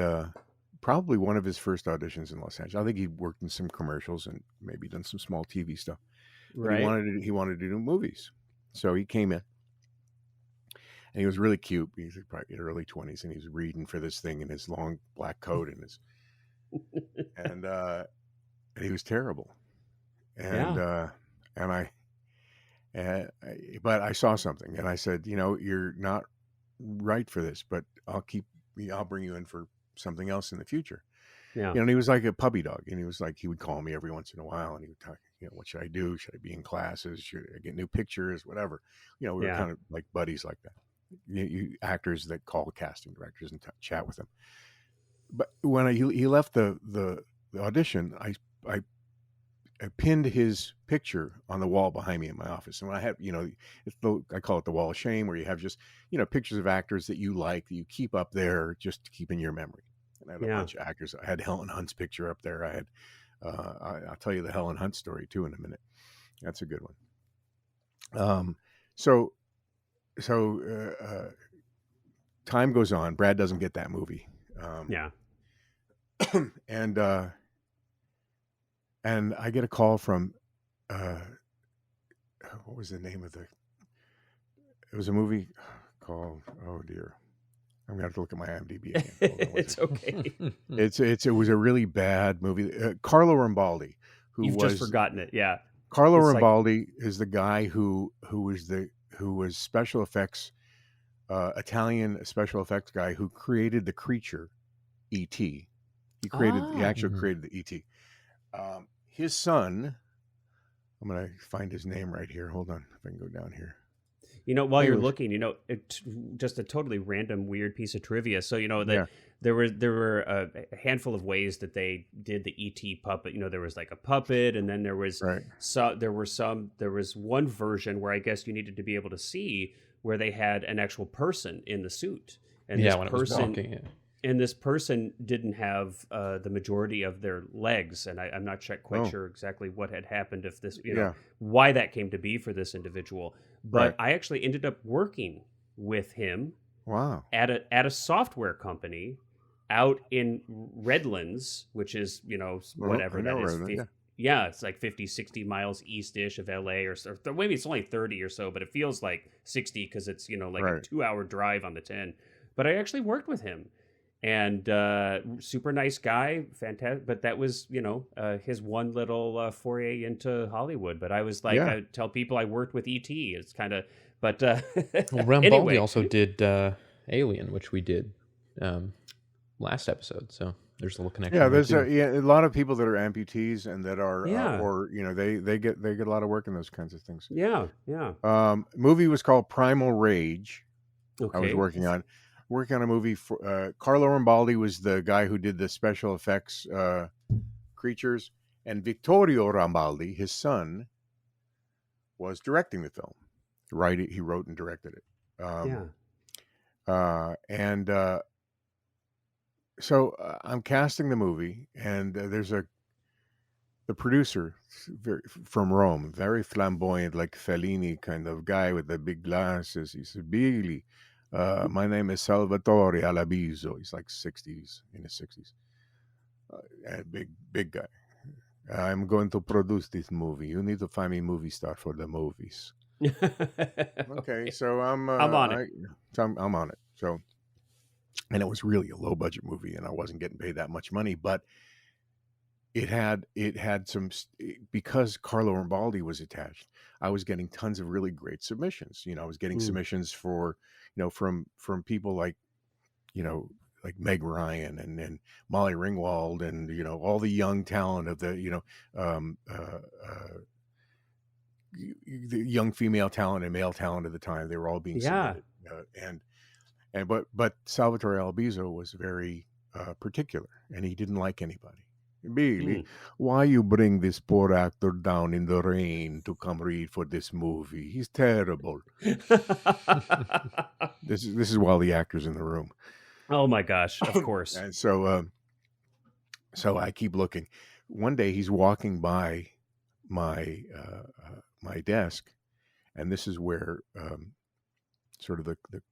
probably one of his first auditions in Los Angeles. I think he worked in some commercials and maybe done some small TV stuff. But Right. he wanted to do movies, so he came in. And he was really cute. He's probably in his early 20s, and he was reading for this thing in his long black coat and he was terrible. And but I saw something, and I said, "You're not right for this, but I'll bring you in for something else in the future." Yeah. And he was like a puppy dog, and he was like, he would call me every once in a while, and he would talk, what should I do? Should I be in classes? Should I get new pictures? Whatever. We were kind of like buddies like that. You actors that call casting directors and chat with them. But when he left the audition, I pinned his picture on the wall behind me in my office. And when I have, I call it the wall of shame, where you have just, pictures of actors that you like, that you keep up there just to keep in your memory. And I had a bunch of actors. I had Helen Hunt's picture up there. I had, I'll tell you the Helen Hunt story too in a minute. That's a good one. So time goes on. Brad doesn't get that movie. Yeah. And I get a call from what was the name of it was a movie called, oh dear, I'm gonna have to look at my IMDb again. Hold on one It's second. okay. It was a really bad movie. Carlo Rambaldi, who You've was just forgotten it. Yeah. Carlo It's like, Rambaldi is the guy who was special effects, Italian special effects guy who created the creature E.T. He actually Mhm. created the E.T. His son, I'm gonna find his name right here. Hold on, if I can go down here. while you're Anyways, looking, just a totally random, weird piece of trivia. So, that yeah, there were a handful of ways that they did the ET puppet. There was like a puppet, and then there was right, there was one version where I guess you needed to be able to see where they had an actual person in the suit, and Yeah, this when it was person walking. Yeah. and this person didn't have the majority of their legs, and I'm not quite oh, sure exactly what had happened, if this, yeah, why that came to be for this individual. right, But I actually ended up working with him wow, at a software company out in Redlands, which is I whatever know that is. Redmond, yeah, Yeah, it's like 50, 60 miles east-ish of LA, or maybe it's only 30 or so, but it feels like 60 because it's like a right, 2-hour drive on the 10. But I actually worked with him, and super nice guy, fantastic. But that was his one little foray into Hollywood. But I was like, yeah. I tell people I worked with ET. It's kind of, but Well, Rambaldi anyway. also did Alien, which we did last episode. So there's a little connection Yeah, there there's too. a lot of people that are amputees and that are, Yeah, or they get a lot of work in those kinds of things. yeah, yeah. Movie was called Primal Rage. I was Okay. working on a movie for Carlo Rambaldi was the guy who did the special effects creatures, and Vittorio Rambaldi, his son, was directing the film. He wrote and directed it. Yeah. And so I'm casting the movie, and there's the producer from Rome, very flamboyant, like Fellini kind of guy with the big glasses. He said, Billy, my name is Salvatore Alabiso. He's like 60s, in his 60s. And big guy. I'm going to produce this movie. You need to find me a movie star for the movies. Okay, Okay. so I'm I'm on it. I'm on it. So, and it was really a low budget movie, and I wasn't getting paid that much money, but it had some, because Carlo Rambaldi was attached. I was getting tons of really great submissions. I was getting Mm. submissions for, from people like, like Meg Ryan and Molly Ringwald and all the young talent of the the young female talent and male talent at the time. They were all being Yeah. submitted, but Salvatore Albizo was very particular, and he didn't like anybody. Billy, Mm. why you bring this poor actor down in the rain to come read for this movie? He's terrible. This is while the actor's in the room. Oh my gosh! Of course. And so I keep looking. One day he's walking by my my desk, and this is where sort of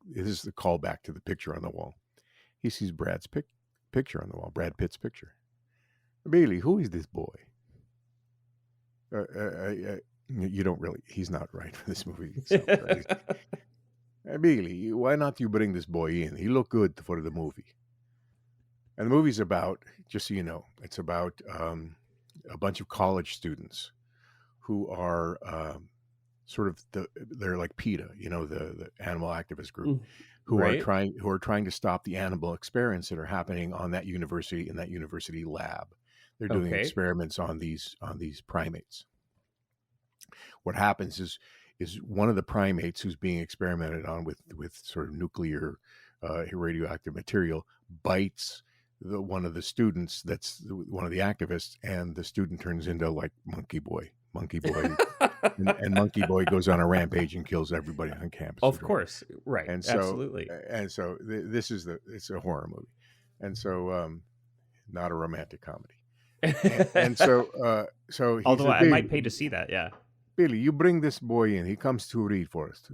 this is the callback to the picture on the wall. He sees Brad's picture on the wall, Brad Pitt's picture. Billy, who is this boy? You don't really. He's not right for this movie. So, Billy, why not you bring this boy in? He look good for the movie. And the movie's about, just so you know, it's about a bunch of college students who are sort of they're like PETA, the animal activist group, Mm. who Right. are trying to stop the animal experiments that are happening on that university, in that university lab. They're doing Okay. experiments on these primates. What happens is one of the primates who's being experimented on with sort of nuclear radioactive material bites one of the students, that's one of the activists, and the student turns into like Monkey Boy, and Monkey Boy goes on a rampage and kills everybody on campus. Of course. Right. And Absolutely. this is it's a horror movie, and so not a romantic comedy. And so he Although says, I might pay to see that. Yeah. Billy, you bring this boy in. He comes to read for us.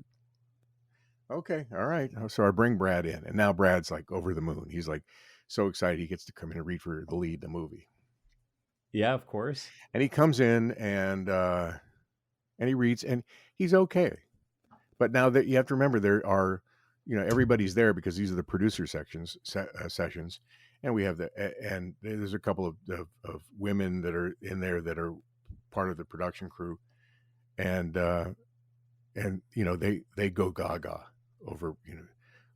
Okay, all right. So I bring Brad in, and now Brad's like over the moon. He's like so excited he gets to come in and read for the lead in the movie. Yeah, of course. And he comes in and he reads, and he's okay. But now that you have to remember, there are, everybody's there because these are the producer sessions, and we have and there's a couple of women that are in there that are part of the production crew, and they go gaga over,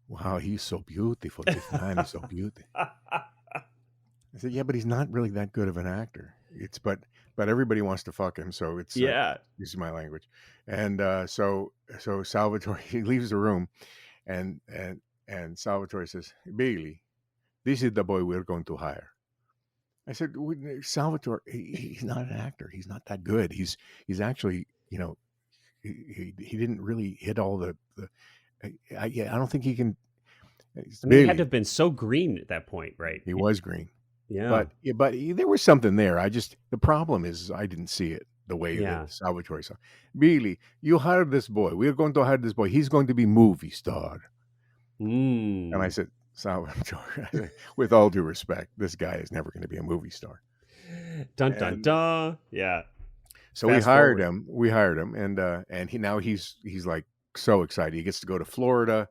wow, he's so beautiful. This man is so beautiful. I said, yeah, but he's not really that good of an actor. But everybody wants to fuck him, so it's Yeah. this is my language. And so Salvatore, he leaves the room, and Salvatore says, Billy, this is the boy we're going to hire. I said, Salvatore, he's not an actor. He's not that good. He's actually, he didn't really hit all the I don't think he can. I mean, he had to have been so green at that point, right? He was green. Yeah. But there was something there. The problem is I didn't see it the way that Salvatore saw. Billy, you hired this boy. We're going to hire this boy. He's going to be movie star. And I said, Salvatore, with all due respect, this guy is never going to be a movie star. Dun dun dun. Yeah. So we hired him. And he's like so excited. He gets to go to Florida.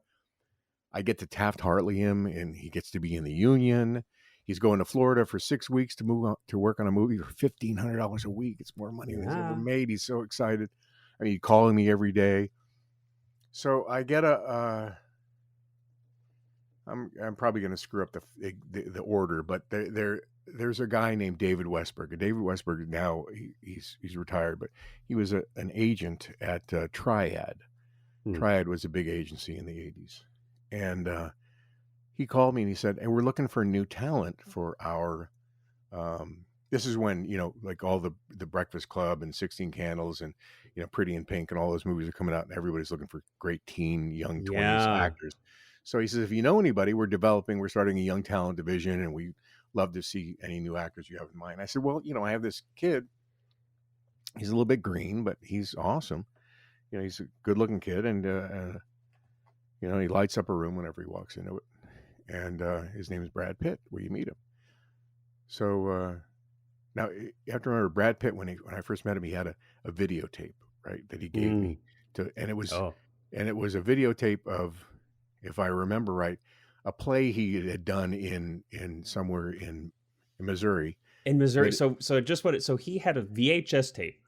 I get to Taft-Hartley him, and he gets to be in the union. He's going to Florida for 6 weeks to move to work on a movie for $1,500 a week. It's more money than he's ever made. He's so excited. I mean, he's calling me every day. So I get I'm probably going to screw up the order, but there's a guy named David Westberg. David Westberg now he's retired, but he was an agent at Triad. Triad was a big agency in the 80s, and he called me and he said, and we're looking for new talent for our, this is when, like all the Breakfast Club and 16 Candles and, Pretty in Pink and all those movies are coming out, and everybody's looking for great teen, young 20s actors. So he says, if you know anybody, we're starting a young talent division, and we love to see any new actors you have in mind. I said, well, I have this kid. He's a little bit green, but he's awesome. He's a good looking kid, and, he lights up a room whenever he walks into it. And his name is Brad Pitt. Will you meet him? So now you have to remember, Brad Pitt, when I first met him, he had a videotape, right, that he gave me and it was a videotape of, if I remember right, a play he had done in somewhere in Missouri. In Missouri. So he had a VHS tape.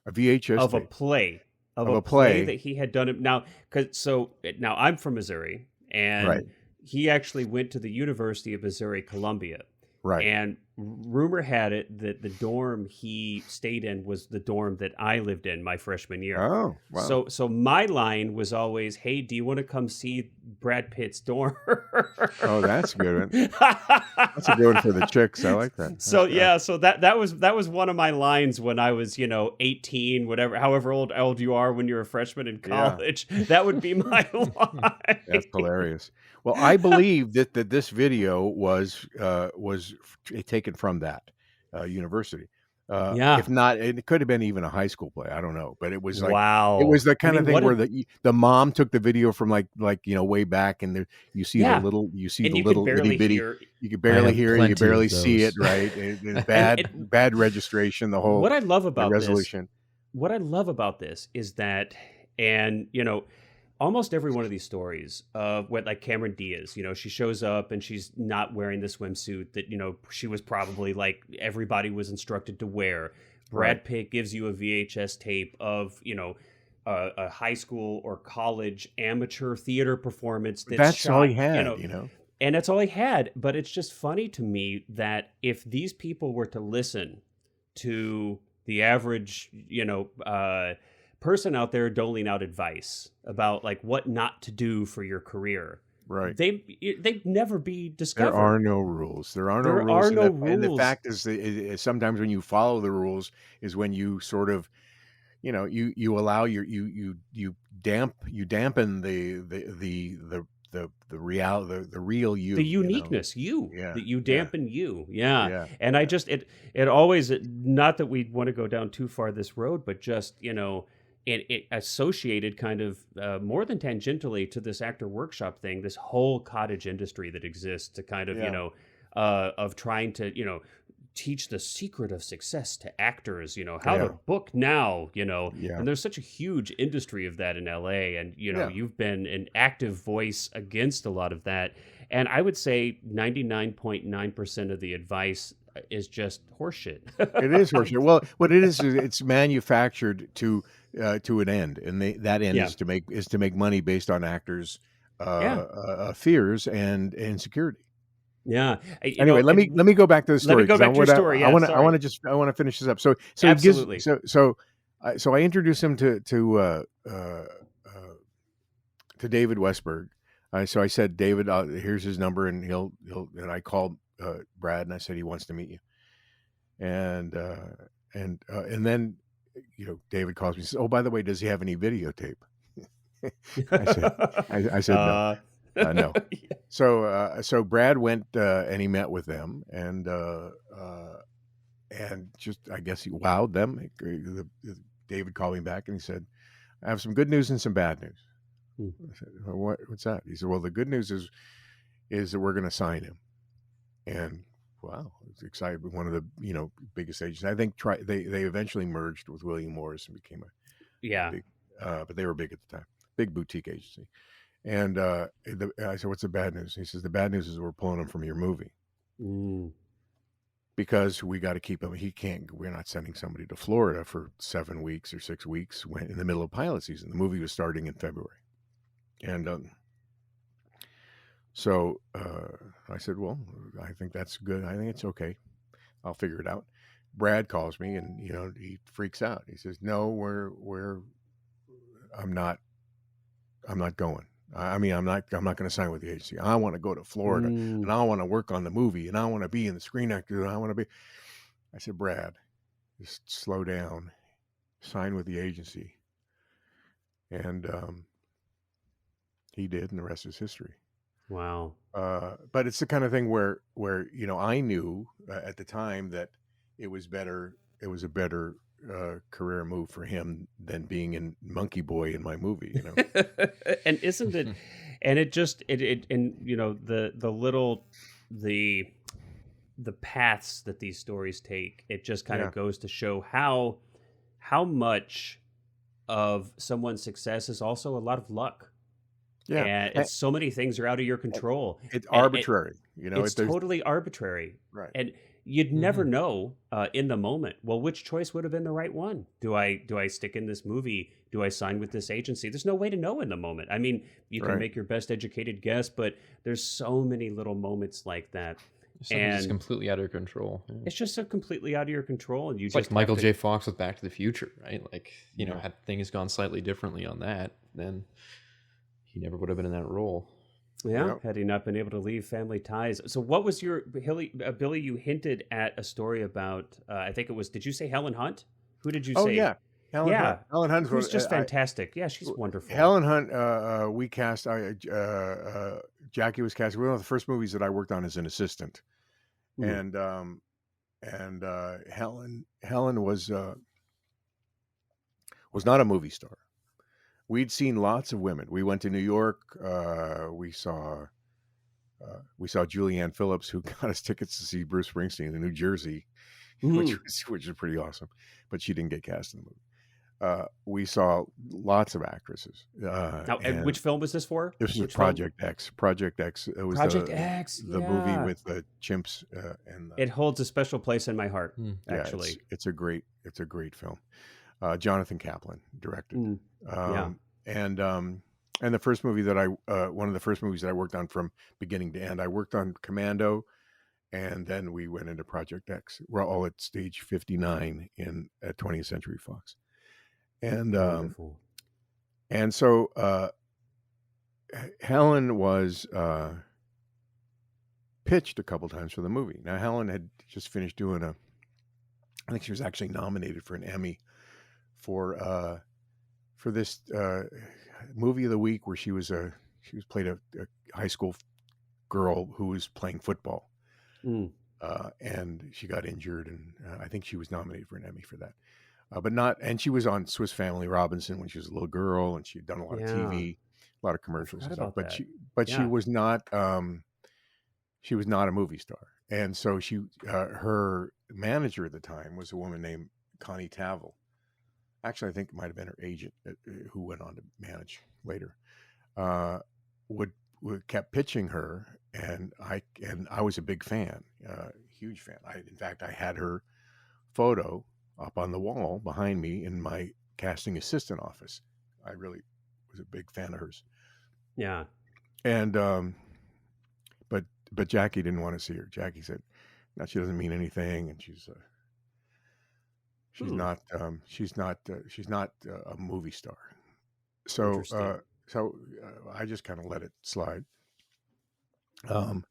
A VHS of tape. A play. Of a play that he had done. Now I'm from Missouri, and he actually went to the University of Missouri, Columbia. Right. And rumor had it that the dorm he stayed in was the dorm that I lived in my freshman year. Oh, wow. So my line was always, hey, do you want to come see Brad Pitt's dorm? Oh, that's a good one. That's a good one for the chicks. I like that. So that was one of my lines when I was, 18, however old you are when you're a freshman in college. Yeah. That would be my line. That's hilarious. Well, I believe that this video was taken from that university. If not, it could have been even a high school play. I don't know, but it was like, wow. It was the kind of thing where the mom took the video from like way back, and you see the little itty bitty. You could barely hear it. You barely see it. Right? Bad registration. The whole what I love about resolution. What I love about this is that, and almost every one of these stories of like Cameron Diaz, she shows up and she's not wearing the swimsuit that, she was probably like everybody was instructed to wear. Brad Pitt gives you a VHS tape of, a high school or college amateur theater performance. That's shot, all he had, And that's all he had. But it's just funny to me that if these people were to listen to the average, person out there doling out advice about like what not to do for your career, right? They'd never be discovered. There are no rules. There are no rules. And the fact is sometimes when you follow the rules is when you sort of, you allow you dampen the real you, the uniqueness, that you dampen you. And I just, it always, not that we want to go down too far this road, but just, it associated kind of more than tangentially to this actor workshop thing, this whole cottage industry that exists to kind of, Yeah. of trying to, teach the secret of success to actors, how to Yeah. book now, Yeah. and there's such a huge industry of that in LA. And, Yeah. you've been an active voice against a lot of that. And I would say 99.9% of the advice is just horseshit. It is horseshit. Well, what it is it's manufactured to an end, and that end Yeah. is to make money based on actors' Yeah. fears and insecurity. Yeah. Anyway, let me go back to the let me story go because back to your story. Yeah. I Sorry. want to finish this up. So he gives Absolutely. so I introduce him to David Westberg. So I said, David, here's his number, and and I called Brad, and I said he wants to meet you, and then David calls me and says, oh, by the way, does he have any videotape? I said no. No. Yeah. So Brad went and he met with them, and just I guess he wowed them. David called me back and he said, I have some good news and some bad news. I said, well, what's that? He said, well, the good news is that we're going to sign him. And wow, it's exciting. One of the biggest agents. I think they eventually merged with William Morris and became a Yeah. big, but they were big at the time, big boutique agency. And I said, what's the bad news? He says, the bad news is we're pulling him from your movie because we got to keep him. We're not sending somebody to Florida for 7 weeks or 6 weeks in the middle of pilot season. The movie was starting in February. And so I said, well, I think that's good. I think it's okay. I'll figure it out. Brad calls me and, he freaks out. He says, no, I'm not going. I mean, I'm not going to sign with the agency. I want to go to Florida and I want to work on the movie and I want to be in the Screen Actors. And I said, Brad, just slow down, sign with the agency. And he did, and the rest is history. Wow. But it's the kind of thing where I knew at the time that it was a better career move for him than being in Monkey Boy in my movie, And isn't it? And it just and the paths that these stories take. It just kind of goes to show how much of someone's success is also a lot of luck. Yeah, and it's so many things are out of your control. It's arbitrary, It's totally arbitrary, right? And you'd never know in the moment. Well, which choice would have been the right one? Do I stick in this movie? Do I sign with this agency? There's no way to know in the moment. I mean, you can make your best educated guess, but there's so many little moments like that. And it's completely out of your control. Yeah. It's just so completely out of your control, and it's like Michael J. Fox with Back to the Future, right? Like had things gone slightly differently on that, then he never would have been in that role. Yeah, had he not been able to leave family ties. So what was your, Billy, you hinted at a story about, I think it was, did you say Helen Hunt? Who did you say? Oh, yeah. Helen Hunt. Helen Hunt was just fantastic. Yeah, she's wonderful. Helen Hunt, we cast, Jackie was cast. One of the first movies that I worked on as an assistant. And Helen was not a movie star. We'd seen lots of women. We went to New York. We saw Julianne Phillips, who got us tickets to see Bruce Springsteen in New Jersey, which is pretty awesome. But she didn't get cast in the movie. We saw lots of actresses. Now, and which film was this for? This was Project X. Project X. It was Project X, the movie with the chimps. It holds a special place in my heart. Actually, it's a great film. Jonathan Kaplan directed. And the first movie that one of the first movies that I worked on from beginning to end, I worked on Commando, and then we went into Project X. We're all at stage 59 at 20th Century Fox. And so Helen was pitched a couple times for the movie. Now Helen had just finished doing I think she was actually nominated for an Emmy for this movie of the week where she played a high school girl who was playing football, and she got injured, and I think she was nominated for an Emmy for that. but not. And she was on Swiss Family Robinson when she was a little girl, and she'd done a lot of Yeah, TV, a lot of I commercials forgot and stuff. about that. But Yeah. she was not a movie star, and so her manager at the time was a woman named Connie Tavel. Actually, I think it might have been her agent who went on to manage later. Uh, would kept pitching her, and I was a big fan, huge fan. In fact, I had her photo up on the wall behind me in my casting assistant office. I really was a big fan of hers. Yeah. And but Jackie didn't want to see her. Jackie said, "No, she doesn't mean anything, and she's Hmm. not a movie star." So Interesting. I just kind of let it slide. Um,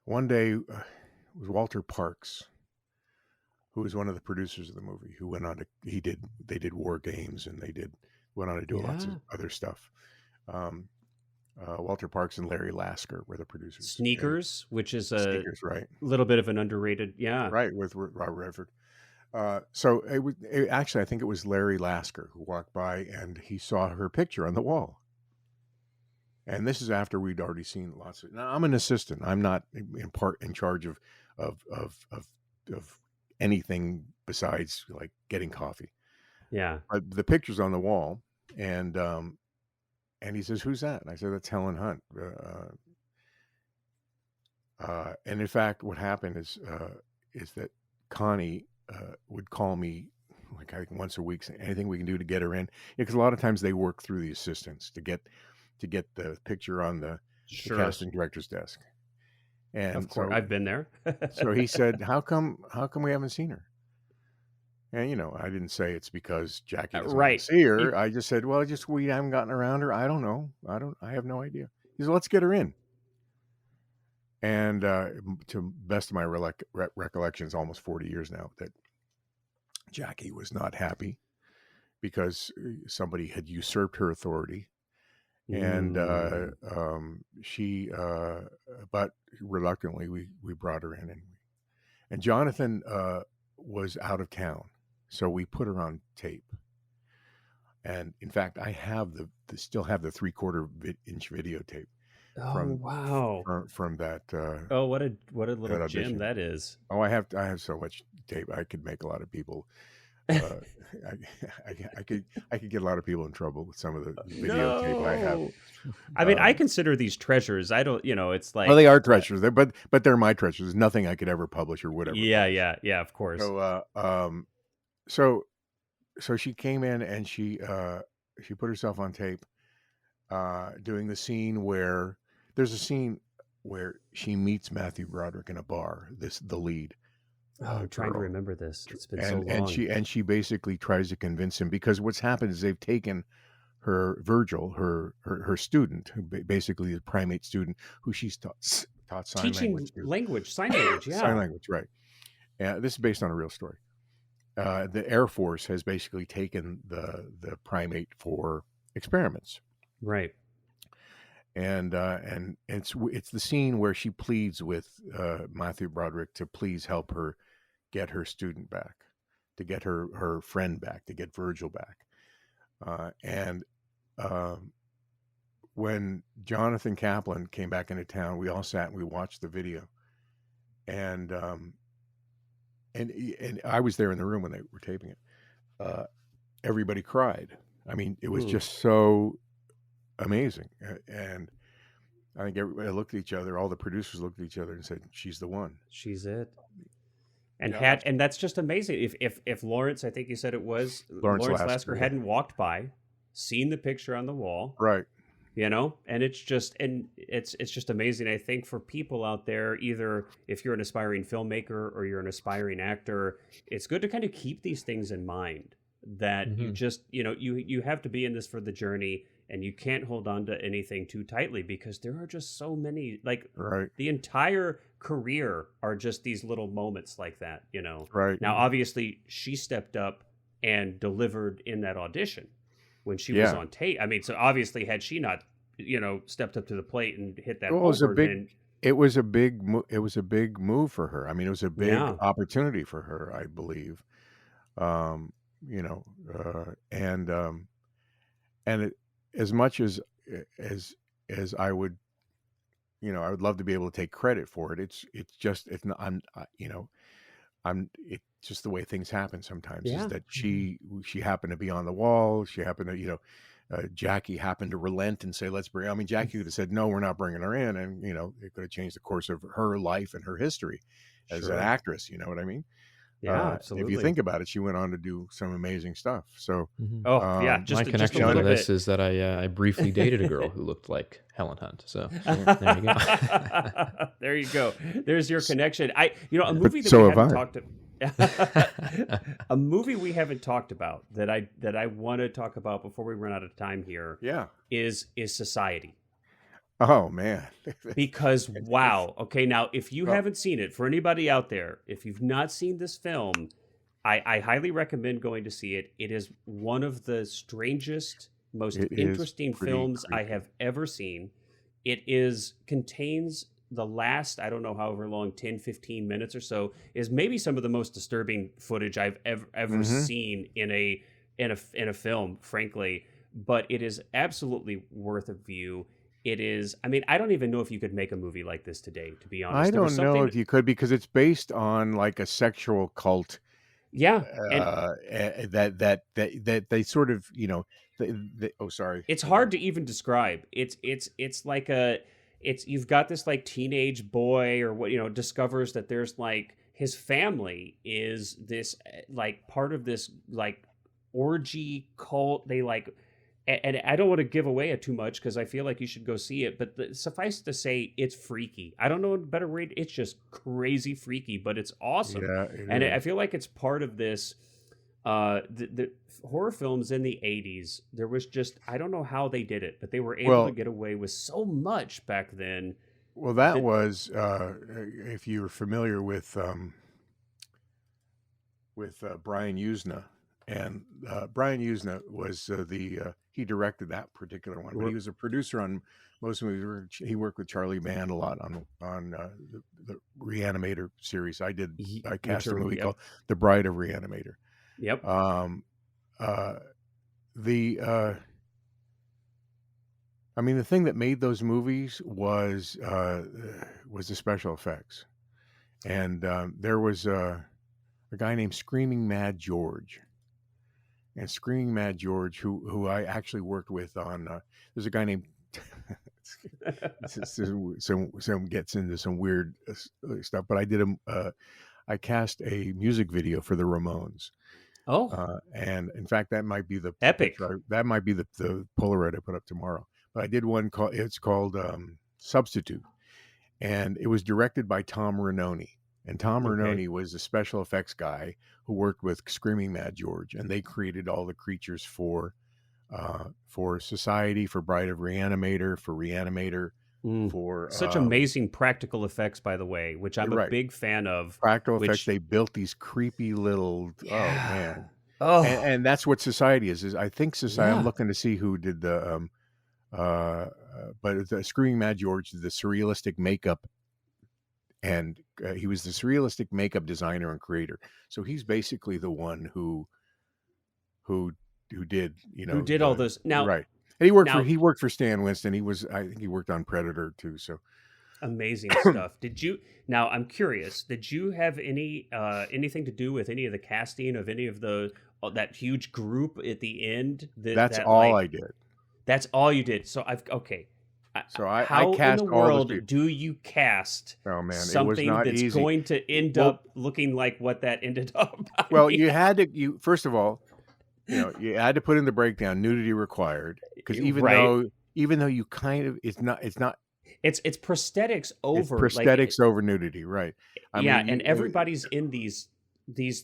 One day, it was Walter Parks, who was one of the producers of the movie, who went on to they did War Games, and went on to do lots of Yeah. other stuff. Um, Walter Parks and Larry Lasker were the producers, and Sneakers, which is a Sneakers, right, little bit of an underrated. Yeah. right, with Robert Redford. Actually, I think it was Larry Lasker who walked by and he saw her picture on the wall. And this is after we'd already seen lots of. Now I'm an assistant. I'm not in charge of of of of, of anything besides like getting coffee. Yeah. But the picture's on the wall, and he says, "Who's that?" And I said, "That's Helen Hunt." And in fact, what happened is that Connie would call me like I think once a week, saying anything we can do to get her in, because a lot of times they work through the assistants to get the picture on the Sure. casting director's desk. And Of course, I've been there. so he said, "How come we haven't seen her?" And I didn't say it's because Jackie doesn't want Right. to see her. You- I just said, "Well, just we haven't gotten around her. I don't know. I have no idea." He said, "Let's get her in." And to best of my recollections, almost 40 years now, that Jackie was not happy because somebody had usurped her authority, and but reluctantly we brought her in, and Jonathan was out of town, so we put her on tape. And in fact, I have still have the 3/4-inch videotape Oh from wow. from that. Oh, what a little that gem audition. that is. Oh, I have so much tape. I could make a lot of people. Uh, I could get a lot of people in trouble with some of the videotape I have. No. I mean, I Um, consider these treasures. I don't, it's well, they like, are treasures. But they're my treasures. There's nothing I could ever publish or would ever yeah, publish. yeah, of course. So so she came in and she put herself on tape doing the scene where there's a scene where she meets Matthew Broderick in a bar. The lead Oh, I'm trying to girl. remember this. It's been so long. And she basically tries to convince him, because what's happened is they've taken her Virgil, her student, basically the primate student, who she's taught sign Teaching language to. language, sign language, Sign yeah. language, right? This is based on a real story. The Air Force has basically taken the primate for experiments, Right. and it's the scene where she pleads with Matthew Broderick to please help her get her student back, to get her friend back, to get Virgil back. And when Jonathan Kaplan came back into town, we all sat and we watched the video, and I was there in the room when they were taping it. Everybody cried. I mean, it was just so amazing, and I think everybody looked at each other. All the producers looked at each other and said, "She's the one. She's it." And Yeah, and that's just amazing. If Lawrence, I think you said it was Lawrence Lasker, yeah. hadn't walked by, seen the picture on the wall, Right. and it's just amazing. I think for people out there, either if you're an aspiring filmmaker or you're an aspiring actor, it's good to kind of keep these things in mind, that you just you have to be in this for the journey, and you can't hold on to anything too tightly, because there are just so many, like, Right. the entire career are just these little moments like that. Right. Now obviously she stepped up and delivered in that audition when she was Yeah. on tape. I mean, so obviously had she not stepped up to the plate and hit that Well, it was a over, big. then It was a big. It was a big move for her. I mean, it was a big yeah. opportunity for her, I believe. um, and as much as as I would, I would love to be able to take credit for it. It's just it's not. It's just the way things happen sometimes. Is Yeah. that she happened to be on the wall. She happened to Jackie happened to relent and say, let's bring. I mean, Jackie could have said, no, we're not bringing her in, and it could have changed the course of her life and her history as an Sure. actress. You know what I mean? Yeah, If you absolutely. think about it, she went on to do some amazing stuff. So, Oh, yeah, um, My just a connection to little this bit. is that I briefly dated a girl who looked like Helen Hunt. So there you go. There you go. There's your connection. A Yeah. but movie that we so have haven't I. talked a movie we haven't talked about that I want to talk about before we run out of time here Yeah. is Society. Oh man. Because wow. Okay, now if you Well, haven't seen it, for anybody out there, if you've not seen this film, I highly recommend going to see it. It is one of the strangest, most it is interesting pretty films I creepy. have ever seen. It is contains the last, I don't know, however long, 10, 15 minutes or so, is maybe some of the most disturbing footage I've ever Hmm. seen in a film, frankly. But it is absolutely worth a view. It is, I mean, I don't even know if you could make a movie like this today, to be I honest. There was don't know something, if you could because it's based on like a sexual cult yeah, and that they sort of oh sorry, it's go ahead. hard to even describe. It's like it's you've got this like teenage boy or what discovers that there's like his family is this like part of this like orgy cult. They like and I don't want to give away it too much because I feel like you should go see it. But suffice to say, it's freaky. I don't know a better way. It's just crazy freaky, but it's awesome. Yeah, it And I is. feel like it's part of this. The horror films in the 80s, there was just, I don't know how they did it, but they were able to Well, get away with so much back then that that, was if you're familiar with Brian Usna, and Brian Usna was he directed that particular one, but he was a producer on most movies. He worked with Charlie Band a lot on the Reanimator series. I which cast a are, movie yep, called The Bride of Reanimator. yep. Um, uh, the I mean, the thing that made those movies was the special effects, and there was a guy named Screaming Mad George, and Screaming Mad George, who I actually worked with on. There's a guy named. Some gets into some weird stuff, but I cast a music video for the Ramones, Oh, and in fact, that might be the epic. picture. That might be the Polaroid I put up tomorrow. But I did one called. It's called Substitute, and it was directed by Tom Ranoni. And Tom Okay. Ranoni was the special effects guy who worked with Screaming Mad George, and they created all the creatures for Society, for Bride of Reanimator, for Reanimator, Mm. for Such amazing practical effects, by the way, which I'm you're a right, big fan of, practical effects. which, They built these creepy little, oh yeah. man, Oh, and that's what Society is. Is I think Society. I'm yeah. looking to see who did the but the Screaming Mad George did the surrealistic makeup, and he was the surrealistic makeup designer and creator. So he's basically the one who who did Who did all the those? Now, right. And now, he worked for Stan Winston. I think he worked on Predator too. So amazing stuff. Did you now I'm curious, did you have anything to do with any of the casting of any of the that huge group at the end that's that all like I did. that's all you did? So I've okay. So I How in the cast all those world people. do you cast Oh man, it was something not that's easy. going to end Well, up looking like what that ended up? I well, mean, you first of all, you had to put in the breakdown nudity required, because right. even though you kind of it's not It's prosthetics it's over like prosthetics over nudity, right? I yeah, mean, and everybody's in these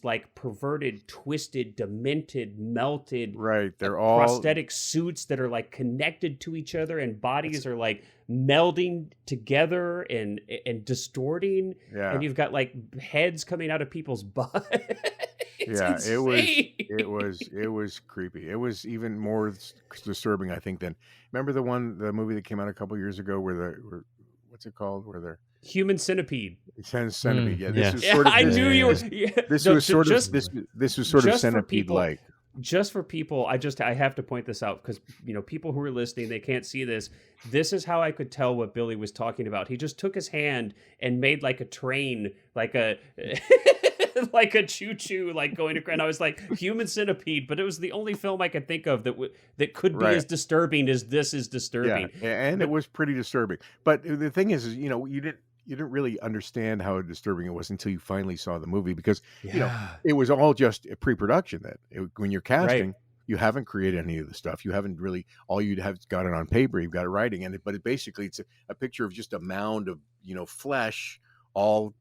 like perverted, twisted, demented, melted right, they're all prosthetic suits that are like connected to each other, and it's bodies are like melding together and distorting, and yeah. you've got like heads coming out of people's butt. It's Yeah, insane. it was creepy. It was even more disturbing, I think, than remember the movie that came out a couple years ago where what's it called? Where they're Human Centipede. Centipede. Yeah, this yeah. was Yeah, sort of I this. knew you were. This, Yeah. this No, was sort of just this was sort of just for Centipede people. like. Just for people, I have to point this out because people who are listening, they can't see this. This is how I could tell what Billy was talking about. He just took his hand and made like a train, like a like a choo-choo, like going across. And I was like, Human Centipede, but it was the only film I could think of that could be Right. as disturbing as this is disturbing. Yeah, and it was pretty disturbing. But the thing is you didn't really understand how disturbing it was until you finally saw the movie, because it was all just a pre-production. When you're casting, you haven't created any of the stuff. You haven't really. All you'd have got it on paper. You've got it writing, but basically it's a picture of just a mound of flesh all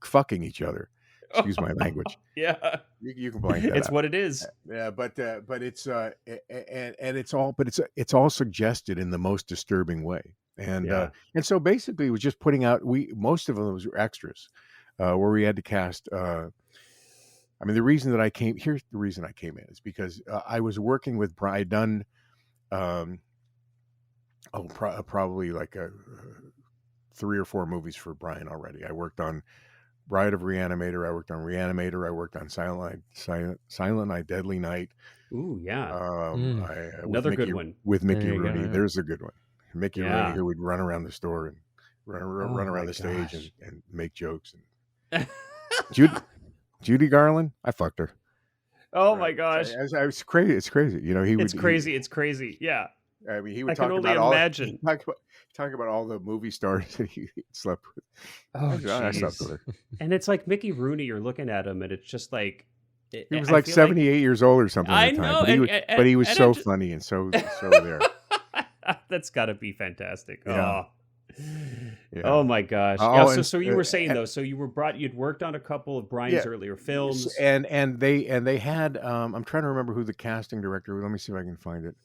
fucking each other. Excuse my language. Yeah, you can blank that it's out. what it is. Yeah, but it's and it's all suggested in the most disturbing way. And so basically it was just putting out, most of them were extras, where we had to cast. I mean, here's the reason I came in is because I was working with Brian. I'd done probably like 3 or 4 movies for Brian already. I worked on Bride of Reanimator. I worked on Reanimator. I worked on Silent Night, Deadly Night. Ooh, yeah. Another good one with Mickey There you Rooney. go, yeah. There's a good one. Mickey Yeah. Rooney, who would run around the store and run around my the stage gosh. and make jokes. And Judy Garland, I fucked her. Oh my gosh. It's crazy. It's crazy. It's crazy. It's crazy. Yeah. I mean, he would I can talk only about imagine. talk about all the movie stars that he slept with. Oh, I slept jeez. with her. And it's like Mickey Rooney, you're looking at him and it's just like He was like 78 years old or something at the time. know, But he was and so I'm just- funny and so there. That's got to be fantastic. Yeah. Oh. Oh my gosh. Oh, Yeah, and- so you were saying though, so you'd worked on a couple of Brian's earlier films. And they had I'm trying to remember who the casting director was. Let me see if I can find it.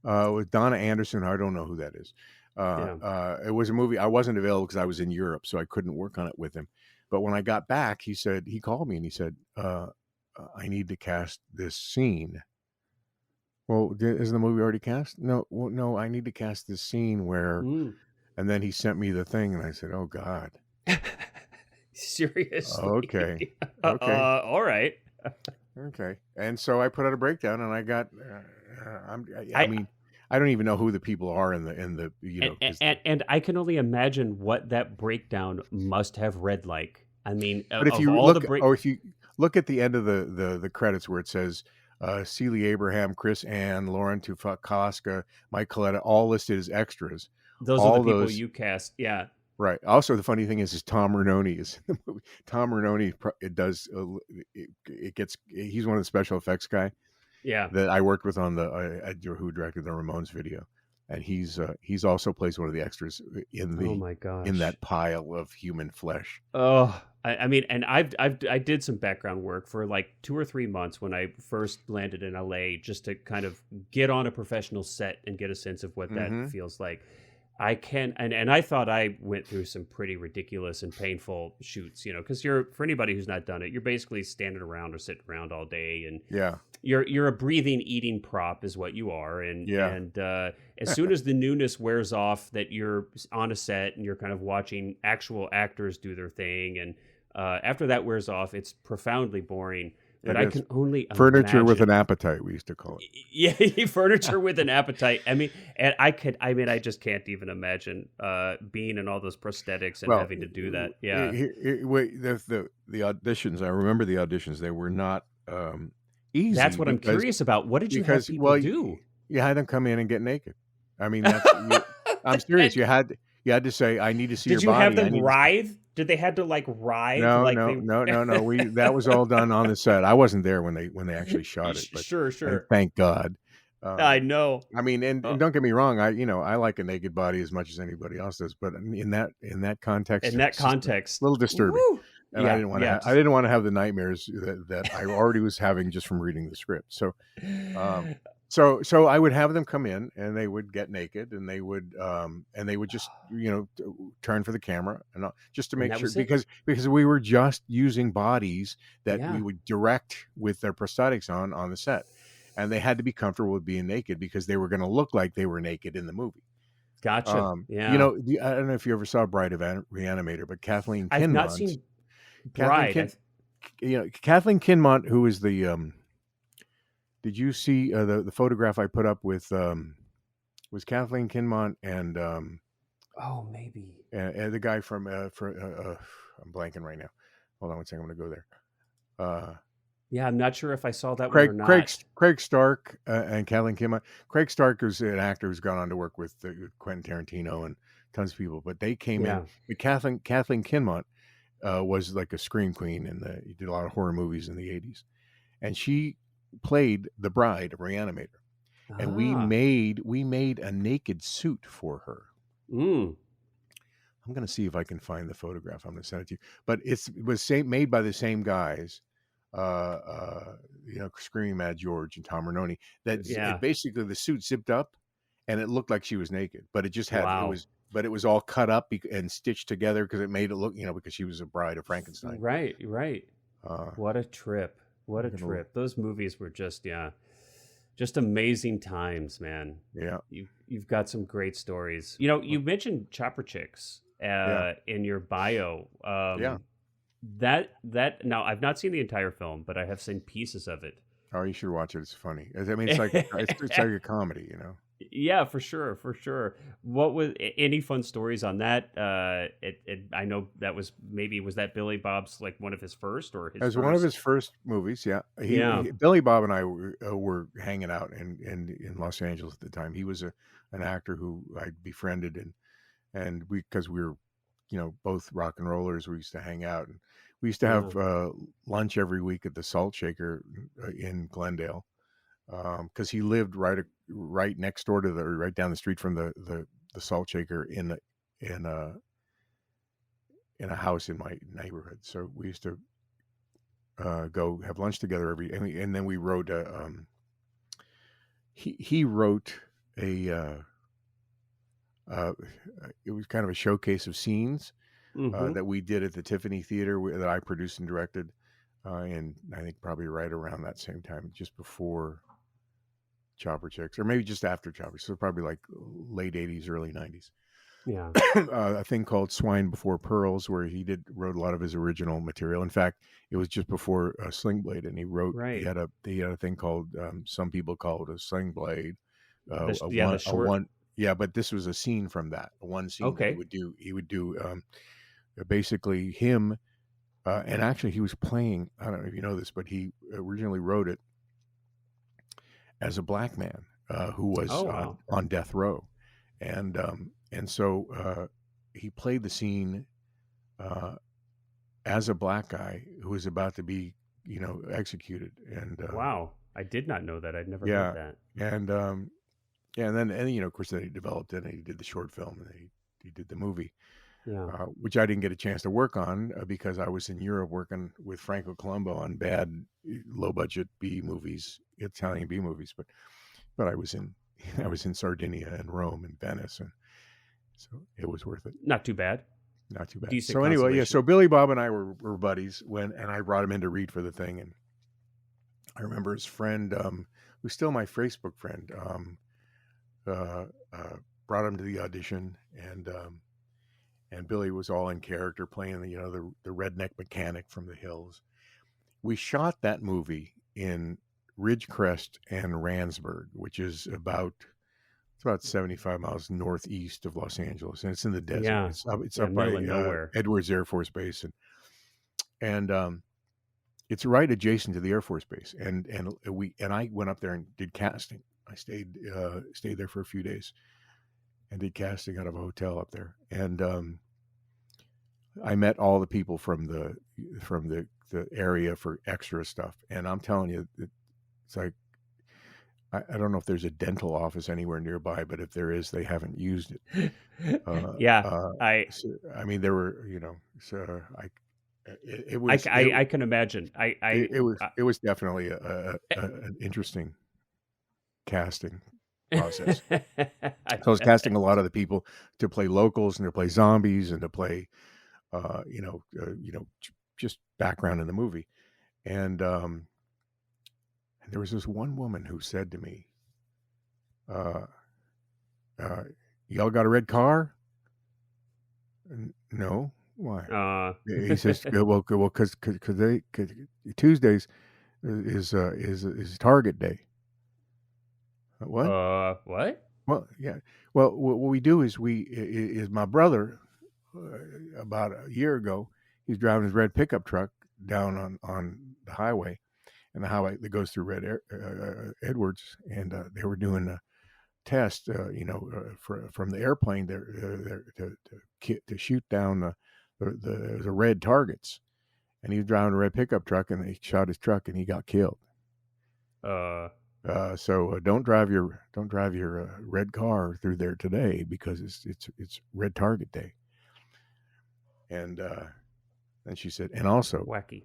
With Donna Anderson. I don't know who that is. It was a movie. I wasn't available because I was in Europe, so I couldn't work on it with him. But when I got back, he called me and he said, I need to cast this scene. Well, isn't the movie already cast? No, I need to cast this scene where, and then he sent me the thing and I said, oh God. Seriously. Okay. All right. Okay. And so I put out a breakdown and I got, I mean, I don't even know who the people are in the and I can only imagine what that breakdown must have read like. I mean, but if you look at the end of the credits where it says Celie Abraham, Chris Ann, Lauren Tufakoska, Mike Coletta, all listed as extras. Those are the people you cast. Yeah. Right. Also, the funny thing is Tom Renoni is in the movie. Tom Renoni, he's one of the special effects guy. Yeah. That I worked with on who directed the Ramones video, and he's also plays one of the extras in the oh my gosh. in that pile of human flesh. Oh, I mean, and I did some background work for like 2 or 3 months when I first landed in LA, just to kind of get on a professional set and get a sense of what that feels like. And I thought I went through some pretty ridiculous and painful shoots, because for anybody who's not done it, you're basically standing around or sitting around all day, and you're a breathing, eating prop is what you are, and as soon as the newness wears off, that you're on a set and you're kind of watching actual actors do their thing, and after that wears off, it's profoundly boring. But I can only furniture imagine. with an appetite, we used to call it. Yeah, furniture with an appetite. I mean, and I just can't even imagine being in all those prosthetics and having to do that. Yeah. Wait, the auditions. I remember the auditions. They were not easy. That's what I'm curious about. What did you have people do? You had them come in and get naked. I mean, I'm serious. You had to say, "I need to see your body." Did you have them writhe? Did they had to like writhe? No, like no. That was all done on the set. I wasn't there when they actually shot it. But, sure. Thank God. I know. I mean, and don't get me wrong. I like a naked body as much as anybody else does. But in that context, a little disturbing. Woo! And I didn't want to have the nightmares that I already was having just from reading the script. So I would have them come in and they would get naked and they would just turn for the camera and just to make sure, because we were just using bodies that we would direct with their prosthetics on the set, and they had to be comfortable with being naked because they were going to look like they were naked in the movie. Gotcha. You Yeah. know, I don't know if you ever saw Bride of Reanimator, but Kathleen I've not Kinmont's seen Kathleen Bride. Kin, you know, Kathleen Kinmont, who is the did you see the photograph I put up with was Kathleen Kinmont Oh, maybe. and the guy from I'm blanking right now. Hold on one second, I'm gonna go there. Yeah, I'm not sure if I saw that one or Craig not. Craig Stark and Kathleen Kinmont. Craig Stark is an actor who's gone on to work with Quentin Tarantino and tons of people, but they came in. Yeah. But Kathleen Kinmont was like a scream queen, and he did a lot of horror movies in the '80s, and she played the bride of Reanimator, and Ah. we made a naked suit for her. Mm. I'm going to see if I can find the photograph. I'm going to send it to you. But it was made by the same guys, you know, Screaming Mad George and Tom Renoni. It Yeah. basically the suit zipped up, and it looked like she was naked, but Wow. it was all cut up and stitched together because it made it look, you know, because she was a bride of Frankenstein. Right. Right. Uh, What a trip. What a I'm gonna, trip. Those movies were just amazing times, man. yeah, You've got some great stories. You know, you mentioned Chopper Chicks yeah, in your bio. yeah. That now I've not seen the entire film, but I have seen pieces of it. Oh, you should watch it. It's funny. I mean, it's like it's like a comedy, you know. Yeah, for sure, for sure. What was any fun stories on that? I know that was that Billy Bob's like one of his first or his As one of his first? first movies, yeah. Yeah, Billy Bob and I were hanging out in Los Angeles at the time. He was an actor who I befriended, and because we were, you know, both rock and rollers, we used to hang out, and we used to yeah, have lunch every week at the Salt Shaker in Glendale, because he lived right next door to right down the street from the Salt Shaker in a in a house in my neighborhood. So we used to go have lunch together and then we wrote he wrote a uh, it was kind of a showcase of scenes mm-hmm. that we did at the Tiffany Theater that I produced and directed, and I think probably right around that same time, just before Chopper Chicks, or maybe just after Chopper. So probably like late '80s, early '90s. Yeah, A thing called Swine Before Pearls, where he wrote a lot of his original material. In fact, it was just before Sling Blade, and he right. had a thing called some people call it a Sling Blade, The a short. one, yeah, but this was a scene from that, one scene that Okay, he would do basically him, and actually he was playing. I don't know if you know this, but he originally wrote it as a black man who was oh wow, on death row, and so he played the scene uh, as a black guy who was about to be, you know, executed, and wow. I did not know that. I'd never heard yeah, that. and yeah, and you know, of course, then he developed it, and he did the short film, and he did the movie, Yeah, which I didn't get a chance to work on because I was in Europe working with Franco Colombo on bad, low budget B movies, Italian B movies, but I was in I was in Sardinia and Rome and Venice, and so it was worth it. not too bad. Not too bad. Decent So anyway, yeah. consolation. So Billy Bob and I were buddies and I brought him in to read for the thing, and I remember his friend, who's still my Facebook friend, uh, brought him to the audition, and Billy was all in character, playing the redneck mechanic from the hills. We shot that movie in Ridgecrest and Randsburg, which is about 75 miles northeast of Los Angeles, and it's in the desert. Yeah, It's yeah, up by middle of nowhere. Edwards Air Force Base, and it's right adjacent to the Air Force Base. And I went up there and did casting. I stayed there for a few days and did casting out of a hotel up there. And I met all the people from the area for extra stuff. And I'm telling you, it's like I don't know if there's a dental office anywhere nearby, but if there is, they haven't used it. Yeah, I So, I mean, there were, you know, so it was I can imagine. it was definitely an interesting casting process. I So I was bet. casting a lot of the people to play locals and to play zombies and to play, just background in the movie. And there was this one woman who said to me, uh, uh, y'all got a red car? No. Why? He says, well, because Tuesdays is Target Day. What? What? Well, yeah. Well, what we do is is my brother about a year ago, he's driving his red pickup truck down on the highway, and the highway that goes through Edwards, and they were doing a test, from the airplane there to shoot down the red targets, and he was driving a red pickup truck, and they shot his truck, and he got killed. So don't drive your red car through there today because it's Red Target Day. And then she said, and also Wacky.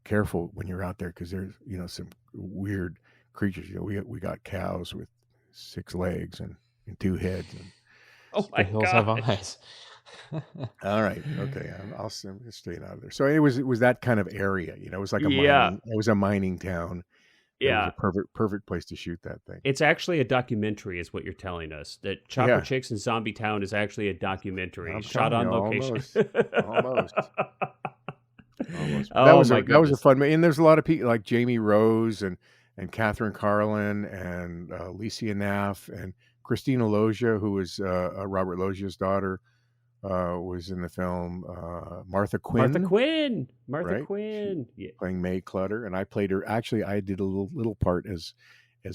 Careful when you're out there because there's some weird creatures. We got cows with 6 legs and 2 heads. And, oh my hills have God! eyes. all right, okay, I'll stay out of there. So it was that kind of area. It was like a mining town. It was a perfect place to shoot that thing. It's actually a documentary, is what you're telling us. That Chopper Chicks in Zombie Town is actually a documentary shot on location. Almost. Oh, that was a fun. And there's a lot of people like Jamie Rose and Catherine Carlin and Licia Naff and Christina Loggia, who was Robert Loggia's daughter, was in the film. Martha Quinn. Martha Quinn. Yeah. Playing May Clutter, and I played her. Actually, I did a little part as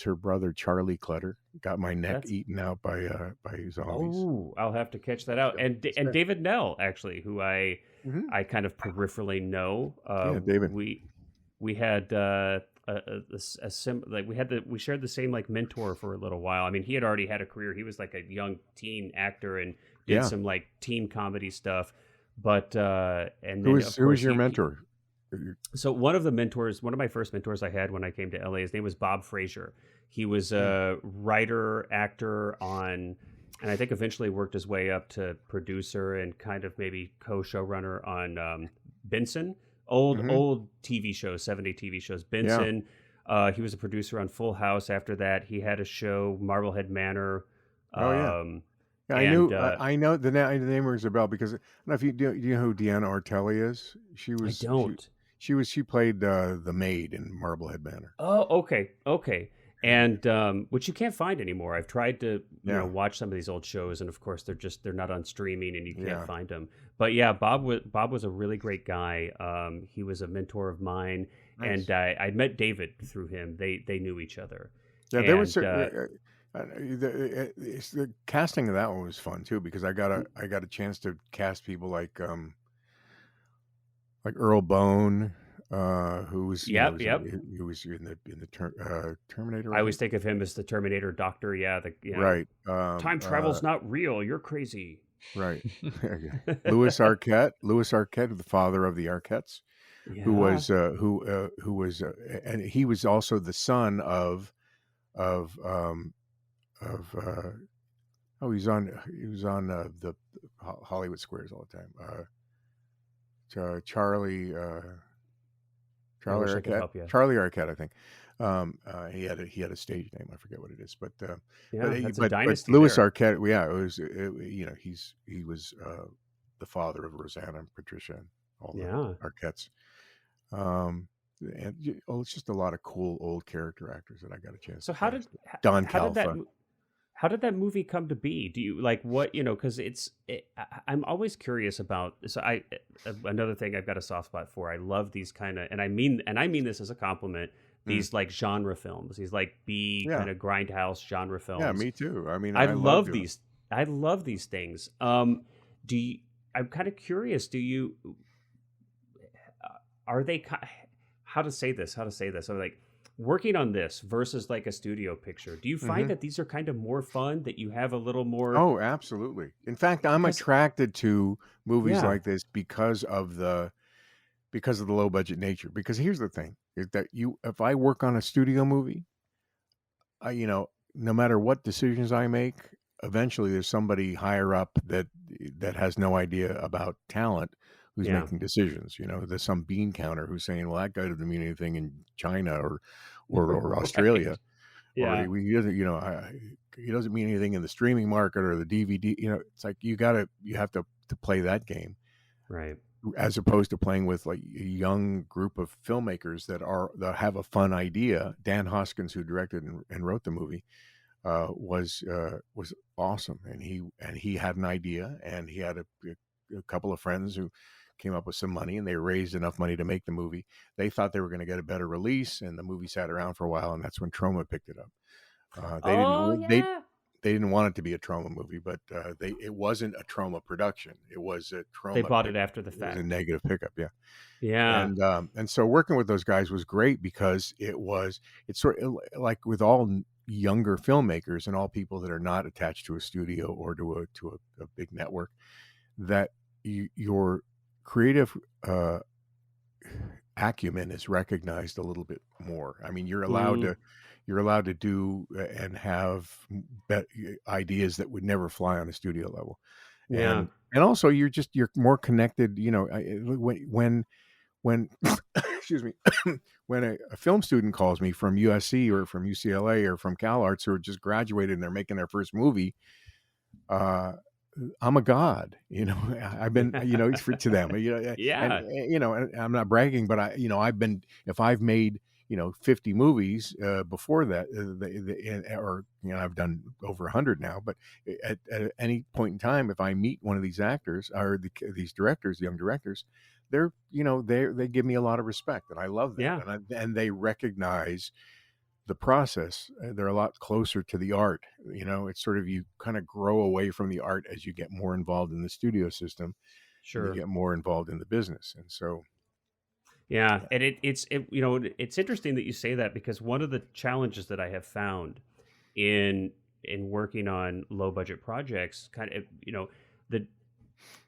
her brother Charlie Clutter. Got my neck eaten out by zombies. Oh, I'll have to catch that out. And David Nell, actually, who I kind of peripherally know. David. We had we shared the same like mentor for a little while. I mean, he had already had a career. He was like a young teen actor and did some like teen comedy stuff. But and who was your mentor? So one of my first mentors I had when I came to LA, his name was Bob Frazier. He was a writer, actor on, and I think eventually worked his way up to producer and kind of maybe co-showrunner on Benson, old TV shows, 70 TV shows. Benson. Yeah. He was a producer on Full House. After that, he had a show, Marblehead Manor. Yeah, I know the name rings a bell because I don't know if you know who Deanna Ortelli is. She was. I don't. She played the maid in Marblehead Manor. Oh, okay. And which you can't find anymore. I've tried to watch some of these old shows, and of course they're not on streaming, and you can't find them. But yeah, Bob was a really great guy. He was a mentor of mine, nice. And I met David through him. They knew each other. Yeah, there was. The casting of that one was fun too because I got a chance to cast people like Earl Bone, who was he was in the Terminator. I always think of him as the Terminator doctor. Yeah, right. Time travel's not real. You're crazy. Right. Louis Arquette, the father of the Arquettes, who was and he was also the son of he was on the Hollywood Squares all the time. Charlie Arquette. Charlie Arquette, I think. He had a stage name. I forget what it is, but Louis Arquette. Yeah, it was. He was the father of Rosanna and Patricia and all the Arquettes. And it's just a lot of cool old character actors that I got a chance. So how did that movie come to be? Do you like what because I'm always curious about. So another thing I've got a soft spot for. I love these kind of, and I mean this as a compliment. These like genre films, these like kind of grindhouse genre films. Yeah, me too. I mean, I love these. I love these things. I'm kind of curious. Are they? How to say this? So like working on this versus like a studio picture. Do you find that these are kind of more fun? That you have a little more? Oh, absolutely. In fact, I'm attracted to movies like this because of the low budget nature. Because here's the thing: is that if I work on a studio movie, no matter what decisions I make, eventually there's somebody higher up that has no idea about talent who's making decisions. There's some bean counter who's saying, well, that guy doesn't mean anything in China or Australia. or Yeah. he doesn't, he doesn't mean anything in the streaming market or the DVD. It's like you have to play that game, Right. as opposed to playing with like a young group of filmmakers that have a fun idea. Dan Hoskins, who directed and wrote the movie, was awesome, and he had an idea, and he had a couple of friends who came up with some money, and they raised enough money to make the movie. They thought they were going to get a better release, and the movie sat around for a while, and that's when Troma picked it up. They Oh didn't they yeah. they didn't want it to be a Troma movie, but it wasn't a Troma production. It was a They Troma bought pick. it after the It was a fact. negative pickup, yeah. Yeah. And so working with those guys was great because it's sort of like with all younger filmmakers and all people that are not attached to a studio or to a big network, that your creative acumen is recognized a little bit more. I mean, Mm, you're allowed to do and have ideas that would never fly on a studio level, yeah. and also you're more connected. When excuse me, when a film student calls me from USC or from UCLA or from CalArts, who are just graduated and they're making their first movie, uh, I'm a god. I've been, to them, and Yeah. and I'm not bragging, but if I've made 50 movies before that, or I've done over 100 now, but at any point in time, if I meet one of these actors or these directors, young directors, they give me a lot of respect, and I love that, Yeah. and they recognize the process. They're a lot closer to the art. It's sort of, you kind of grow away from the art as you get more involved in the studio system and you Sure. get more involved in the business. And so, Yeah, yeah. and it's interesting that you say that because one of the challenges that I have found in working on low budget projects, kind of the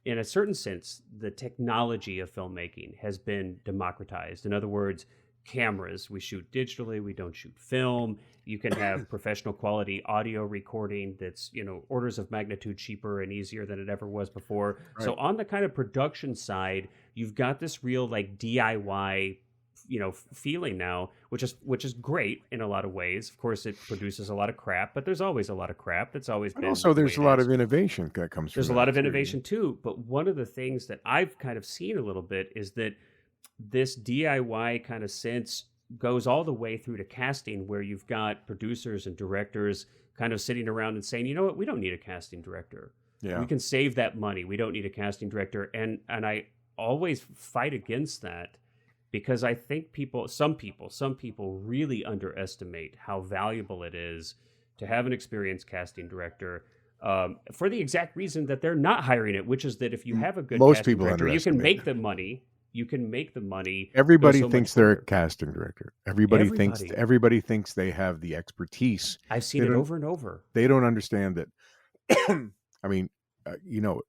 in a certain sense, the technology of filmmaking has been democratized. In other words, cameras, we shoot digitally, we don't shoot film. You can have professional quality audio recording that's, orders of magnitude cheaper and easier than it ever was before. So Right. on the kind of production side, you've got this real like DIY feeling now, which is great in a lot of ways. Of course, it produces a lot of crap, but there's always a lot of crap. That's always And been also the way there's a it lot is. of innovation that comes from There's a that lot of too. innovation too, but one of the things that I've kind of seen a little bit is that this DIY kind of sense goes all the way through to casting, where you've got producers and directors kind of sitting around and saying, you know what, we don't need a casting director. We Yeah. can save that money. We don't need a casting director. And I always fight against that because I think some people really underestimate how valuable it is to have an experienced casting director, for the exact reason that they're not hiring it, which is that if you have a good Most casting people director, you can underestimate make it. the money. You can make the money go Everybody so much thinks they're a quicker. casting director. Everybody. Everybody thinks they have the expertise. I've seen They it don't over and over. they don't understand that. I mean,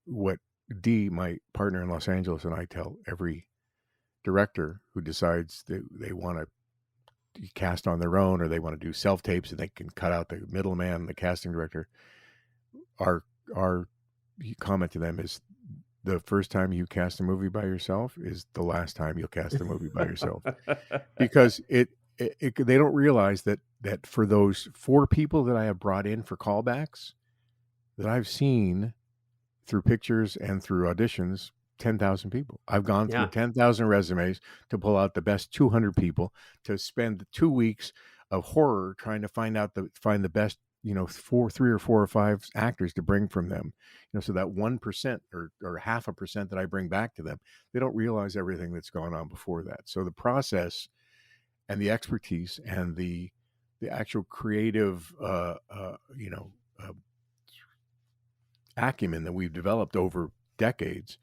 what my partner in Los Angeles, and I tell every director who decides that they want to cast on their own, or they want to do self tapes and they can cut out the middleman, the casting director. Our comment to them is, the first time you cast a movie by yourself is the last time you'll cast a movie by yourself, because they don't realize that for those 4 people that I have brought in for callbacks, that I've seen through pictures and through auditions, 10,000 people. I've gone through Yeah. 10,000 resumes to pull out the best 200 people, to spend 2 weeks of horror trying to find the best, 3 or 4 or 5 actors to bring from them. So that 1% or half a percent that I bring back to them, they don't realize everything that's gone on before that. So the process and the expertise and the actual creative, acumen that we've developed over decades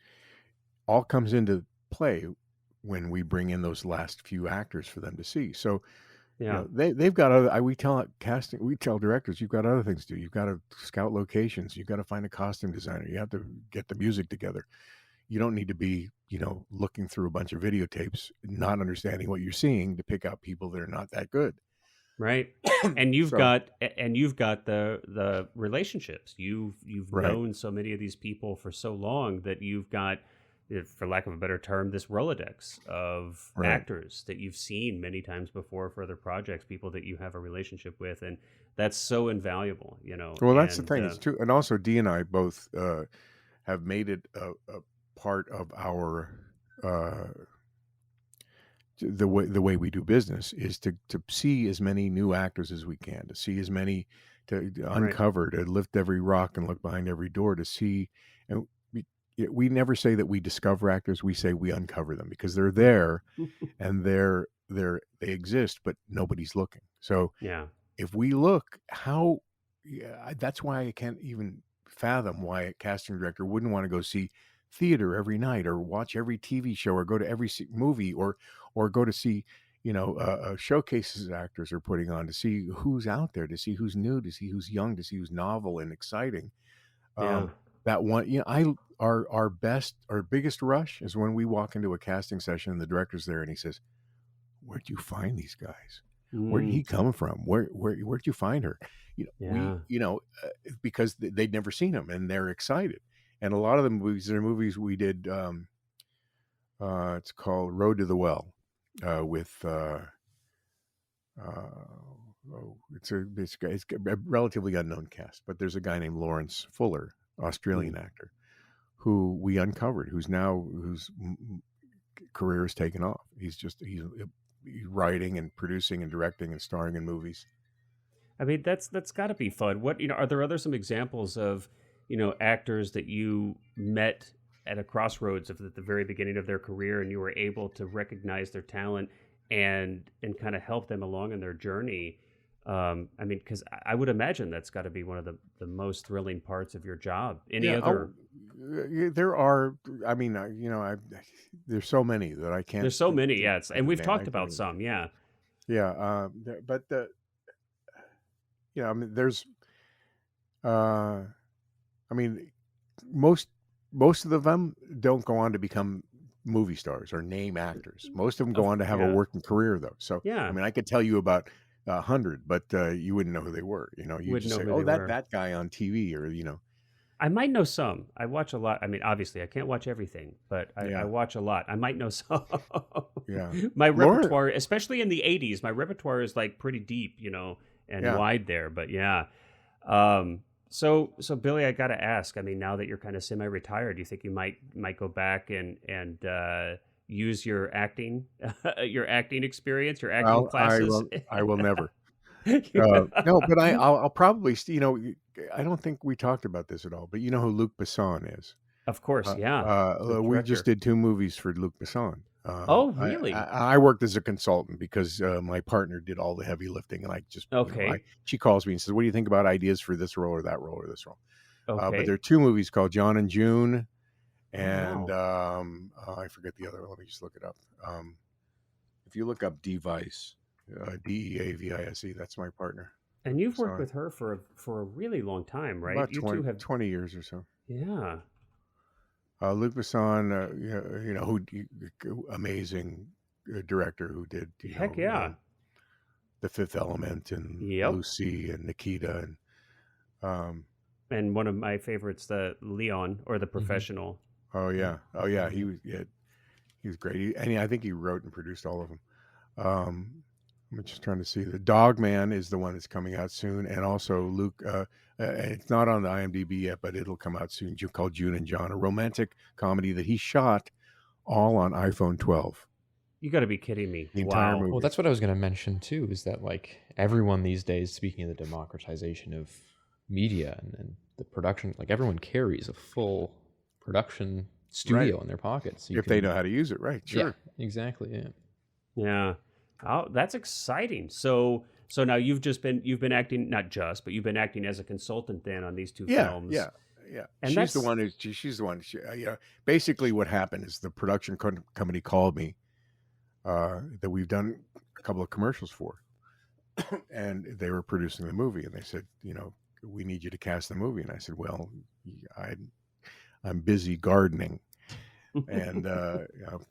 all comes into play when we bring in those last few actors for them to see. So, Yeah. they've got other. We tell directors, you've got other things to do. You've got to scout locations. You've got to find a costume designer. You have to get the music together. You don't need to be, looking through a bunch of videotapes, not understanding what you're seeing, to pick out people that are not that good. Right. And you've So, got the relationships. You've right. known so many of these people for so long that you've got for lack of a better term, this Rolodex of Right. actors that you've seen many times before for other projects, people that you have a relationship with, and that's so invaluable, you know. Well, that's the And thing. It's true, and also Dee and I both have made it a part of our uh, the way we do business is to see as many new actors as we can, to see as many, to right, uncover, to lift every rock and look behind every door to see. And we never say that we discover actors. We say we uncover them because they're there and they exist, but nobody's looking. So yeah, if we look, how, yeah, that's why I can't even fathom why a casting director wouldn't want to go see theater every night or watch every TV show or go to every movie or go to see, showcases actors are putting on to see who's out there, to see who's new, to see who's young, to see who's novel and exciting. yeah, That one, our biggest rush is when we walk into a casting session and the director's there and he says, "Where'd you find these guys? Where did mm, he come from? Where'd you find her?" yeah, Because they'd never seen them and they're excited. And a lot of the movies, there are movies we did. It's called Road to the Well, with it's a relatively unknown cast, but there's a guy named Lawrence Fuller, mm. Australian actor, who we uncovered, whose career has taken off. He's writing and producing and directing and starring in movies. I mean, that's got to be fun. What, are there some examples of, actors that you met at a crossroads of at the very beginning of their career, and you were able to recognize their talent and kind of help them along in their journey? I mean, because I would imagine that's got to be one of the most thrilling parts of your job. Any Yeah, other? there are. I mean, there's so many that I can't. There's so many, yeah. And we've Man, I talked can't about even. some, yeah. Yeah, but I mean, there's. Uh, I mean, most most of them don't go on to become movie stars or name actors. Most of them go on to have a Yeah, working career, though. So, I yeah. mean, I could tell you about 100, but you wouldn't know who they were. You Wouldn't just know say, who "Oh, they that were. that guy on TV," or I might know some. I watch a lot. I mean, obviously, I can't watch everything, but I yeah, watch a lot. I might know some. yeah. My Lauren, repertoire, especially in the 80s, my repertoire is like pretty deep, and yeah. wide there. But yeah. So Billy, I got to ask. I mean, now that you're kind of semi-retired, do you think you might go back and use your acting, your acting experience, your acting Well, I classes? will. I will never. No, but I'll probably. I don't think we talked about this at all. But you know who Luc Besson is? Of course, yeah. The We just director. did 2 movies for Luc Besson. Oh, I, really? I I worked as a consultant because my partner did all the heavy lifting, and I just, Okay. she calls me and says, "What do you think about ideas for this role or that role or this role?" But there Okay. are 2 movies called John and June, Oh, and wow. I forget the other one. Let me just look it up. If you look up Device, Deavise, that's my partner, And Luc you've worked Besson. with her for a really long time, right? About You two 20, have, 20 years or so. yeah. Luc Besson, amazing director who did, Heck yeah. The Fifth Element and Yep. Lucy and Nikita and um, And one of my favorites, the Leon or the Hmm. Professional. oh yeah, Yeah. he was great. I think he wrote and produced all of them. I'm just trying to see. The Dog Man is the one that's coming out soon, and also Luke. It's not on the IMDb yet, but it'll come out soon. Called June and John, a romantic comedy that he shot all on iPhone 12. You got to be kidding me. The entire Wow. Well, movie. that's what I was going to mention too. Is that like everyone these days, speaking of the democratization of media and the production, like everyone carries a full production Right. studio in their pockets. You If they can, know how to use it, right? yeah, Sure. exactly, yeah. Yeah. Oh, that's exciting. So now you've been acting, not just, but you've been acting as a consultant then on these two Yeah, films. yeah, yeah. And that's She's the one. Basically, what happened is the production company called me that we've done a couple of commercials for, and they were producing the movie, and they said, we need you to cast the movie, and I said, well, I, I'm busy gardening and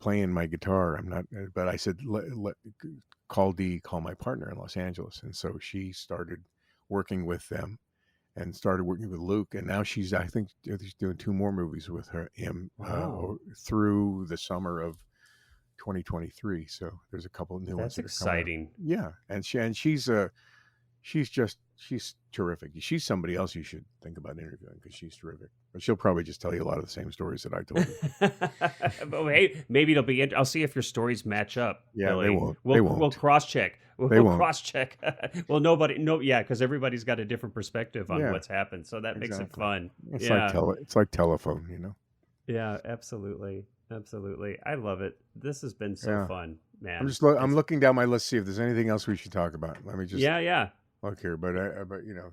playing my guitar. I'm not, but I said, call my partner in Los Angeles, and so she started working with them, and started working with Luke, and now I think she's doing 2 more movies with him Wow, through the summer of 2023. So there's a couple of new ones that's that are coming out. exciting. Yeah, and she's terrific. She's somebody else you should think about interviewing because she's terrific. But she'll probably just tell you a lot of the same stories that I told you. But hey, maybe it'll be. I'll see if your stories match up. Yeah, Billy. they won't. We'll cross check. They We'll won't. cross check. Well, because everybody's got a different perspective on what's happened, so that makes it Exactly. fun. It's Yeah, it's like telephone, you know. yeah, absolutely, absolutely. I love it. This has been so Yeah. fun, man. I'm looking down my list to see if there's anything else we should talk about. Let me just Yeah. look here. But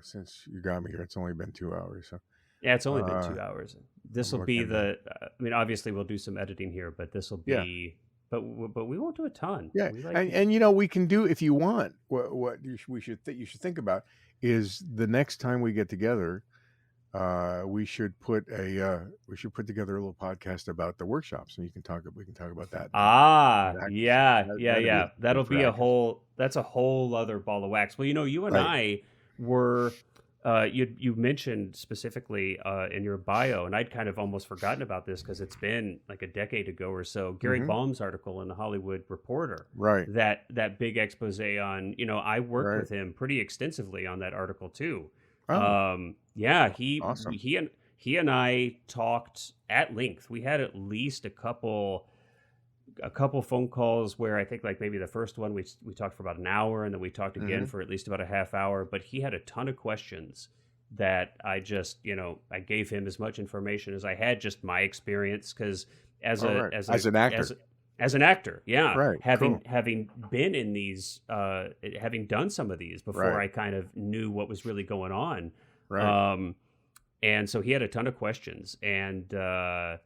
since you got me here, it's only been 2 hours. So Yeah, it's only been 2 hours. This I'm will be looking obviously we'll do some editing here, but this will be. But we won't do a ton. yeah, We like and we can do if you want. What you should think about is the next time we get together, we should put together a little podcast about the workshops, and we can talk about that. Yeah. That'll be that's a whole other ball of wax. Well, you and I were. You mentioned specifically in your bio, and I'd kind of almost forgotten about this because it's been like a decade ago or so. Gary Baum's article in the Hollywood Reporter, Right. That big expose on. I worked with him pretty extensively on that article too. Oh, awesome. He and I talked at length. We had at least a couple phone calls where I think like maybe the first one we talked for about an hour, and then we talked again for at least about a half hour. But he had a ton of questions that I just I gave him as much information as I had, just my experience, because as an actor, yeah, Right, having been in these, having done some of these before, I kind of knew what was really going on. Right. And so he had a ton of questions, and I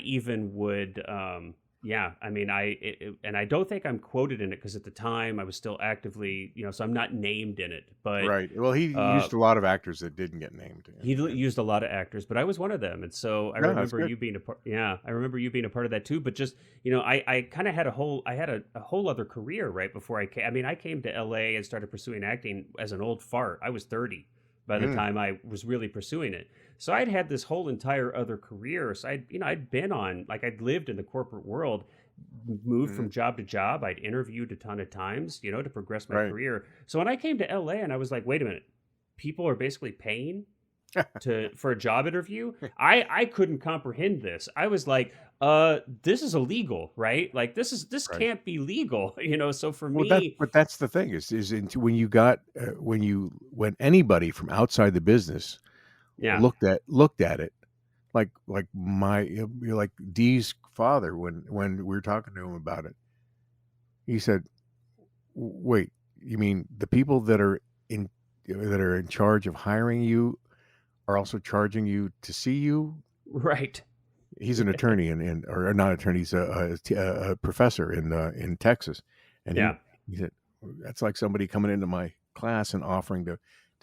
even would. And I don't think I'm quoted in it because at the time I was still actively, so I'm not named in it. But Right. Well, he used a lot of actors that didn't get named. he used a lot of actors, but I was one of them, and so I remember you being a part. Yeah, I remember you being a part of that too. But just I kind of had a whole other career right before I came. I mean, I came to LA and started pursuing acting as an old fart. I was 30 by the time I was really pursuing it. So I'd had this whole entire other career. So I'd been on, like, I'd lived in the corporate world, moved from job to job. I'd interviewed a ton of times, to progress my career. So when I came to LA and I was like, wait a minute, people are basically paying for a job interview. I couldn't comprehend this. I was like, this is illegal, right? Like this can't be legal, So for me, but that's the thing is when anybody from outside the business looked at it, like Dee's father when we were talking to him about it, he said, "Wait, you mean the people that are in charge of hiring you are also charging you to see you?" Right. He's an attorney or not attorney. He's a professor in Texas, and he said that's like somebody coming into my class and offering to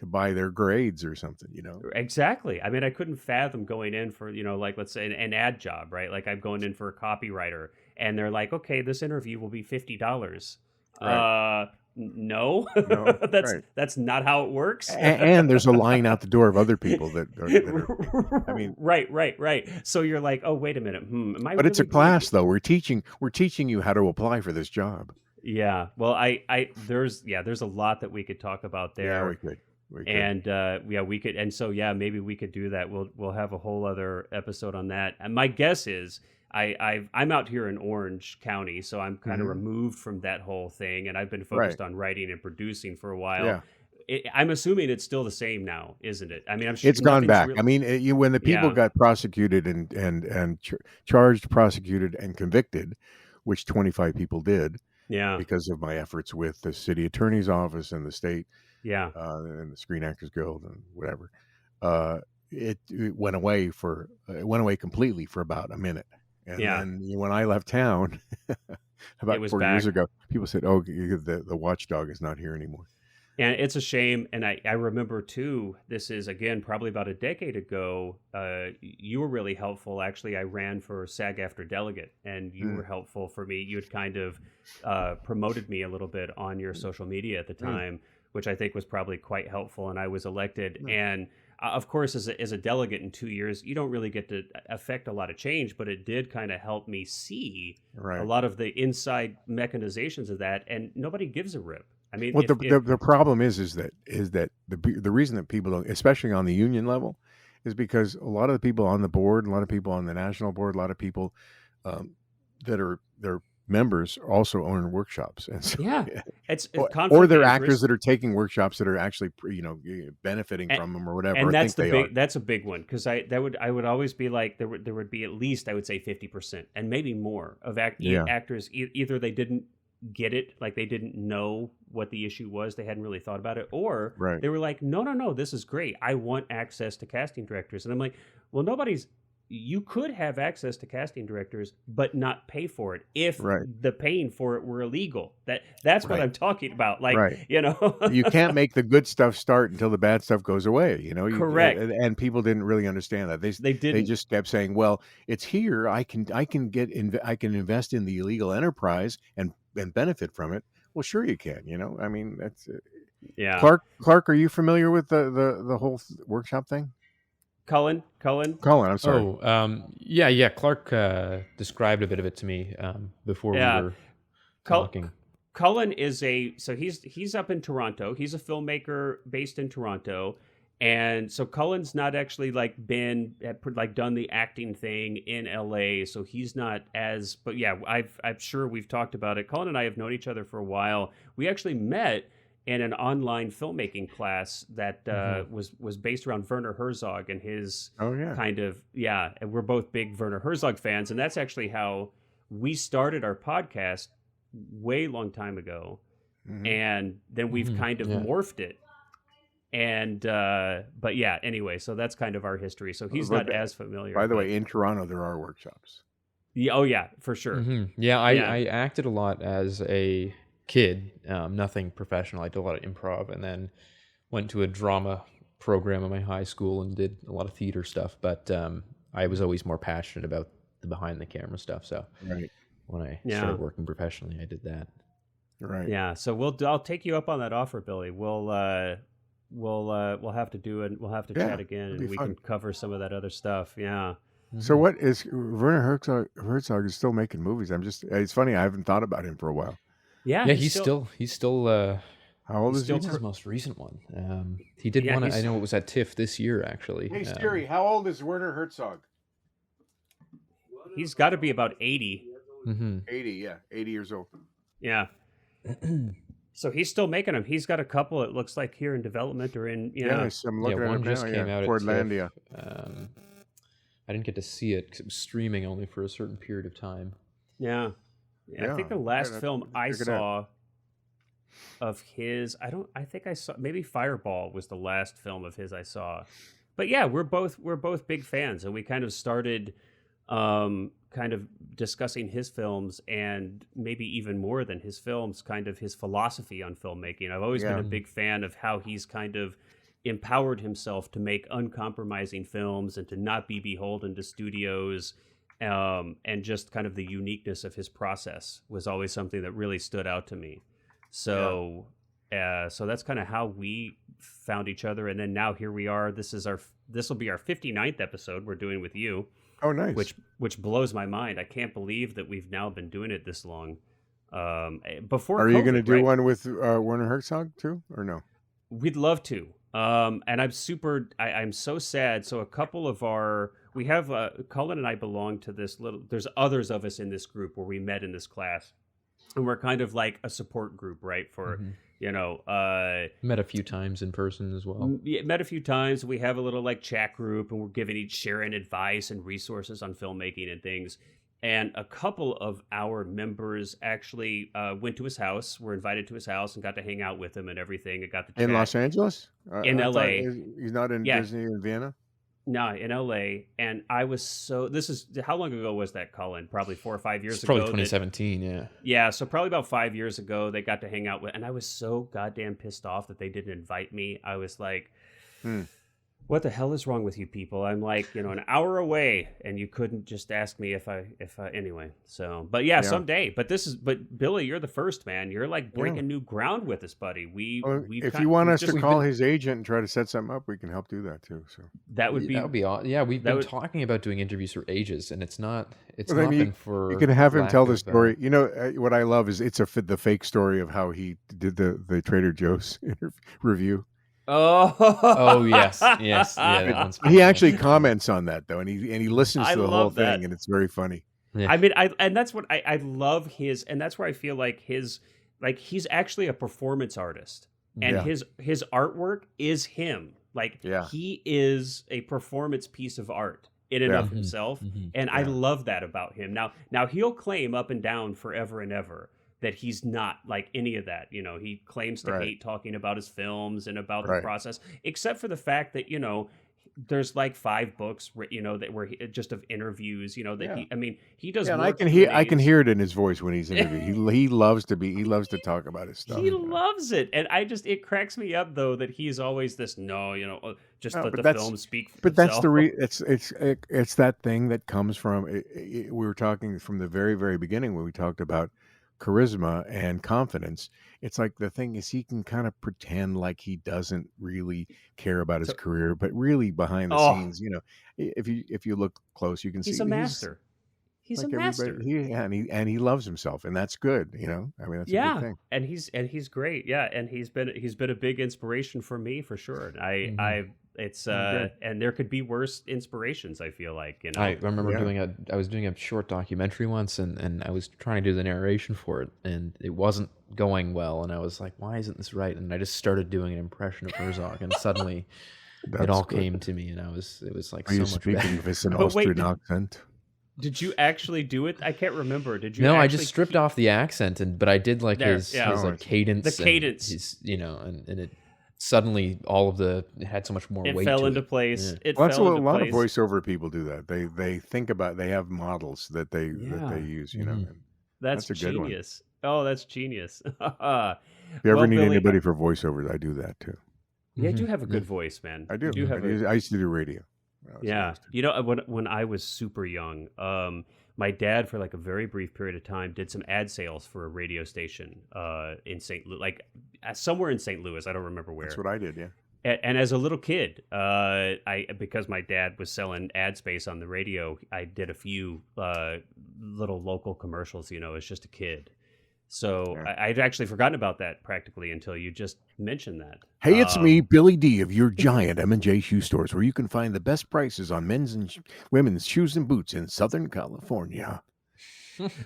buy their grades or something, Exactly. I mean, I couldn't fathom going in for, like, let's say an ad job, right? Like I'm going in for a copywriter and they're like, okay, this interview will be $50. Right. No, that's not how it works. And there's a line out the door of other people that are I mean, right. So you're like, oh, wait a minute. Am I? But it's a class though. We're teaching you how to apply for this job. Yeah. Well, there's a lot that we could talk about there. Yeah, we could. And we could, and so maybe we could do that. We'll have a whole other episode on that. And my guess is I'm out here in Orange County, so I'm kind of removed from that whole thing, and I've been focused on writing and producing for a while. Yeah. I'm assuming it's still the same now, isn't it? I mean, I'm sure it's gone back. Really... I mean, when the people got prosecuted and charged, prosecuted, and convicted, which 25 people did, because of my efforts with the city attorney's office and the state. And the Screen Actors Guild and whatever. It went away completely for about a minute. And then when I left town about 4 years ago, people said, "Oh, the watchdog is not here anymore." And it's a shame. And I remember too, this is again probably about a decade ago. You were really helpful. Actually, I ran for SAG-AFTRA delegate, and you were helpful for me. You had kind of promoted me a little bit on your social media at the time. which I think was probably quite helpful. And I was elected. And of course, as a delegate in 2 years, you don't really get to affect a lot of change, but it did kind of help me see a lot of the inside mechanizations of that. And nobody gives a rip. I mean, well, the problem is that the reason that people don't, especially on the union level, is because a lot of the people on the board, a lot of people on the national board, a lot of people that are their members also own workshops, and so, it's or they're actors that are taking workshops that are actually benefiting from them or whatever. And that's a big one, because I would always be like there would be at least, I would say, 50% and maybe more of actors either they didn't get it, like they didn't know what the issue was, they hadn't really thought about it, or they were like, no, this is great, I want access to casting directors. And I'm like, well, you could have access to casting directors but not pay for it if the paying for it were illegal. That's what I'm talking about. Like, you can't make the good stuff start until the bad stuff goes away. Correct. And people didn't really understand that. They just kept saying, well, it's here, I can invest in the illegal enterprise and benefit from it. Well, sure you can. I mean, that's Clark, are you familiar with the whole workshop thing? Cullen, I'm sorry. Yeah. Clark described a bit of it to me before we were talking. Cullen is he's up in Toronto. He's a filmmaker based in Toronto, and so Cullen's not actually done the acting thing in LA. So he's not as. But yeah, I'm sure we've talked about it. Cullen and I have known each other for a while. We actually met in an online filmmaking class that was based around Werner Herzog and his and we're both big Werner Herzog fans, and that's actually how we started our podcast way long time ago, and then we've kind of morphed it, and but yeah, anyway, so that's kind of our history. So he's not as familiar. By the way, in Toronto there are workshops. Yeah, for sure. I acted a lot as a kid, nothing professional. I did a lot of improv, and then went to a drama program in my high school and did a lot of theater stuff. But I was always more passionate about the behind the camera stuff. So when I started working professionally, I did that. Right. Yeah. So I'll take you up on that offer, Billy. We'll have to do it. We'll have to chat again, and we can cover some of that other stuff. Yeah. So what is Werner Herzog is still making movies? It's funny, I haven't thought about him for a while. Yeah, he's still how old is he? What's his most recent one? He did one. I know it was at TIFF this year, actually. Hey Siri, how old is Werner Herzog? He's got to be about 80. 80 years old. Yeah. So he's still making them. He's got a couple. It looks like here in development or in. Yes, I'm looking at one it just now. Came out Portlandia. At TIFF. I didn't get to see it because it was streaming only for a certain period of time. Yeah. I think the last film I saw of his, I think I saw, maybe Fireball was the last film of his I saw. But yeah, we're both big fans, and we kind of started kind of discussing his films, and maybe even more than his films, kind of his philosophy on filmmaking. I've always been a big fan of how he's kind of empowered himself to make uncompromising films and to not be beholden to studios. And just kind of the uniqueness of his process was always something that really stood out to me. So, so that's kind of how we found each other. And then now here we are. This will be our 59th episode we're doing with you. Oh, nice. Which blows my mind. I can't believe that we've now been doing it this long. Before are you going to do one with Werner Herzog too, or no? We'd love to. And I'm so sad. So a couple of we have Cullen and I belong to this there's others of us in this group where we met in this class, and we're kind of like a support group, right? For met a few times in person as well. Met a few times. We have a little like chat group, and we're sharing advice and resources on filmmaking and things. And a couple of our members actually went to his house, were invited to his house, and got to hang out with him and everything. And got to chat. In Los Angeles? In LA. He's not in Disney in Vienna? No, in LA. And I was how long ago was that, Cullen? Probably 4 or 5 years it's ago. Probably 2017, yeah. Yeah, so probably about 5 years ago, they got to hang out with, and I was so goddamn pissed off that they didn't invite me. I was like, What the hell is wrong with you people? I'm like, an hour away, and you couldn't just ask me if I anyway. So, but yeah, someday. But Billy, you're the first, man. You're like breaking new ground with us, buddy. If you want us to call his agent and try to set something up, we can help do that too. So that would be awesome. Yeah, we've been talking about doing interviews for ages, and it's not been for. You can have him tell the story. What I love is the fake story of how he did the Trader Joe's review. Oh yes, yeah. He actually comments on that though, and he listens to the whole thing, and it's very funny. Yeah. I mean, and that's what I love his, and that's where I feel like he's actually a performance artist, and his artwork is him. Like he is a performance piece of art in and of himself, and I love that about him. Now he'll claim up and down forever and ever that he's not like any of that. He claims to hate talking about his films and about the process, except for the fact that, there's like 5 books, that were just of interviews, he does. And I can hear it in his voice when he's interviewed. He loves to talk about his stuff. He loves it. And it cracks me up though, that he's always this, let the film speak for itself. That's it's that thing that comes from, we were talking from the very, very beginning when we talked about charisma and confidence. It's like the thing is he can kind of pretend like he doesn't really care about his career, but really behind the scenes, if you look close, you can see he's a master. He's like a master. And he loves himself, and that's good. I mean, that's a good thing. And he's great. Yeah, and he's been a big inspiration for me for sure. And there could be worse inspirations, I feel like, I remember I was doing a short documentary once, and I was trying to do the narration for it, and it wasn't going well, and I was like, why isn't this right? And I just started doing an impression of Herzog, and suddenly it all came to me, and it was like, so much better. With an Austrian accent? Did you actually do it? I can't remember. Did you? No, I just stripped off the accent, but I did like his like cadence. The cadence, his, and it suddenly it had so much more weight. It fell into place. Yeah. A lot of voiceover people do that. They have models that they use. That's a genius. Good one. Oh, that's genius. If you ever need anybody for voiceovers, I do that too. Yeah, I do have a good voice, man. I do. I used to do radio. Yeah, when I was super young, my dad, for like a very brief period of time, did some ad sales for a radio station in St. Louis, like somewhere in St. Louis. I don't remember where. That's what I did. Yeah. And as a little kid, because my dad was selling ad space on the radio, I did a few little local commercials. As just a kid. So I'd actually forgotten about that practically until you just mentioned that. Hey, it's me, Billy D of your giant M&J shoe stores, where you can find the best prices on men's and women's shoes and boots in Southern California.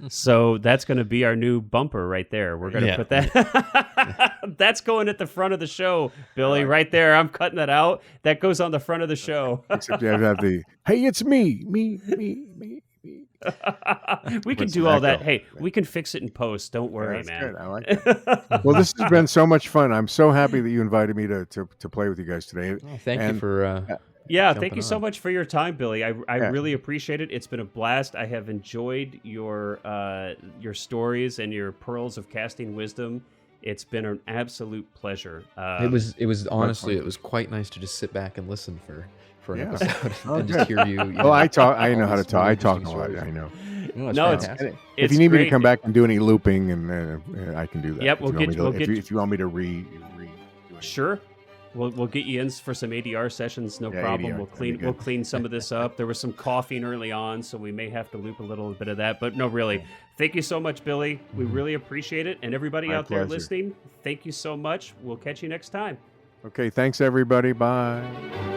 So that's going to be our new bumper right there. We're going to put that. That's going at the front of the show, Billy, right there. I'm cutting that out. That goes on the front of the show. Except you have the, hey, it's me. We can do all that. Hey, we can fix it in post. Don't worry, man. Good. I like it. Well, this has been so much fun. I'm so happy that you invited me to play with you guys today. Thank you for thank you so much for your time, Billy. I really appreciate it. It's been a blast. I have enjoyed your stories and your pearls of casting wisdom. It's been an absolute pleasure. It was honestly, it was quite nice to just sit back and listen for an episode and just hear you. Well, I talk. I know how to talk. I talk a lot. I know. It's if you need me to come back and do any looping, and I can do that. Yep, if you want me to re. Sure. We'll get you in for some ADR sessions, no problem. ADR, we'll clean some of this up. There was some coughing early on, so we may have to loop a little bit of that. But no, really, thank you so much, Billy. We really appreciate it. And everybody out there listening, thank you so much. We'll catch you next time. Okay, thanks everybody. Bye.